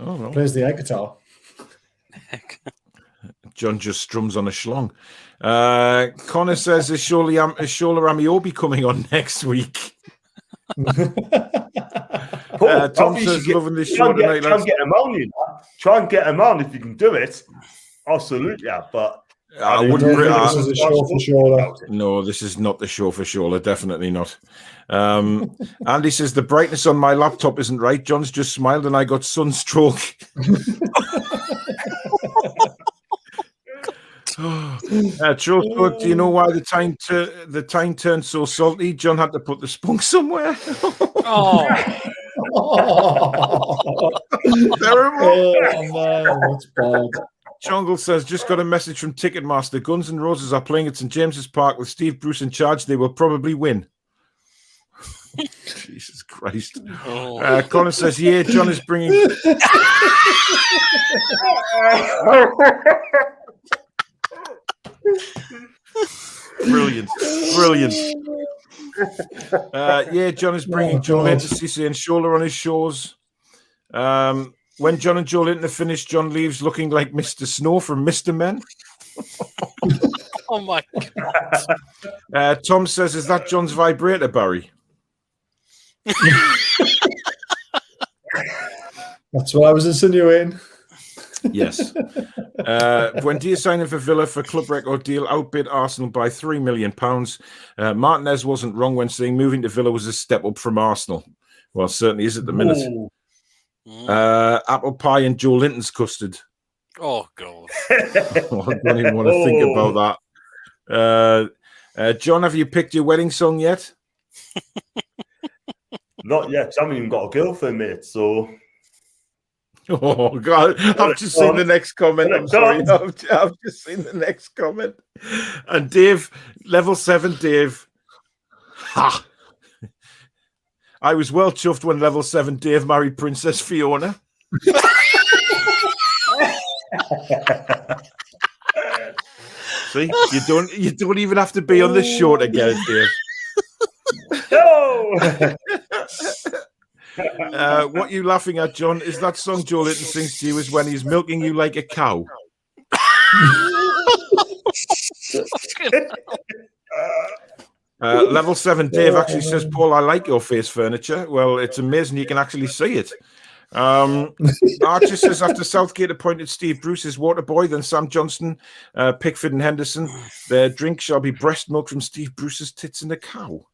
C: Oh, no.
F: Plays the air guitar.
C: John just strums on a schlong. Connor says, is Shola Amiobi coming on next week? Tom says, loving this show tonight.
E: Try and get him on, you know. Try and get him on if you can do it. Absolutely, yeah. But
C: I wouldn't.
F: This is a show for Shola.
C: No, this is not the show for Shola. Definitely not. Andy says the brightness on my laptop isn't right. John's just smiled and I got sunstroke. Troll, do you know why the time turned so salty? John had to put the spunk somewhere. Terrible.
F: Oh man, that's bad.
C: Jungle says, just got a message from Ticketmaster. Guns N' Roses are playing at St. James's Park with Steve Bruce in charge. They will probably win. Jesus Christ. Colin says, yeah, John is bringing... Brilliant. Yeah, John is bringing Joe Linton, Cissy and Shola on his shows. When John and Joe Linton are finished, John leaves looking like Mr. Snow from Mr. Men.
D: Oh my God.
C: Tom says, is that John's vibrator, Barry?
F: That's what I was insinuating.
C: Yes. When Dia signing for Villa for club record deal outbid Arsenal by £3 million. Martinez wasn't wrong when saying moving to Villa was a step up from Arsenal. Well, certainly is at the minute. Apple pie and Joe Linton's custard.
D: Oh, God.
C: I don't even want to think about that. John, have you picked your wedding song yet?
E: Not yet. I haven't even got a girlfriend, mate. So,
C: oh God, I've just seen the next comment. I'm sorry, I've just seen the next comment. And Dave, level 7, Dave. Ha! I was well chuffed when level 7 Dave married Princess Fiona. See, you don't even have to be on this show to get it, Dave.
E: No.
C: What are you laughing at, John? Is that song Joe Linton sings to you is when he's milking you like a cow? Level 7 Dave actually says, Paul, I like your face furniture. Well, it's amazing you can actually see it. Archer says, after Southgate appointed Steve Bruce as water boy, then Sam Johnston, Pickford and Henderson, their drink shall be breast milk from Steve Bruce's tits and a cow.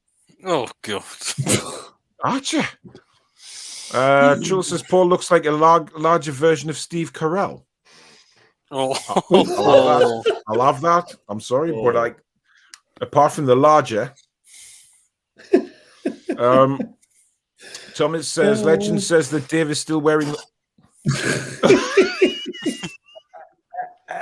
D: Oh, God.
C: Archer. Jules says, Paul looks like a larger version of Steve Carell.
D: Oh.
C: I'll have that. I'm sorry, but apart from the larger. Thomas says, legend says that Dave is still wearing...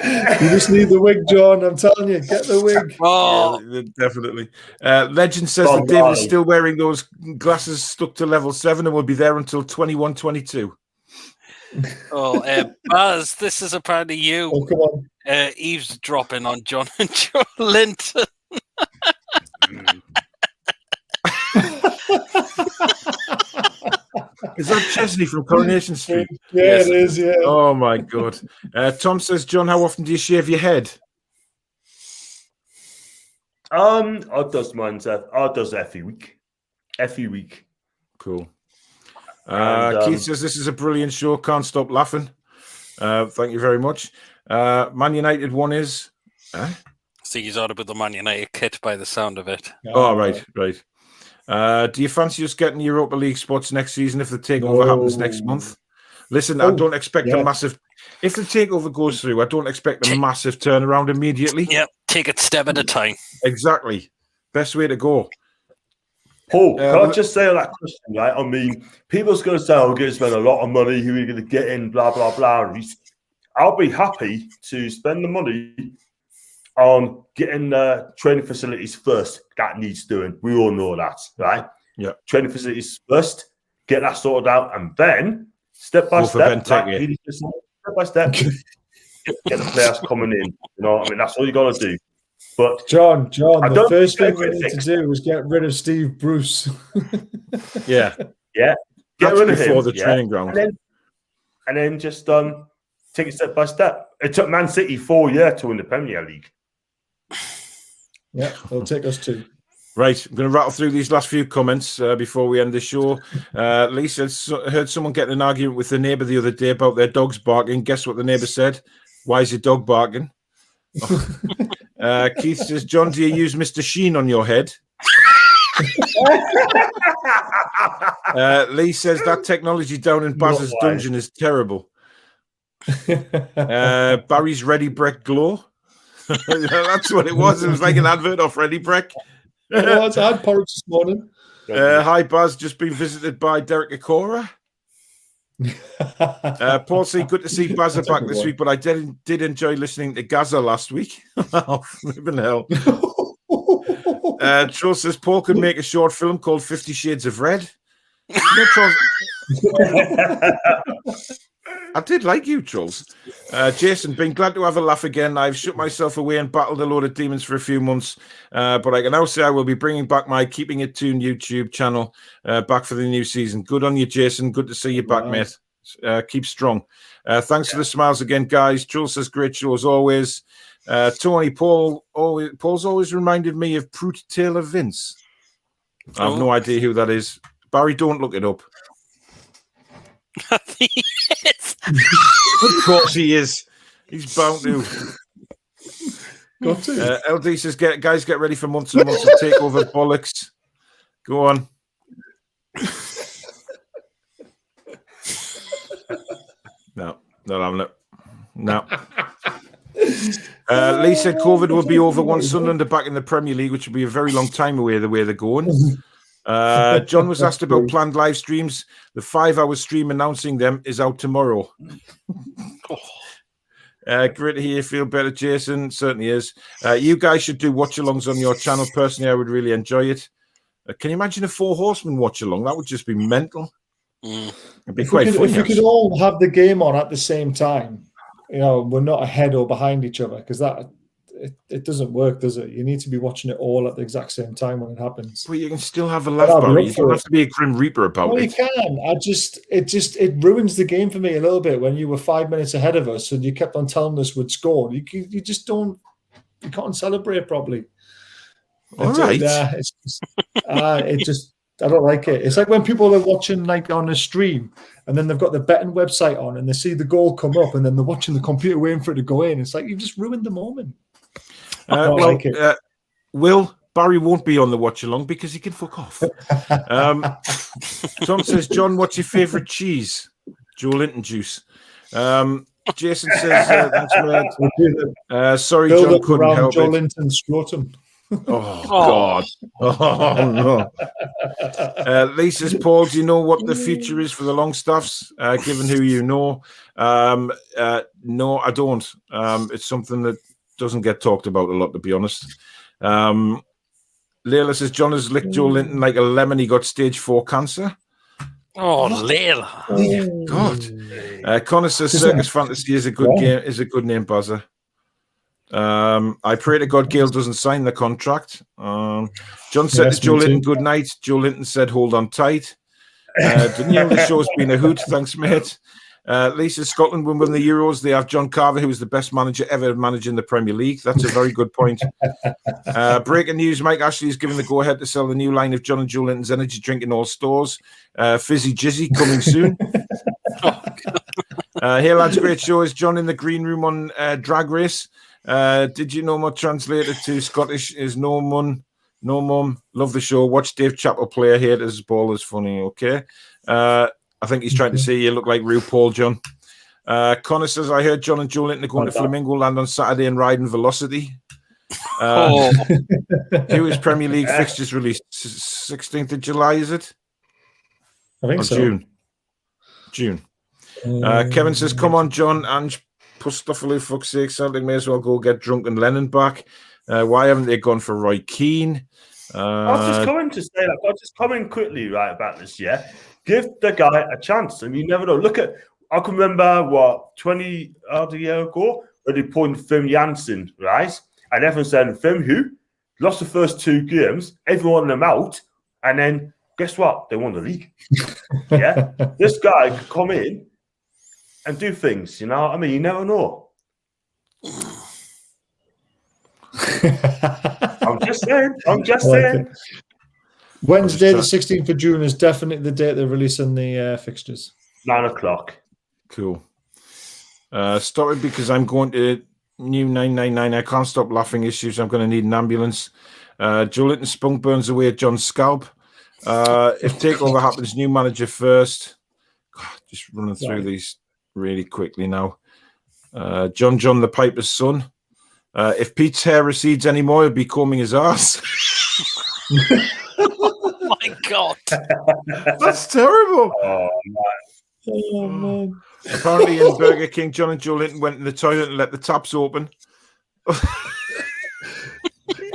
F: You just need the wig, John. I'm telling you, get the wig.
D: Oh,
C: yeah, definitely. Legend says that David is still wearing those glasses stuck to level 7 and will be there until 21-22.
D: Baz, this is apparently you.
F: Oh, come on.
D: Eavesdropping on John and Joe Linton.
C: Is that Chesney from Coronation Street?
F: Yeah, yes. It is, yeah.
C: Oh, my God. Tom says, John, how often do you shave your head?
E: I does mine. I does every week. Every week.
C: Cool. Keith says, this is a brilliant show. Can't stop laughing. Thank you very much. Man United one is...
D: I think he's out about the Man United kit by the sound of it.
C: Oh, right. Do you fancy us getting Europa League spots next season if the takeover happens next month? Listen, I don't expect a massive... If the takeover goes through, I don't expect a massive turnaround immediately.
D: Yeah, take it step at a time.
C: Exactly. Best way to go.
E: Paul, can I just say on that question, right? I mean, people's going to say, we're going to spend a lot of money, who are you going to get in, blah, blah, blah. I'll be happy to spend the money on getting training facilities first. That needs doing. We all know that, right?
C: Yeah.
E: Training facilities first, get that sorted out, and then step by step, step by step, get the players coming in. You know what I mean? That's all you got to do. But
F: John, the first thing we need to do is get rid of Steve Bruce.
C: Yeah.
E: Get rid of him
C: before the training ground,
E: and then just take it step by step. It took Man City 4 years to win the Premier League.
F: Yeah, it'll take us 2.
C: Right, I'm going to rattle through these last few comments before we end the show. Lisa heard someone get in an argument with the neighbour the other day about their dogs barking. Guess what the neighbour said? Why is your dog barking? Keith says, John, do you use Mr. Sheen on your head? Lee says that technology down in Baz's dungeon is terrible. Barry's Ready Breck glow. That's what it was. It was like an advert off Ready Breck.
F: I had porridge this morning.
C: Hi, Baz. Just been visited by Derek Akora. Paul C, good to see Bazza back this week, but I did enjoy listening to Gaza last week. Oh, flipping hell. Charles says Paul could make a short film called 50 Shades of Red. I did like you, Charles. Jason, been glad to have a laugh again. I've shut myself away and battled a load of demons for a few months, but I can now say I will be bringing back my Keeping It Toon YouTube channel back for the new season. Good on you, Jason. Good to see you back, mate. Keep strong. Thanks for the smiles again, guys. Jules says great show as always. Tony, Paul's always reminded me of Prute Taylor Vince. I have no idea who that is. Barry, don't look it up. Of course he is. He's bound to.
F: Got to.
C: LD says, guys, get ready for months and months of takeover bollocks. Go on. No, not having it. No. Lee said COVID will be over once Sunderland are back in the Premier League, which will be a very long time away the way they're going. John was asked about planned live streams. The 5-hour stream announcing them is out tomorrow. Great to hear you feel better, Jason. Certainly is. You guys should do watch-alongs on your channel. Personally, I would really enjoy it. Can you imagine a 4 Horsemen watch-along? That would just be mental. It'd be quite funny.
F: If we could all have the game on at the same time, we're not ahead or behind each other, because it doesn't work, does it? You need to be watching it all at the exact same time when it happens.
C: Well, you can still have a laugh, Barry. You don't have to be a Grim Reaper about it.
F: You can. It ruins the game for me a little bit when you were 5 minutes ahead of us and you kept on telling us we'd scored. You just don't. You can't celebrate properly.
C: All right.
F: I don't like it. It's like when people are watching like on a stream and then they've got the betting website on and they see the goal come up and then they're watching the computer waiting for it to go in. It's like you've just ruined the moment.
C: Will, Barry won't be on the watch along because he can fuck off. Tom says, John, what's your favourite cheese? Joe Linton juice. Jason says, thanks, man. Sorry, John couldn't help
F: Joe
C: it.
F: Linton's scrotum.
C: Oh, God. Oh, no. Lee says, Paul, do you know what the future is for the Longstaffs, given who you know? No, I don't. It's something that doesn't get talked about a lot, to be honest. Layla says, John has licked Joe Linton like a lemon. He got stage 4 cancer.
D: Oh, Layla.
C: Oh, God. Connor says, Circus Fantasy is a good game, is a good name, Buzzer. I pray to God Gale doesn't sign the contract. John said to Joe Linton, good night. Joe Linton said, hold on tight. Danielle, the show's been a hoot. Thanks, mate. Lisa, Scotland will win the Euros. They have John Carver, who is the best manager ever managing the Premier League. That's a very good point. Breaking news, Mike Ashley is given the go-ahead to sell the new line of John and Joe Linton's energy drink in all stores. Fizzy Jizzy coming soon. Hey, lads, great show. Is John in the green room on Drag Race? Did you know my translated to Scottish is no mum? No mum. Love the show. Watch Dave Chappell play. Haters ball is funny. Okay. I think he's trying to say you look like RuPaul, John. Connor says, I heard John and Joe Linton are going to Flamingo Land on Saturday and riding Velocity. Who is Premier League fixtures released? 16th of July, is it?
F: I think
C: or
F: so.
C: June. Kevin says, come on, John. Ange Pustoffalo, fuck's sake. Celtic may as well go get drunk and Lennon back. Why haven't they gone for Roy Keane?
E: I was just coming to say that. I'll just comment quickly right about this, yeah? Give the guy a chance. I mean, you never know. I can remember, 20 odd a year ago, when they appointed Fim Janssen, right? And everyone said, Fim who? Lost the first 2 games, everyone them out, and then guess what? They won the league. Yeah? This guy could come in and do things, you know what I mean? You never know. I'm just saying.
F: Wednesday, the 16th of June is definitely the date they're releasing the fixtures.
E: 9 o'clock.
C: Cool. Stop it because I'm going to new 999. I can't stop laughing issues. I'm going to need an ambulance. Joe Linton spunk burns away at John's scalp. If takeover happens, new manager first. God, just running through these really quickly now. John the Piper's son. If Pete's hair recedes anymore, he'll be combing his ass.
D: Oh my God.
C: That's terrible.
F: Oh, man.
C: Apparently in Burger King, John and Joe Linton went in the toilet and let the taps open.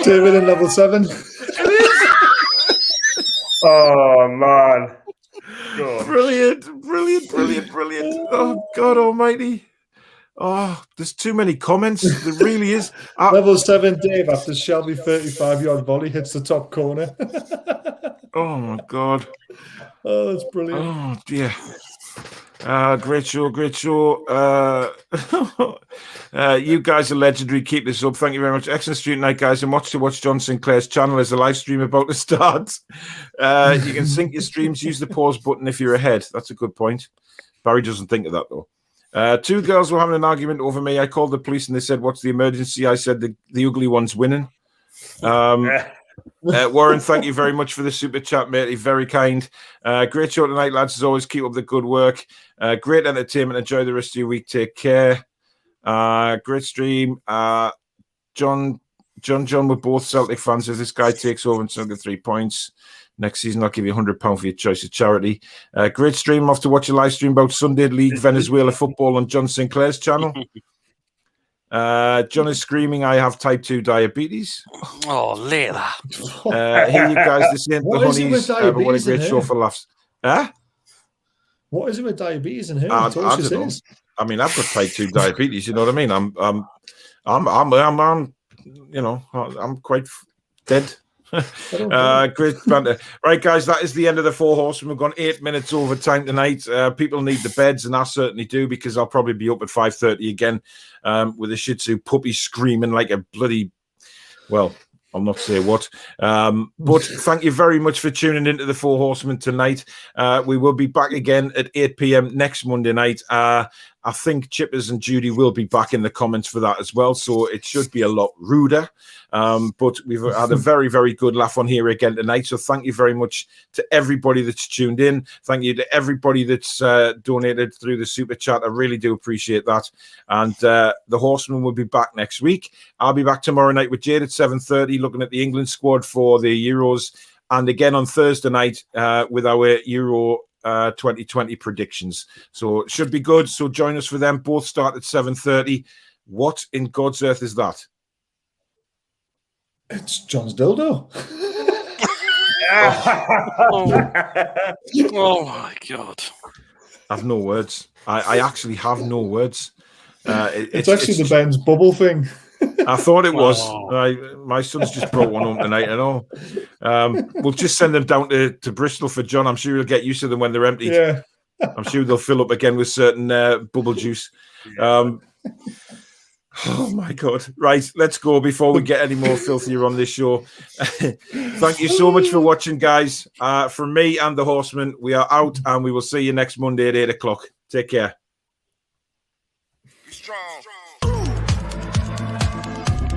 F: David in level 7.
E: Oh, man. God.
C: Brilliant. Oh, God almighty. Oh, there's too many comments. There really is.
F: Level 7, Dave, after Shelby 35-yard volley hits the top corner.
C: Oh, my God.
F: Oh, that's brilliant.
C: Oh, dear. Great show. You guys are legendary. Keep this up. Thank you very much. Excellent stream night, guys. And watch John Sinclair's channel as a live stream about to start. You can sync your streams. Use the pause button if you're ahead. That's a good point. Barry doesn't think of that, though. 2 girls were having an argument over me. I called the police and they said, what's the emergency? I said, the ugly one's winning. Warren, thank you very much for the super chat, mate. Very kind. Great show tonight, lads. As always, keep up the good work. Great entertainment. Enjoy the rest of your week. Take care. Great stream. John, we're both Celtic fans. If this guy takes over and still get 3 points next season, I'll give you £100 for your choice of charity. Great stream. I'm off to watch a live stream about Sunday League Venezuela football on John Sinclair's channel. John is screaming, I have type 2 diabetes.
D: Oh, Layla.
C: Hey, you guys, this ain't the honeys, but what a great show for laughs.
F: What is it with diabetes in here?
C: I don't know. I mean, I've got type 2 diabetes, you know what I mean? I'm quite dead. Great banter. Right, guys, that is the end of the 4 Horsemen. We've gone 8 minutes over time tonight. People need the beds, and I certainly do, because I'll probably be up at 5:30 again with a Shih Tzu puppy screaming like a bloody, well, I'll not say what. But thank you very much for tuning into the 4 Horsemen tonight. We will be back again at 8 p.m. next Monday night. I think Chippers and Judy will be back in the comments for that as well, so it should be a lot ruder. But we've had a very, very good laugh on here again tonight. So thank you very much to everybody that's tuned in. Thank you to everybody that's donated through the super chat. I really do appreciate that. And the Horsemen will be back next week. I'll be back tomorrow night with Jade at 7:30, looking at the England squad for the Euros. And again on Thursday night with our Euro 2020 predictions. So it should be good. So join us for them. Both start at 7:30. What in God's earth is that?
F: It's John's dildo.
D: Oh my God.
C: I've no words. I actually have no words.
F: It's actually the Ben's bubble thing.
C: I thought it was. My son's just brought one home tonight and all. We'll just send them down to Bristol for John. I'm sure he'll get used to them when they're empty.
F: Yeah.
C: I'm sure they'll fill up again with certain bubble juice. Oh my God. Right, let's go before we get any more filthier on this show. Thank you so much for watching, guys. From me and the Horsemen, we are out, and we will see you next Monday at 8 o'clock. Take care.
B: Strong.